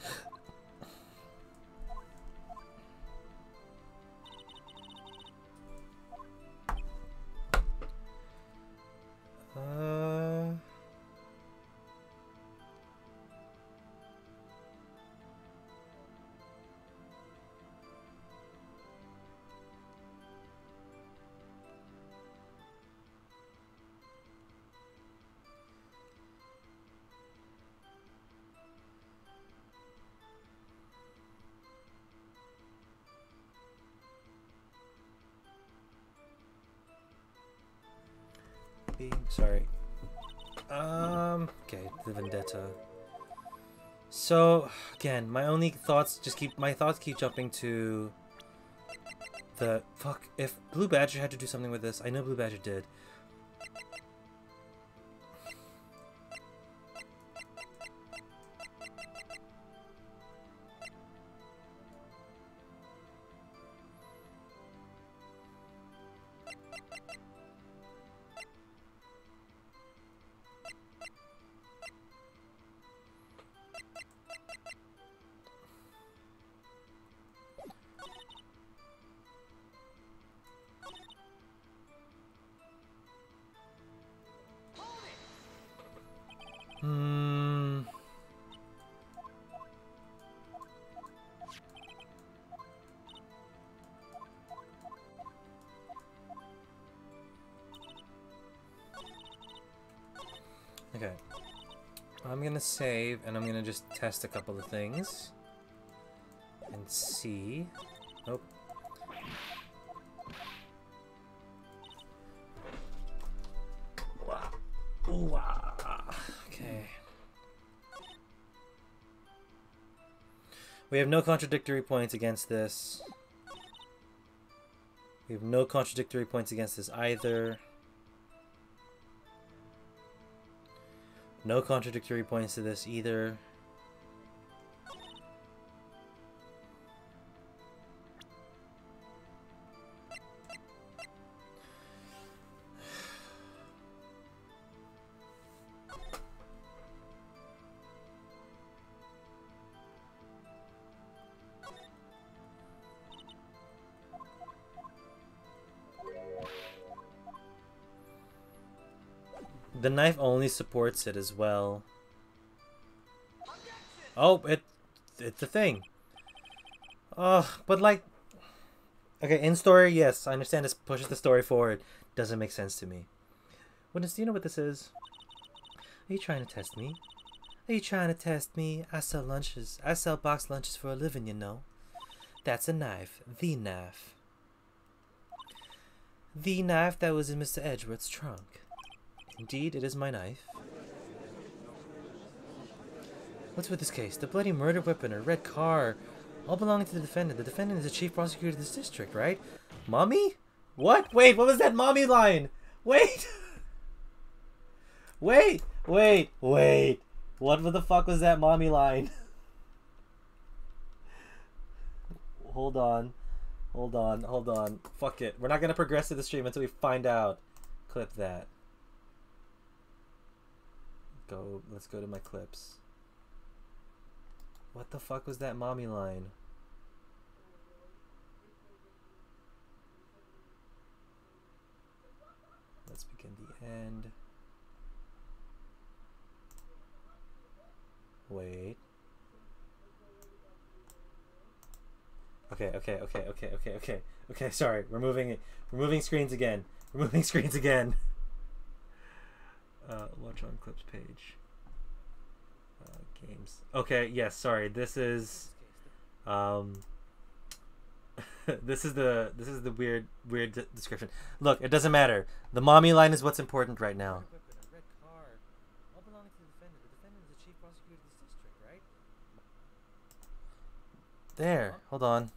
Sorry. Okay, the Vendetta. So again, my thoughts keep jumping to the fuck. If Blue Badger had to do something with this, I know Blue Badger did. Okay, I'm gonna save and I'm gonna just test a couple of things and see. Nope. Okay. We have no contradictory points against this. We have no contradictory points against this either. No contradictory points to this either. The knife only supports it as well. Oh, it's a thing. But like, okay, in story, yes, I understand this pushes the story forward. Doesn't make sense to me. Witness, do you know what this is? Are you trying to test me? Are you trying to test me? I sell lunches. I sell boxed lunches for a living, you know. That's a knife. The knife. The knife that was in Mr. Edgeworth's trunk. Indeed, it is my knife. What's with this case? The bloody murder weapon, a red car, All belonging to the defendant. The defendant is the chief prosecutor of this district, right? Mommy? What? Wait, what was that mommy line? Wait! Wait! What the fuck was that mommy line? Hold on. Fuck it. We're not gonna progress to the stream until we find out. Clip that. Let's go to my clips. What the fuck was that mommy line? Let's begin the end. Wait. Okay, sorry. We're moving screens again. Watch on clips page. Games. Okay, yes, sorry. This is this is the weird description. Look, it doesn't matter. The mommy line is what's important right now. There. Hold on.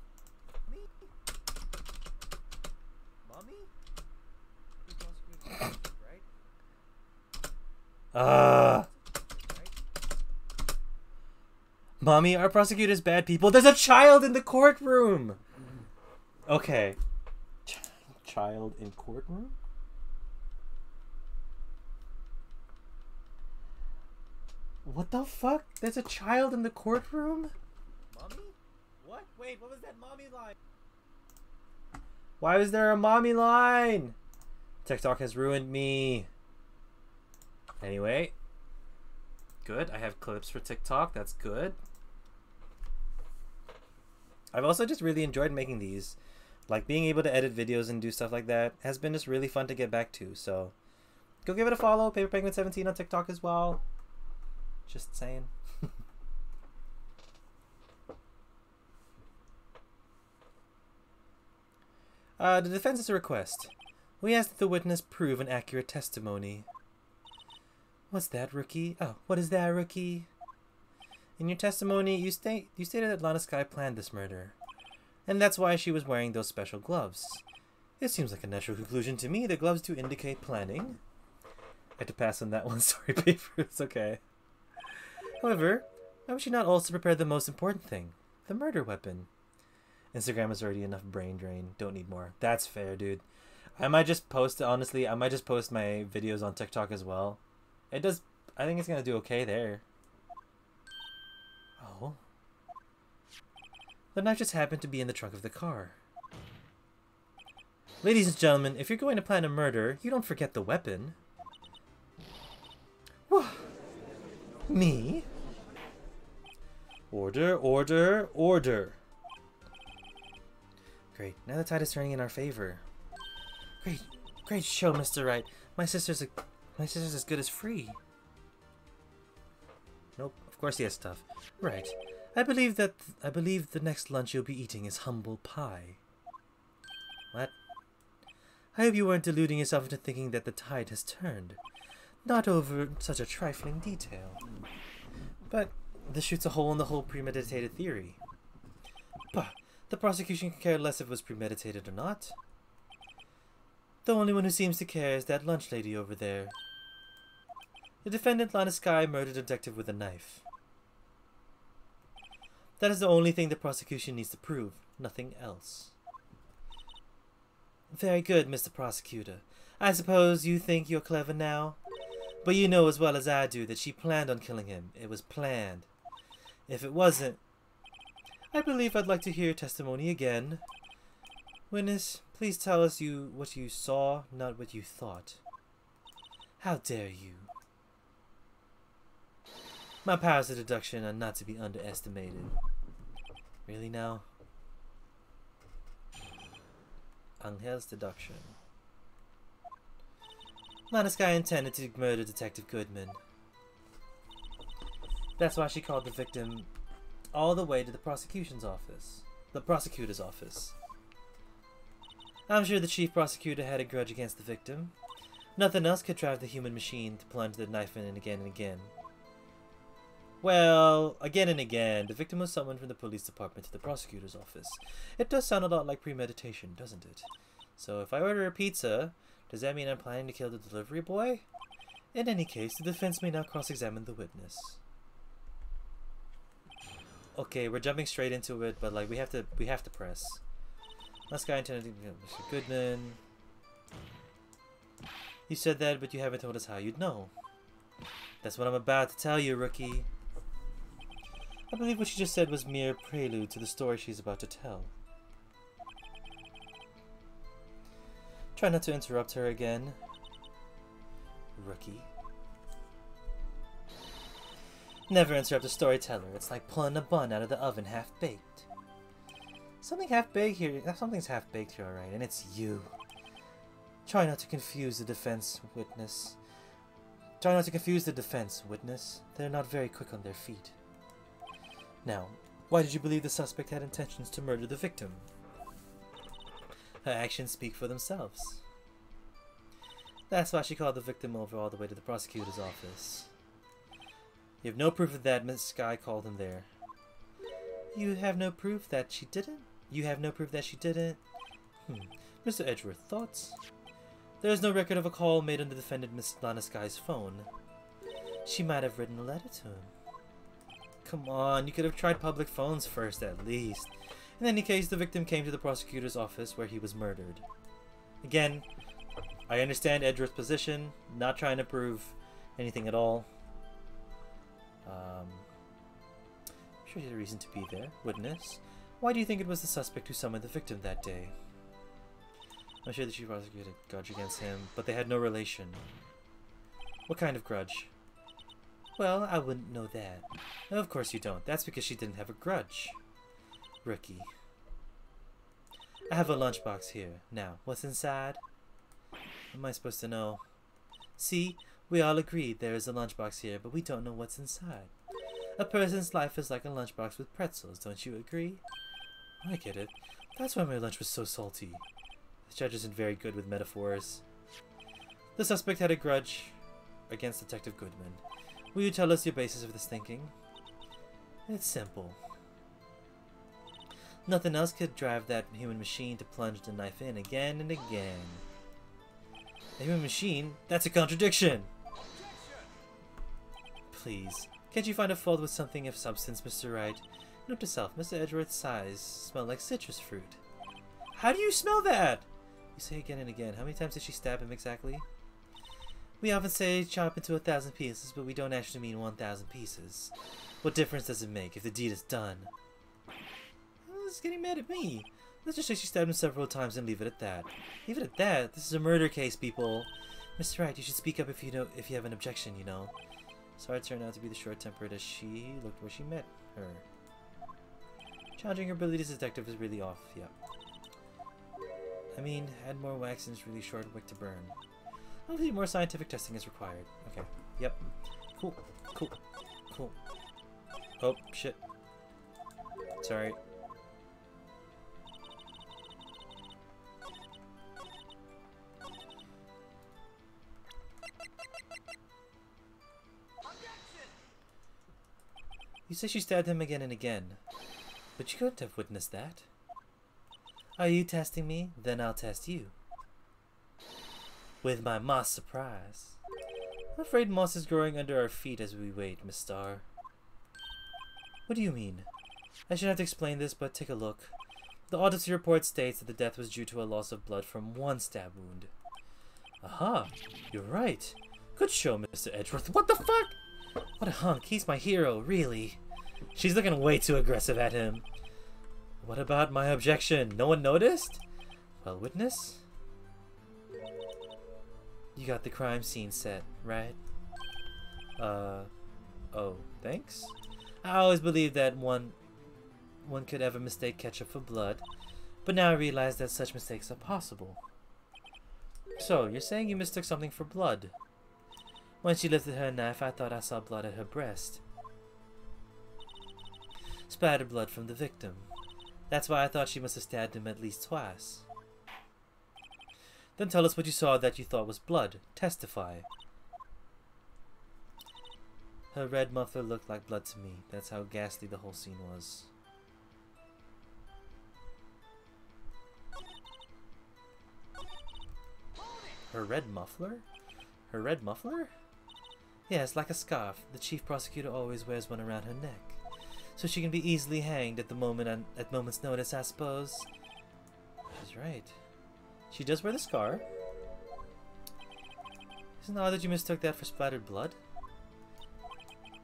Mommy, our prosecutor's bad people. There's a child in the courtroom. Okay. Child in courtroom? What the fuck? There's a child in the courtroom? Mommy? What? Wait, what was that mommy line? Why was there a mommy line? TikTok has ruined me. Anyway. Good. I have clips for TikTok. That's good. I've also just really enjoyed making these. Like, being able to edit videos and do stuff like that has been just really fun to get back to. So, go give it a follow. PaperPenguin17 on TikTok as well. Just saying. The defense has a request. We ask that the witness prove an accurate testimony. What's that, rookie? Oh, what is that, rookie? In your testimony, you stated that Lana Skye planned this murder. And that's why she was wearing those special gloves. It seems like a natural conclusion to me. The gloves do indicate planning. I had to pass on that one. Sorry, paper. It's okay. However, why would she not also prepare the most important thing? The murder weapon. Instagram is already enough brain drain. Don't need more. That's fair, dude. I might just post, honestly, I might just post my videos on TikTok as well. It does, I think it's gonna do okay there. Oh. The knife just happened to be in the trunk of the car. Ladies and gentlemen, if you're going to plan a murder, you don't forget the weapon. Whoa. Me? Order, order, order. Great, now the tide is turning in our favor. Great show, Mr. Wright. My sister's as good as free. Nope, of course he has stuff. Right. I believe the next lunch you'll be eating is humble pie. What? I hope you weren't deluding yourself into thinking that the tide has turned. Not over such a trifling detail. But this shoots a hole in the whole premeditated theory. Bah, the prosecution can care less if it was premeditated or not. The only one who seems to care is that lunch lady over there. The defendant, Lana Skye, murdered a detective with a knife. That is the only thing the prosecution needs to prove, nothing else. Very good, Mr. Prosecutor. I suppose you think you're clever now? But you know as well as I do that she planned on killing him. It was planned. If it wasn't, I believe I'd like to hear your testimony again. Witness, please tell us what you saw, not what you thought. How dare you? My powers of deduction are not to be underestimated. Really now? Angel's deduction. Lana Skye intended to murder Detective Goodman. That's why she called the victim all the way to the prosecutor's office. I'm sure the chief prosecutor had a grudge against the victim. Nothing else could drive the human machine to plunge the knife in again and again. Well, again and again, the victim was summoned from the police department to the prosecutor's office. It does sound a lot like premeditation, doesn't it? So if I order a pizza, does that mean I'm planning to kill the delivery boy? In any case, the defense may now cross-examine the witness. Okay, we're jumping straight into it, but like we have to press. Last guy intended to Mr. Goodman. You said that, but you haven't told us how you'd know. That's what I'm about to tell you, rookie. I believe what she just said was mere prelude to the story she's about to tell. Try not to interrupt her again, rookie. Never interrupt a storyteller. It's like pulling a bun out of the oven half-baked. Something's half-baked here, alright, and it's you. Try not to confuse the defense, witness. They're not very quick on their feet. Now, why did you believe the suspect had intentions to murder the victim? Her actions speak for themselves. That's why she called the victim over all the way to the prosecutor's office. You have no proof of that. Miss Sky called him there. You have no proof that she didn't? Mr. Edgeworth, thoughts? There is no record of a call made on the defendant Miss Lana Sky's phone. She might have written a letter to him. Come on, you could have tried public phones first at least. In any case, the victim came to the prosecutor's office where he was murdered. Again, I understand Edgeworth's position, not trying to prove anything at all. I'm sure he had a reason to be there. Witness, why do you think it was the suspect who summoned the victim that day? I'm sure that she prosecuted a grudge against him, but they had no relation. What kind of grudge? Well, I wouldn't know that. Of course you don't. That's because she didn't have a grudge. Rookie. I have a lunchbox here. Now, what's inside? Am I supposed to know? See, we all agreed there is a lunchbox here, but we don't know what's inside. A person's life is like a lunchbox with pretzels, don't you agree? I get it. That's why my lunch was so salty. This judge isn't very good with metaphors. The suspect had a grudge against Detective Goodman. Will you tell us your basis of this thinking? It's simple. Nothing else could drive that human machine to plunge the knife in again and again. A human machine? That's a contradiction! Please, can't you find a fault with something of substance, Mr. Wright? Note to self, Mr. Edgeworth's sighs smell like citrus fruit. How do you smell that? You say again and again. How many times did she stab him exactly? We often say chop into 1,000 pieces, but we don't actually mean 1,000 pieces. What difference does it make if the deed is done? He's getting mad at me. Let's just say she stabbed him several times and leave it at that. Leave it at that? This is a murder case, people. Mr. Wright, you should speak up if you have an objection, you know. Sorry it turned out to be the short-tempered as she looked where she met her. Challenging her ability as a detective is really off, yeah. I mean, add more wax and it's really short wick to burn. Hopefully more scientific testing is required. Okay, yep. Cool. Oh, shit. Sorry. You say she stabbed him again and again, but you couldn't have witnessed that. Are you testing me? Then I'll test you. With my moss surprise. I'm afraid moss is growing under our feet as we wait, Miss Starr. What do you mean? I shouldn't have to explain this, but take a look. The autopsy report states that the death was due to a loss of blood from one stab wound. Aha! You're right. Good show, Mr. Edgeworth. What the fuck? What a hunk. He's my hero, really. She's looking way too aggressive at him. What about my objection? No one noticed? Well, witness? You got the crime scene set, right? Oh, thanks? I always believed that one could ever mistake ketchup for blood, but now I realize that such mistakes are possible. So, you're saying you mistook something for blood? When she lifted her knife, I thought I saw blood at her breast. Splattered blood from the victim. That's why I thought she must have stabbed him at least twice. Then tell us what you saw that you thought was blood. Testify. Her red muffler looked like blood to me. That's how ghastly the whole scene was. Her red muffler? Her red muffler? Yes, like a scarf. The chief prosecutor always wears one around her neck. So she can be easily hanged at moment's notice, I suppose. She's right. She does wear the scar. Isn't it odd that you mistook that for splattered blood?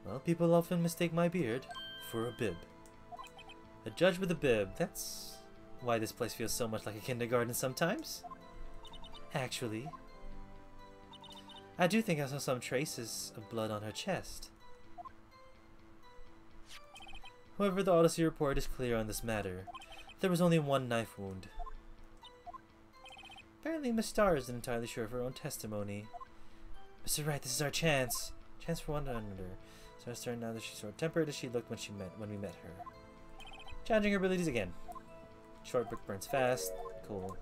Well, people often mistake my beard for a bib. A judge with a bib. That's why this place feels so much like a kindergarten sometimes. Actually, I do think I saw some traces of blood on her chest. However, the autopsy report is clear on this matter. There was only one knife wound. Apparently, Miss Starr isn't entirely sure of her own testimony. Mr. Wright, this is our chance. Chance for one under. So I started now that she's short-tempered as she looked when we met her. Challenging her abilities again. Short brick burns fast. Cool.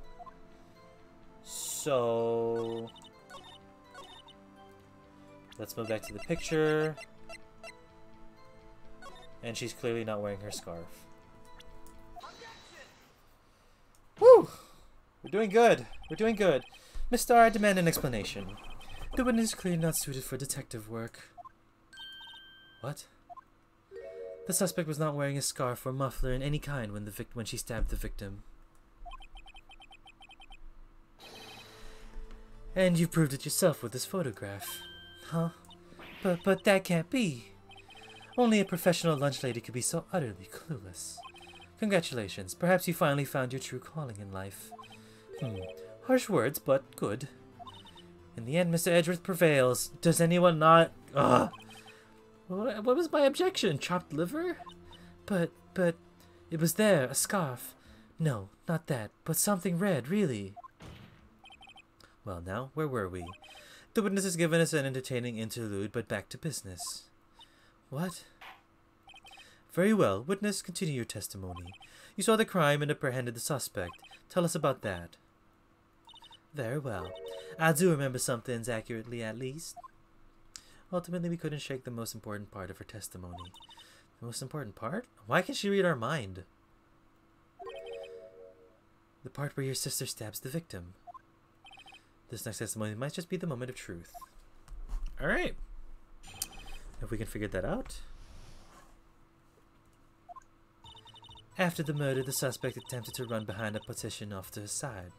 So let's move back to the picture. And she's clearly not wearing her scarf. Woo! We're doing good. We're doing good. Miss Starr, I demand an explanation. The witness is clearly not suited for detective work. What? The suspect was not wearing a scarf or muffler in any kind when she stabbed the victim. And you proved it yourself with this photograph. Huh? But that can't be. Only a professional lunch lady could be so utterly clueless. Congratulations. Perhaps you finally found your true calling in life. Harsh words, but good. In the end, Mr. Edgeworth prevails. Does anyone not... Ugh! What was my objection? Chopped liver? But it was there, a scarf. No, not that, but something red, really. Well now, where were we? The witness has given us an entertaining interlude, but back to business. What? Very well, witness, continue your testimony. You saw the crime and apprehended the suspect. Tell us about that. Very well. I do remember some things accurately, at least. Ultimately, we couldn't shake the most important part of her testimony. The most important part? Why can't she read our mind? The part where your sister stabs the victim. This next testimony might just be the moment of truth. Alright. If we can figure that out. After the murder, the suspect attempted to run behind a partition off to his side.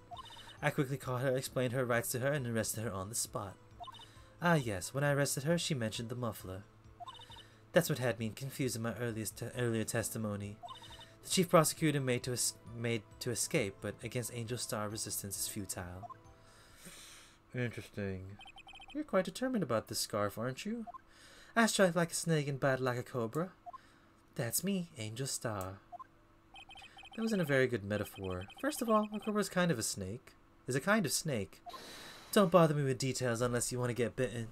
I quickly caught her, explained her rights to her, and arrested her on the spot. Ah yes, when I arrested her, she mentioned the muffler. That's what had me confused in my earlier testimony. The chief prosecutor made to escape, but against Angel Star, resistance is futile. Interesting. You're quite determined about this scarf, aren't you? I strike like a snake and bite like a cobra. That's me, Angel Star. That wasn't a very good metaphor. First of all, a cobra is kind of a snake. Is a kind of snake. Don't bother me with details unless you want to get bitten.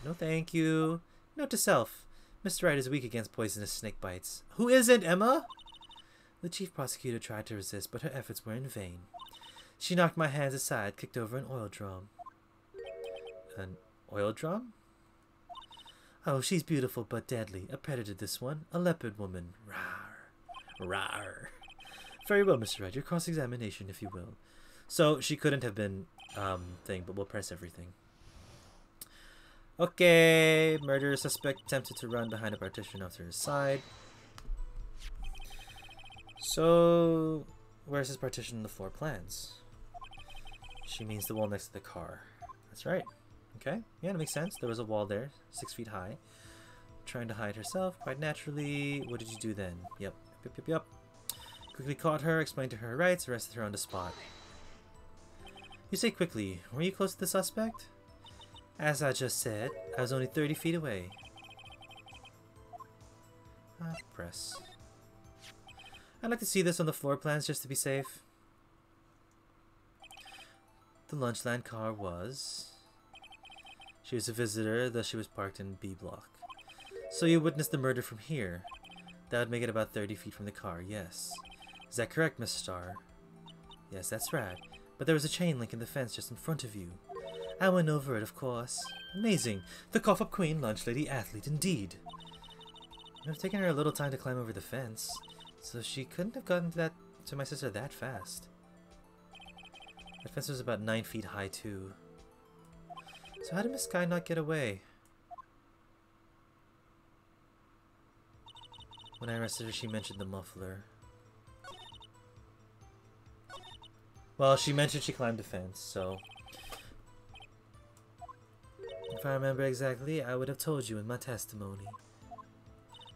No thank you. Note to self. Mr. Wright is weak against poisonous snake bites. Who isn't, Emma? The chief prosecutor tried to resist, but her efforts were in vain. She knocked my hands aside, kicked over an oil drum. An oil drum? Oh, she's beautiful but deadly. A predator, this one. A leopard woman. Rawr. Rawr. Very well, Mr. Wright. Your cross-examination, if you will. So, she couldn't have been, thing, but we'll press everything. Okay. Murder suspect attempted to run behind a partition off to his side. So, where's his partition in the floor plans? She means the wall next to the car. That's right. Okay. Yeah, that makes sense. There was a wall there, 6 feet high. Trying to hide herself, quite naturally. What did you do then? Yep. Yep. Quickly caught her, explained to her rights, arrested her on the spot. You say quickly. Were you close to the suspect? As I just said, I was only 30 feet away. Press. I'd like to see this on the floor plans just to be safe. The Lunchland car was... She was a visitor, thus she was parked in B block. So you witnessed the murder from here. That would make it about 30 feet from the car, yes. Is that correct, Miss Starr? Yes, that's right. But there was a chain link in the fence just in front of you. I went over it, of course. Amazing. The cough-up queen, lunch lady, athlete indeed. It would have taken her a little time to climb over the fence, so she couldn't have gotten to my sister that fast. That fence was about 9 feet high too. So how did Miss Sky not get away? When I arrested her, she mentioned the muffler. Well, she mentioned she climbed the fence, so... If I remember exactly, I would have told you in my testimony.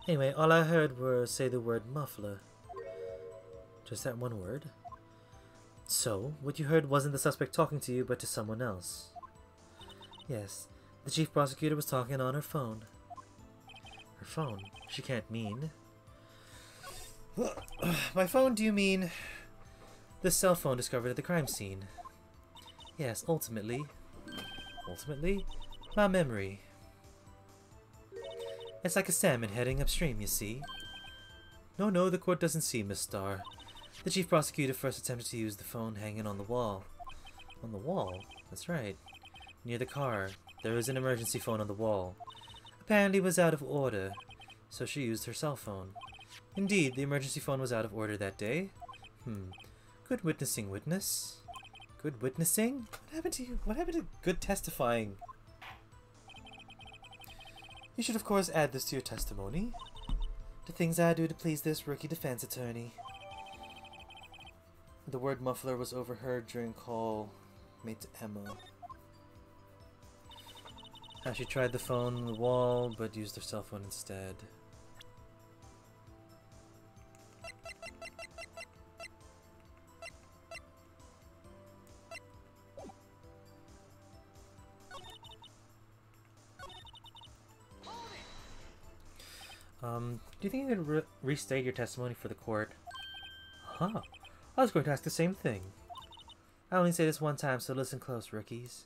Anyway, all I heard was say the word muffler. Just that one word. So, what you heard wasn't the suspect talking to you, but to someone else. Yes, the chief prosecutor was talking on her phone. Her phone? She can't mean... My phone, do you mean... the cell phone discovered at the crime scene? Yes, ultimately. Ultimately? My memory. It's like a salmon heading upstream, you see. No, the court doesn't see, Miss Starr. The chief prosecutor first attempted to use the phone hanging on the wall. On the wall? That's right. Near the car. There was an emergency phone on the wall. Apparently it was out of order, so she used her cell phone. Indeed, the emergency phone was out of order that day. Good witnessing, witness. Good witnessing? What happened to you? What happened to good testifying? You should of course add this to your testimony. The things I do to please this rookie defense attorney. The word muffler was overheard during call made to Emma. How she tried the phone on the wall, but used her cell phone instead. Do you think you could restate your testimony for the court? Huh. I was going to ask the same thing. I only say this one time, so listen close, rookies.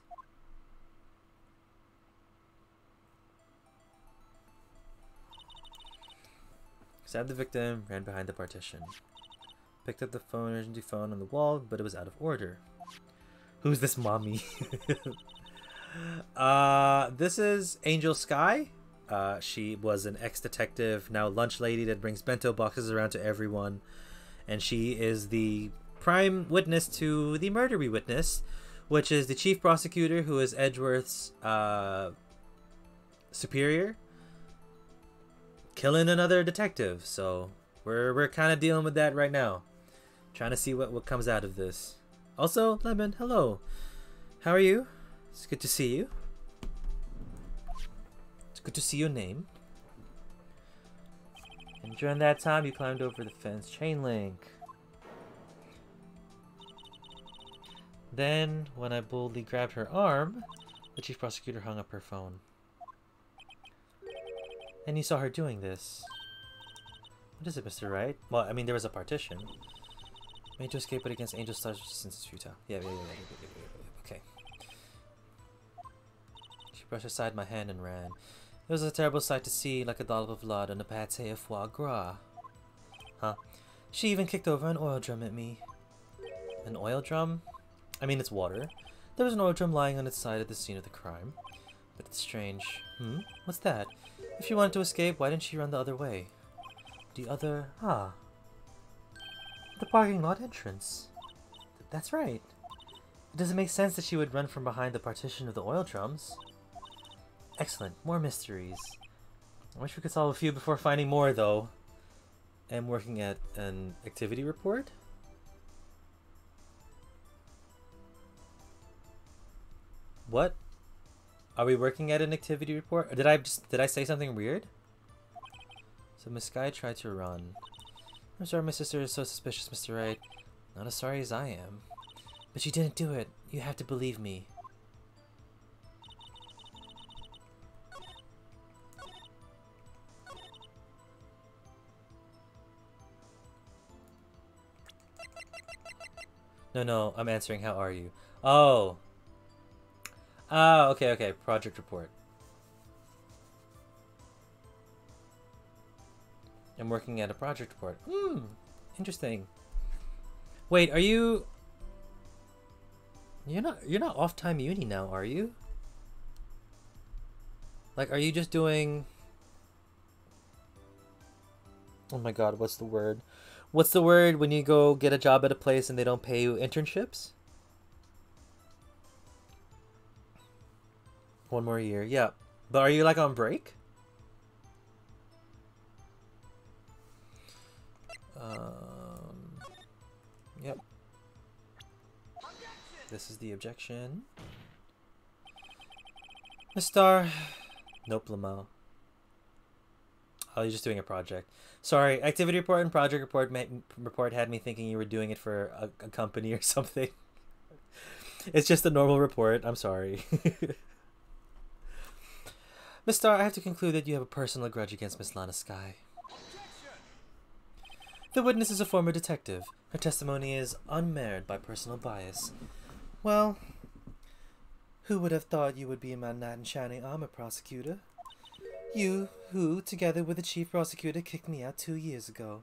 Stabbed the victim, ran behind the partition. Picked up the phone, emergency phone on the wall, but it was out of order. Who's this mommy? This is Angel Sky. She was an ex-detective, now lunch lady that brings bento boxes around to everyone. And she is the prime witness to the murder we witnessed, which is the chief prosecutor, who is Edgeworth's superior, killing another detective. So we're kind of dealing with that right now, trying to see what comes out of this. Also, Lemon, hello. How are you? It's good to see you. It's good to see your name. And during that time, you climbed over the fence chain link. Then, when I boldly grabbed her arm, the chief prosecutor hung up her phone. And you saw her doing this. What is it, Mr. Wright? Well, I mean, there was a partition. Made to escape, but against Angel Star's resistance is futile. Yeah. Okay. She brushed aside my hand and ran. It was a terrible sight to see, like a dollop of blood on a pâté of foie gras. Huh? She even kicked over an oil drum at me. An oil drum? I mean, it's water. There was an oil drum lying on its side at the scene of the crime. But it's strange. What's that? If she wanted to escape, why didn't she run the other way? The other... The parking lot entrance. That's right. It doesn't make sense that she would run from behind the partition of the oil drums. Excellent. More mysteries. I wish we could solve a few before finding more, though. I'm working at an activity report? What? Are we working at an activity report? Or did I say something weird? So Miss Sky tried to run. I'm sorry my sister is so suspicious, Mr. Wright. Not as sorry as I am. But she didn't do it. You have to believe me. No, I'm answering how are you. Oh. Oh, okay. Project report. I'm working at a project report. Interesting. Wait, are you... You're not off-time uni now, are you? Like, are you just doing... Oh my god, what's the word? What's the word when you go get a job at a place and they don't pay you? Internships? One more year, yeah. But are you like on break? Yep. This is the objection. Miss Star. Nope, Lamau. Oh, you're just doing a project. Sorry, activity report and project report had me thinking you were doing it for a company or something. It's just a normal report. I'm sorry. Miss Star, I have to conclude that you have a personal grudge against Miss Lana Sky. The witness is a former detective. Her testimony is unmarred by personal bias. Well, who would have thought you would be a Manhattan Shining Armor prosecutor? You, who, together with the chief prosecutor, kicked me out 2 years ago.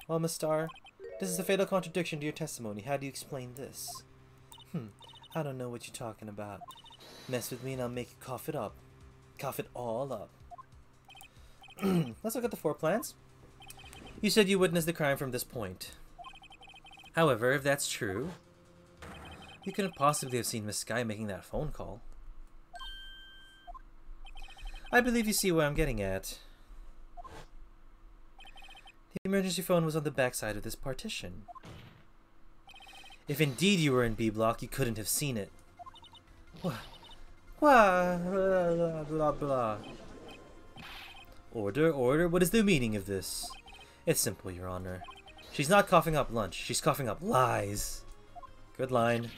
Well, Miss Starr, this is a fatal contradiction to your testimony. How do you explain this? I don't know what you're talking about. Mess with me and I'll make you cough it up. Cough it all up. Let's look at the 4 plans. You said you witnessed the crime from this point. However, if that's true, you couldn't possibly have seen Miss Sky making that phone call. I believe you see where I'm getting at. The emergency phone was on the backside of this partition. If indeed you were in B block, you couldn't have seen it. What? Blah, blah, blah. Order, order. What is the meaning of this? It's simple, Your Honor. She's not coughing up lunch. She's coughing up lies. Good line.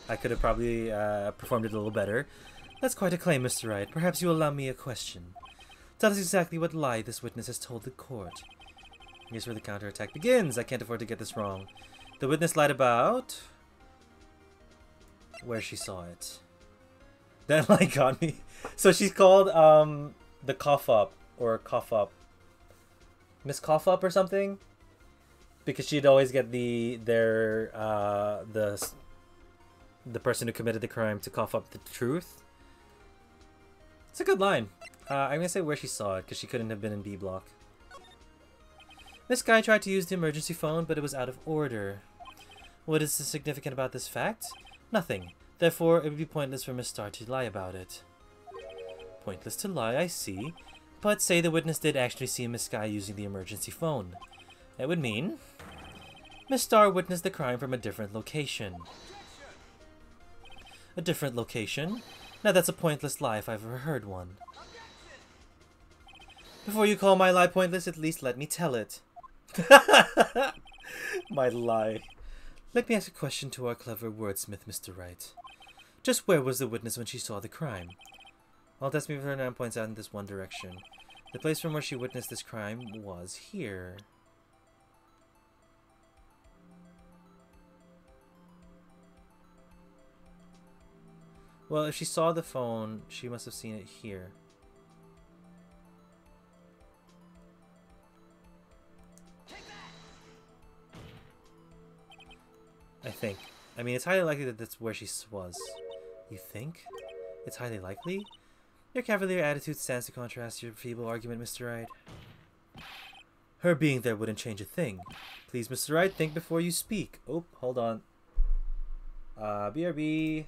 I could have probably performed it a little better. That's quite a claim, Mr. Wright. Perhaps you'll allow me a question. Tell us exactly what lie this witness has told the court. Here's where the counterattack begins. I can't afford to get this wrong. The witness lied about... where she saw it. That lie got me. So she's called the cough up, or cough up. Miss Cough Up or something? Because she'd always get the person who committed the crime to cough up the truth. It's a good line. I'm gonna say where she saw it, because she couldn't have been in B block. Miss Guy tried to use the emergency phone, but it was out of order. What is significant about this fact? Nothing. Therefore, it would be pointless for Miss Star to lie about it. Pointless to lie, I see. But say the witness did actually see Miss Sky using the emergency phone. That would mean Miss Star witnessed the crime from a different location. A different location? Now that's a pointless lie if I've ever heard one. Before you call my lie pointless, at least let me tell it. My lie. Let me ask a question to our clever wordsmith, Mr. Wright. Just where was the witness when she saw the crime? All test me for 9 points out in this one direction. The place from where she witnessed this crime was here. Well, if she saw the phone, she must have seen it here. I think. I mean, it's highly likely that that's where she was. You think? It's highly likely? Your cavalier attitude stands to contrast your feeble argument, Mr. Wright. Her being there wouldn't change a thing. Please, Mr. Wright, think before you speak. Oh, hold on. BRB.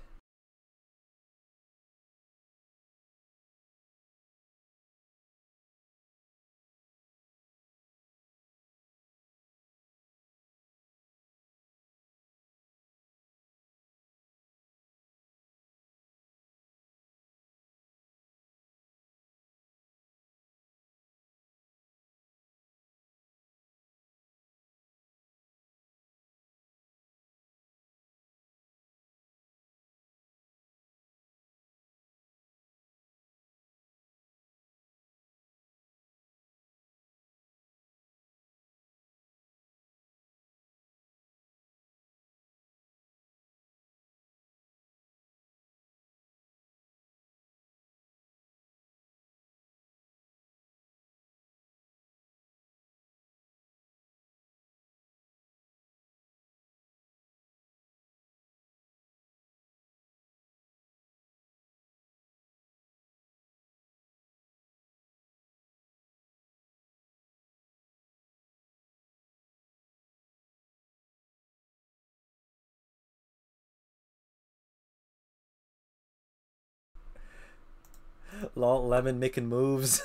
Lol, Lemon making moves.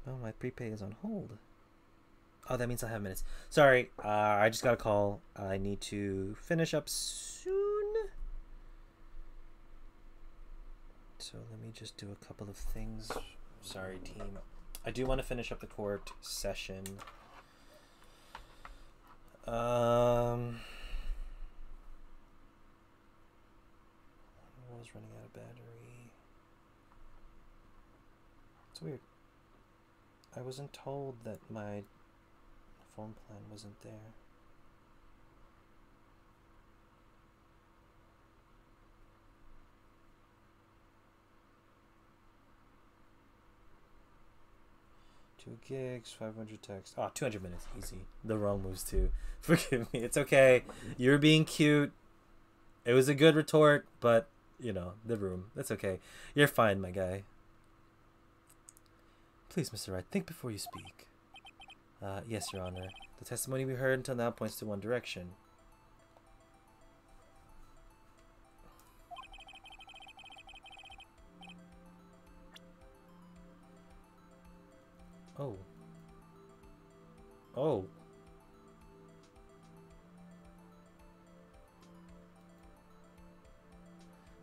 Oh, my prepay is on hold. Oh, that means I have minutes. Sorry, I just got a call. I need to finish up soon. So let me just do a couple of things. Sorry, team. I do want to finish up the court session. I was running out of battery. It's weird. I wasn't told that my phone plan wasn't there. Two gigs, 500 text. Oh, 200 minutes, easy. The wrong moves too. Forgive me, it's okay. You're being cute. It was a good retort, but, you know, the room. That's okay. You're fine, my guy. Please, Mr. Wright, think before you speak. Yes, Your Honor. The testimony we heard until now points to one direction. Oh. Oh.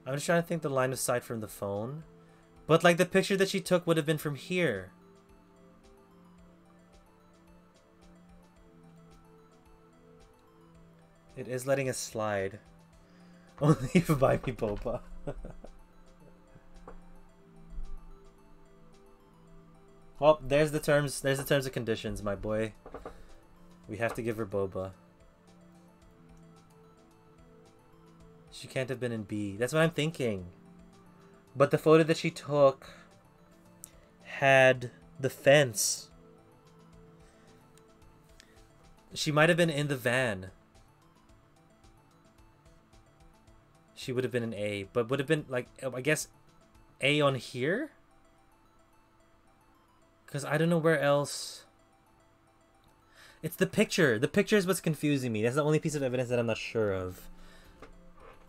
I'm just trying to think the line of sight from the phone. But, like, the picture that she took would have been from here. It is letting us slide. Only if you buy me boba. Well, there's the terms and conditions, my boy. We have to give her boba. She can't have been in B. That's what I'm thinking. But the photo that she took had the fence. She might have been in the van. She would have been an A, but would have been, like, I guess, A on here? Because I don't know where else. It's the picture. The picture is what's confusing me. That's the only piece of evidence that I'm not sure of.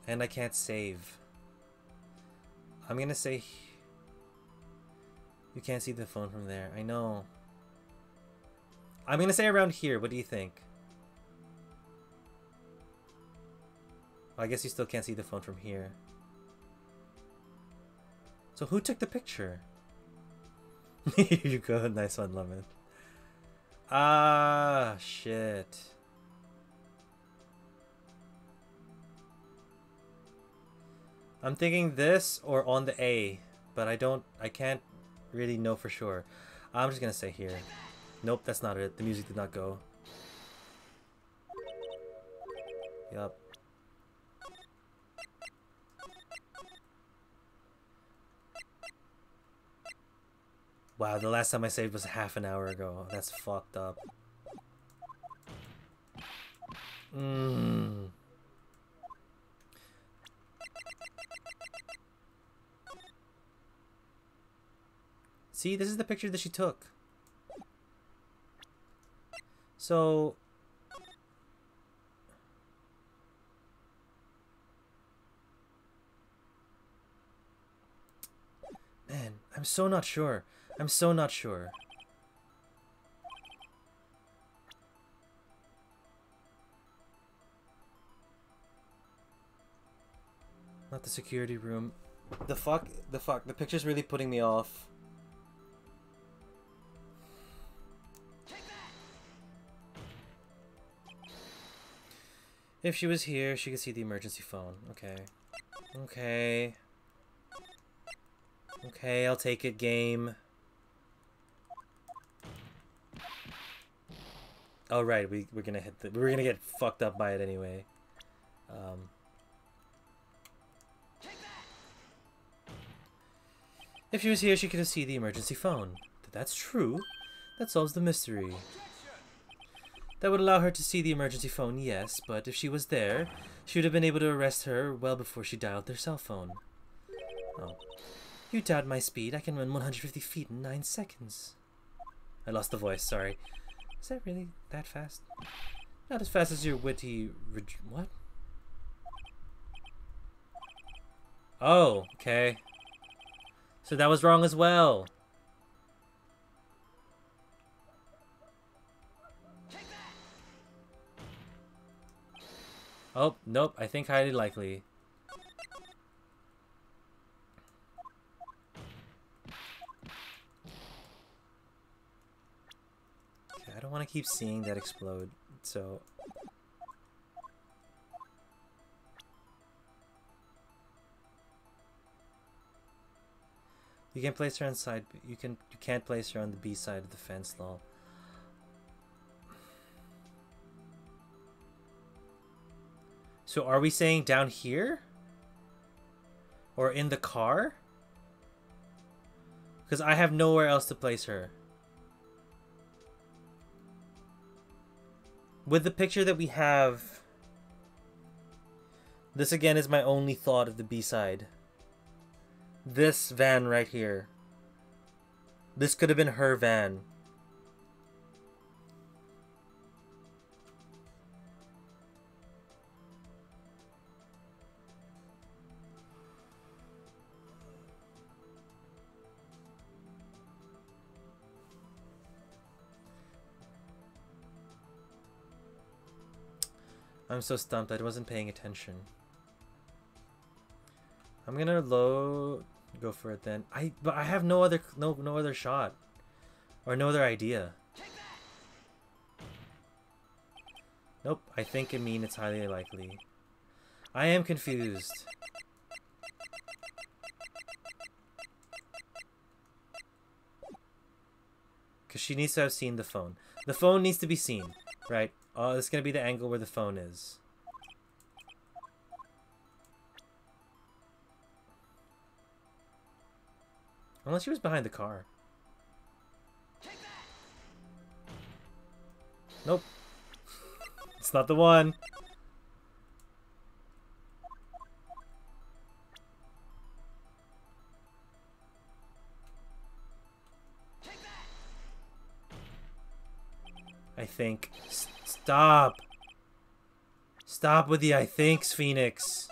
And I can't save. I'm going to say... You can't see the phone from there. I know. I'm going to say around here. What do you think? Well, I guess you still can't see the phone from here. So who took the picture? You go. Nice one, Lemon. Ah, shit. I'm thinking this or on the A, but I can't really know for sure. I'm just gonna say here. Nope, that's not it. The music did not go. Yup. Wow, the last time I saved was half an hour ago. That's fucked up. See, this is the picture that she took. So... Man, I'm so not sure. I'm so not sure. Not the security room. The fuck? The fuck? The picture's really putting me off. If she was here, she could see the emergency phone. Okay. Okay. Okay, I'll take it, game. Oh, right, we're gonna hit the... We're gonna get fucked up by it anyway. If she was here, she could have seen the emergency phone. That's true. That solves the mystery. That would allow her to see the emergency phone, yes, but if she was there, she would have been able to arrest her well before she dialed their cell phone. Oh. You doubt my speed. I can run 150 feet in 9 seconds. I lost the voice, sorry. Is that really that fast? Not as fast as your witty... What? Oh, okay. So that was wrong as well. Oh, nope. I think highly likely. Okay, I don't want to keep seeing that explode, so... You can place her on side. You can't place her on the B side of the fence, lol. So are we saying down here? Or in the car? Because I have nowhere else to place her. With the picture that we have, this again is my only thought of the B side. This van right here. This could have been her van. I'm so stumped. I wasn't paying attention. I'm gonna go for it then. But I have no other shot or no other idea. Nope. I think it means it's highly likely. I am confused. Because she needs to have seen the phone. The phone needs to be seen, right? Oh, this is gonna be the angle where the phone is. Unless she was behind the car. Nope. It's not the one. I think. Stop. Stop with the I thinks, Phoenix.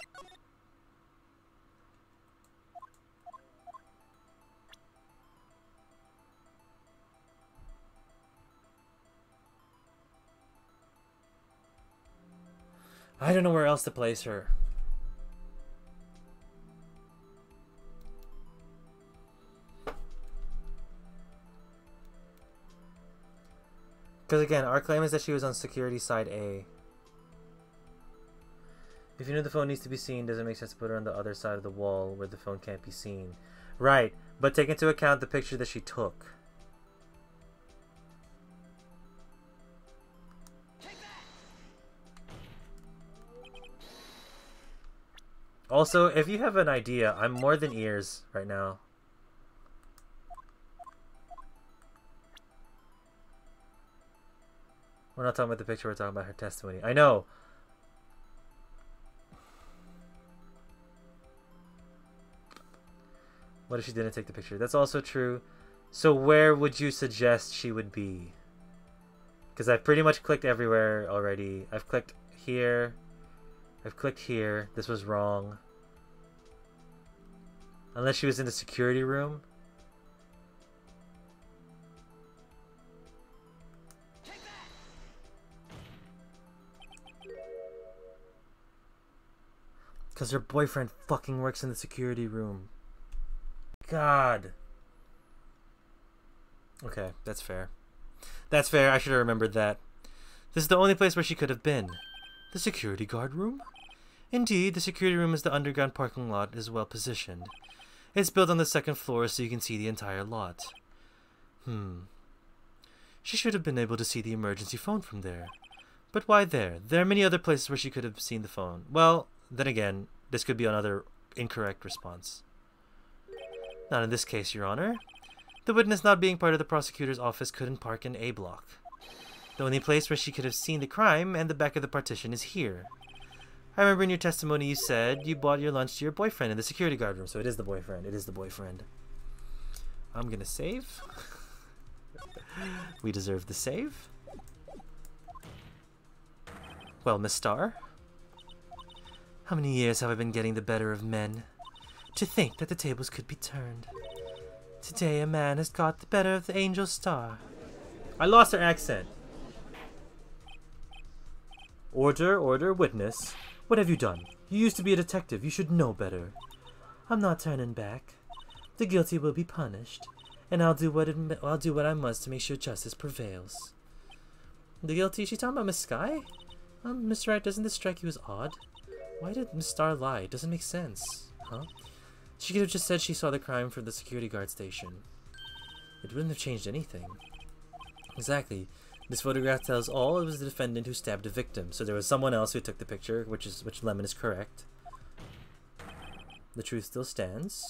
I don't know where else to place her. Because again, our claim is that she was on security side A. If you know the phone needs to be seen, does it make sense to put her on the other side of the wall where the phone can't be seen? Right, but take into account the picture that she took. Also, if you have an idea, I'm more than ears right now. We're not talking about the picture, we're talking about her testimony. I know! What if she didn't take the picture? That's also true. So where would you suggest she would be? Because I've pretty much clicked everywhere already. I've clicked here. I've clicked here. This was wrong. Unless she was in the security room. Because her boyfriend fucking works in the security room. God. Okay, that's fair. That's fair. I should have remembered that. This is the only place where she could have been. The security guard room? Indeed, the security room is the underground parking lot is well positioned. It's built on the second floor so you can see the entire lot. She should have been able to see the emergency phone from there. But why there? There are many other places where she could have seen the phone. Well, then again, this could be another incorrect response. Not in this case, Your Honor. The witness not being part of the prosecutor's office couldn't park in A block. The only place where she could have seen the crime and the back of the partition is here. I remember in your testimony you said you bought your lunch to your boyfriend in the security guard room. So it is the boyfriend. It is the boyfriend. I'm gonna save. We deserve the save. Well, Miss Starr, how many years have I been getting the better of men? To think that the tables could be turned. Today a man has got the better of the angel's star. I lost her accent. Order, order, witness. What have you done? You used to be a detective. You should know better. I'm not turning back. The guilty will be punished, and I'll do what I must to make sure justice prevails. The guilty? Is she talking about Miss Sky? Mr. Wright, doesn't this strike you as odd? Why did Miss Star lie? It doesn't make sense. Huh? She could have just said she saw the crime from the security guard station. It wouldn't have changed anything. Exactly. This photograph tells all. It was the defendant who stabbed the victim. So there was someone else who took the picture, which Lemon is correct. The truth still stands.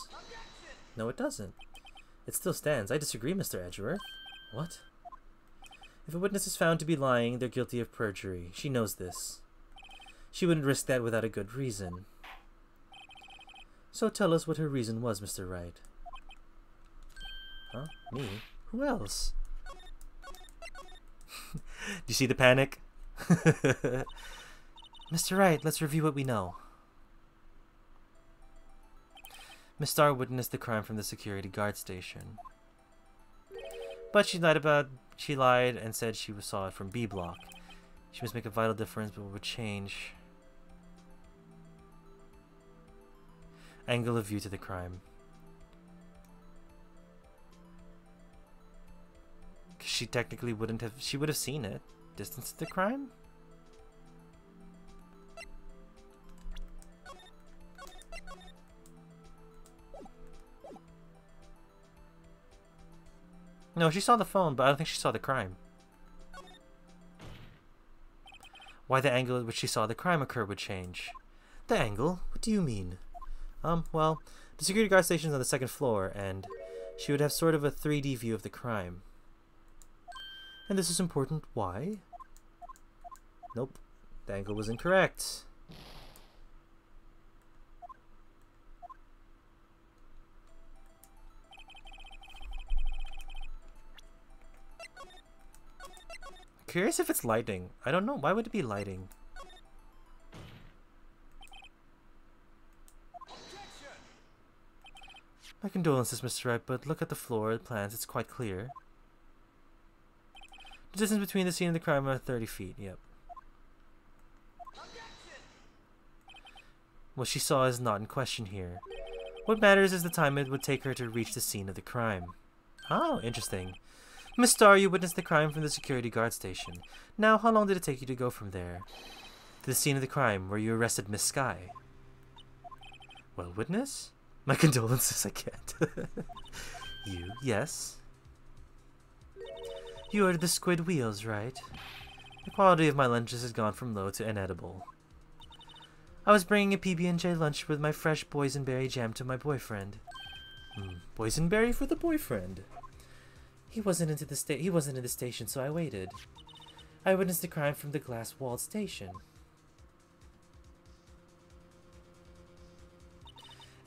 No, it doesn't. It still stands. I disagree, Mr. Edgeworth. What? If a witness is found to be lying, they're guilty of perjury. She knows this. She wouldn't risk that without a good reason. So tell us what her reason was, Mr. Wright. Huh? Me? Who else? Do you see the panic? Mr. Wright, let's review what we know. Miss Starr witnessed the crime from the security guard station. But she lied and said she saw it from B block. She must make a vital difference, but what would change? Angle of view to the crime. Because she technically wouldn't have... She would have seen it. Distance to the crime? No, she saw the phone, but I don't think she saw the crime. Why the angle at which she saw the crime occur would change. The angle? What do you mean? Well, the security guard station is on the second floor, and she would have sort of a 3D view of the crime. And this is important. Why? Nope. The angle was incorrect. Curious if it's lighting. I don't know. Why would it be lighting? My condolences, Mr. Wright, but look at the floor, the plans, it's quite clear. The distance between the scene and the crime are 30 feet, yep. What she saw is not in question here. What matters is the time it would take her to reach the scene of the crime. Oh, interesting. Miss Starr, you witnessed the crime from the security guard station. Now, how long did it take you to go from there to the scene of the crime where you arrested Miss Sky? Well, witness? My condolences, I can't. You, yes? You ordered the squid wheels, right? The quality of my lunches has gone from low to inedible. I was bringing a PB&J lunch with my fresh boysenberry jam to my boyfriend. Boysenberry for the boyfriend. He wasn't in the station, so I waited. I witnessed the crime from the glass-walled station.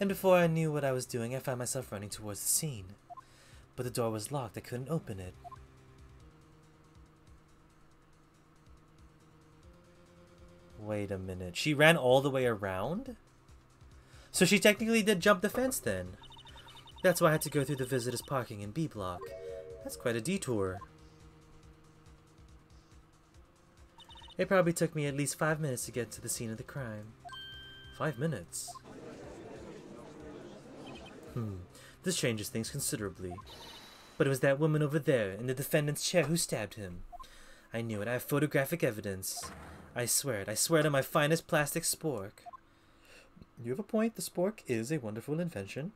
And before I knew what I was doing, I found myself running towards the scene. But the door was locked. I couldn't open it. Wait a minute. She ran all the way around? So she technically did jump the fence then. That's why I had to go through the visitors' parking in B block. That's quite a detour. It probably took me at least 5 minutes to get to the scene of the crime. 5 minutes? This changes things considerably. But it was that woman over there in the defendant's chair who stabbed him. I knew it. I have photographic evidence. I swear it. I swear to my finest plastic spork. You have a point. The spork is a wonderful invention.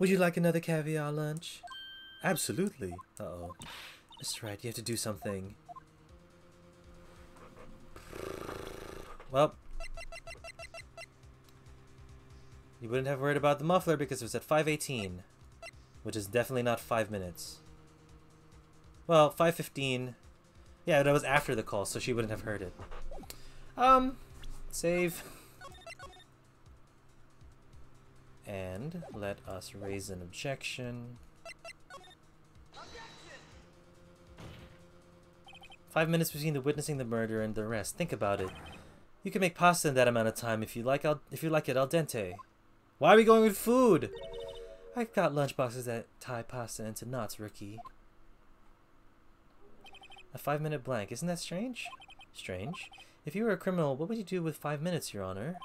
Would you like another caviar lunch? Absolutely. Uh-oh. Mr. Wright, you have to do something. Well, you wouldn't have worried about the muffler because it was at 5:18, which is definitely not 5 minutes. Well, 5:15. Yeah, that was after the call, so she wouldn't have heard it. Save. And let us raise an objection. 5 minutes between the witnessing the murder and the arrest. Think about it. You can make pasta in that amount of time if you like it al dente. Why are we going with food? I've got lunchboxes that tie pasta into knots, rookie. A 5-minute blank. Isn't that strange? Strange. If you were a criminal, what would you do with 5 minutes, Your Honor?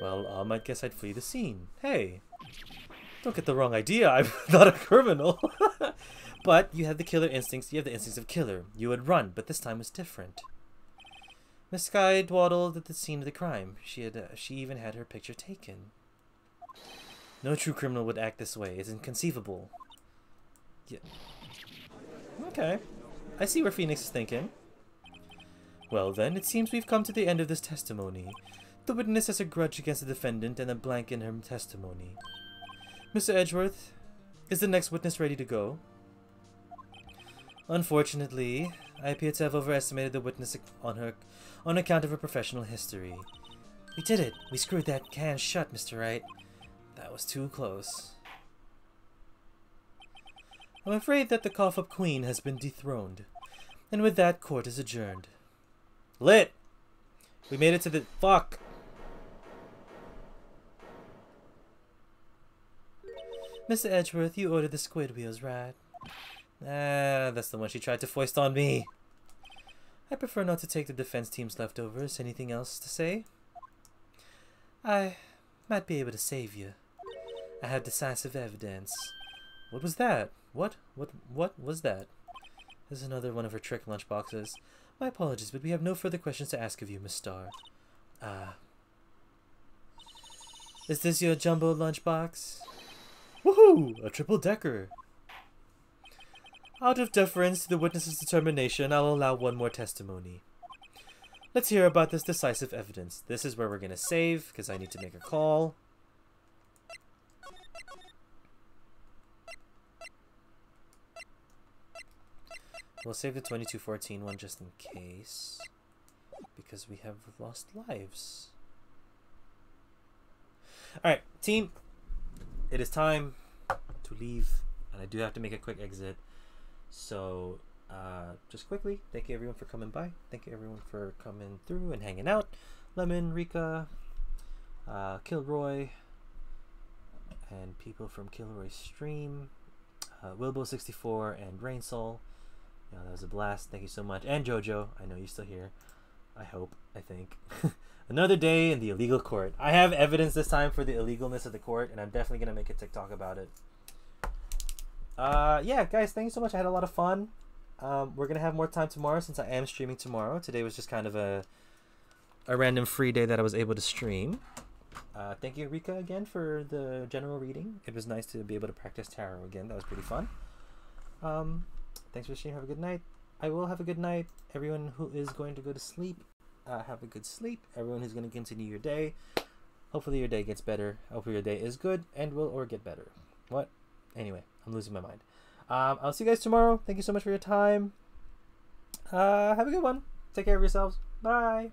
Well, I guess I'd flee the scene. Hey, don't get the wrong idea. I'm not a criminal. But you have the killer instincts. You have the instincts of killer. You would run, but this time was different. Miss Sky dawdled at the scene of the crime. She even had her picture taken. No true criminal would act this way. It's inconceivable. Yeah. Okay. I see where Phoenix is thinking. Well then, it seems we've come to the end of this testimony. The witness has a grudge against the defendant and a blank in her testimony. Mr. Edgeworth, is the next witness ready to go? Unfortunately, I appear to have overestimated the witness on account of her professional history. We did it! We screwed that can shut, Mr. Wright. That was too close. I'm afraid that the cough-up queen has been dethroned. And with that, court is adjourned. Lit! We made it to the... Fuck! Mr. Edgeworth, you ordered the squid wheels, right? Ah, that's the one she tried to foist on me. I prefer not to take the defense team's leftovers. Anything else to say? I might be able to save you. I have decisive evidence. What was that? What was that? There's another one of her trick lunchboxes. My apologies, but we have no further questions to ask of you, Miss Starr. Is this your jumbo lunchbox? Woohoo! A triple-decker! Out of deference to the witness's determination, I'll allow one more testimony. Let's hear about this decisive evidence. This is where we're gonna save, because I need to make a call. We'll save the 2214 one just in case, because we have lost lives. Alright, team. It is time to leave, and I do have to make a quick exit. So, just quickly, thank you everyone for coming by. Thank you everyone for coming through and hanging out. Lemon, Rika, Kilroy, and people from Kilroy's stream. Wilbo64 and Rainsoul. You know, that was a blast. Thank you so much. And Jojo, I know you're still here. I hope, I think. Another day in the illegal court. I have evidence this time for the illegalness of the court, and I'm definitely going to make a TikTok about it. Yeah, guys, thank you so much. I had a lot of fun. We're going to have more time tomorrow since I am streaming tomorrow. Today was just kind of a random free day that I was able to stream. Thank you, Rika, again, for the general reading. It was nice to be able to practice tarot again. That was pretty fun. Thanks for the stream. Have a good night. I will have a good night. Everyone who is going to go to sleep, have a good sleep. Everyone who's going to continue your day, hopefully your day gets better. Hopefully your day is good and will or get better. What? Anyway, I'm losing my mind. I'll see you guys tomorrow. Thank you so much for your time. Have a good one. Take care of yourselves. Bye.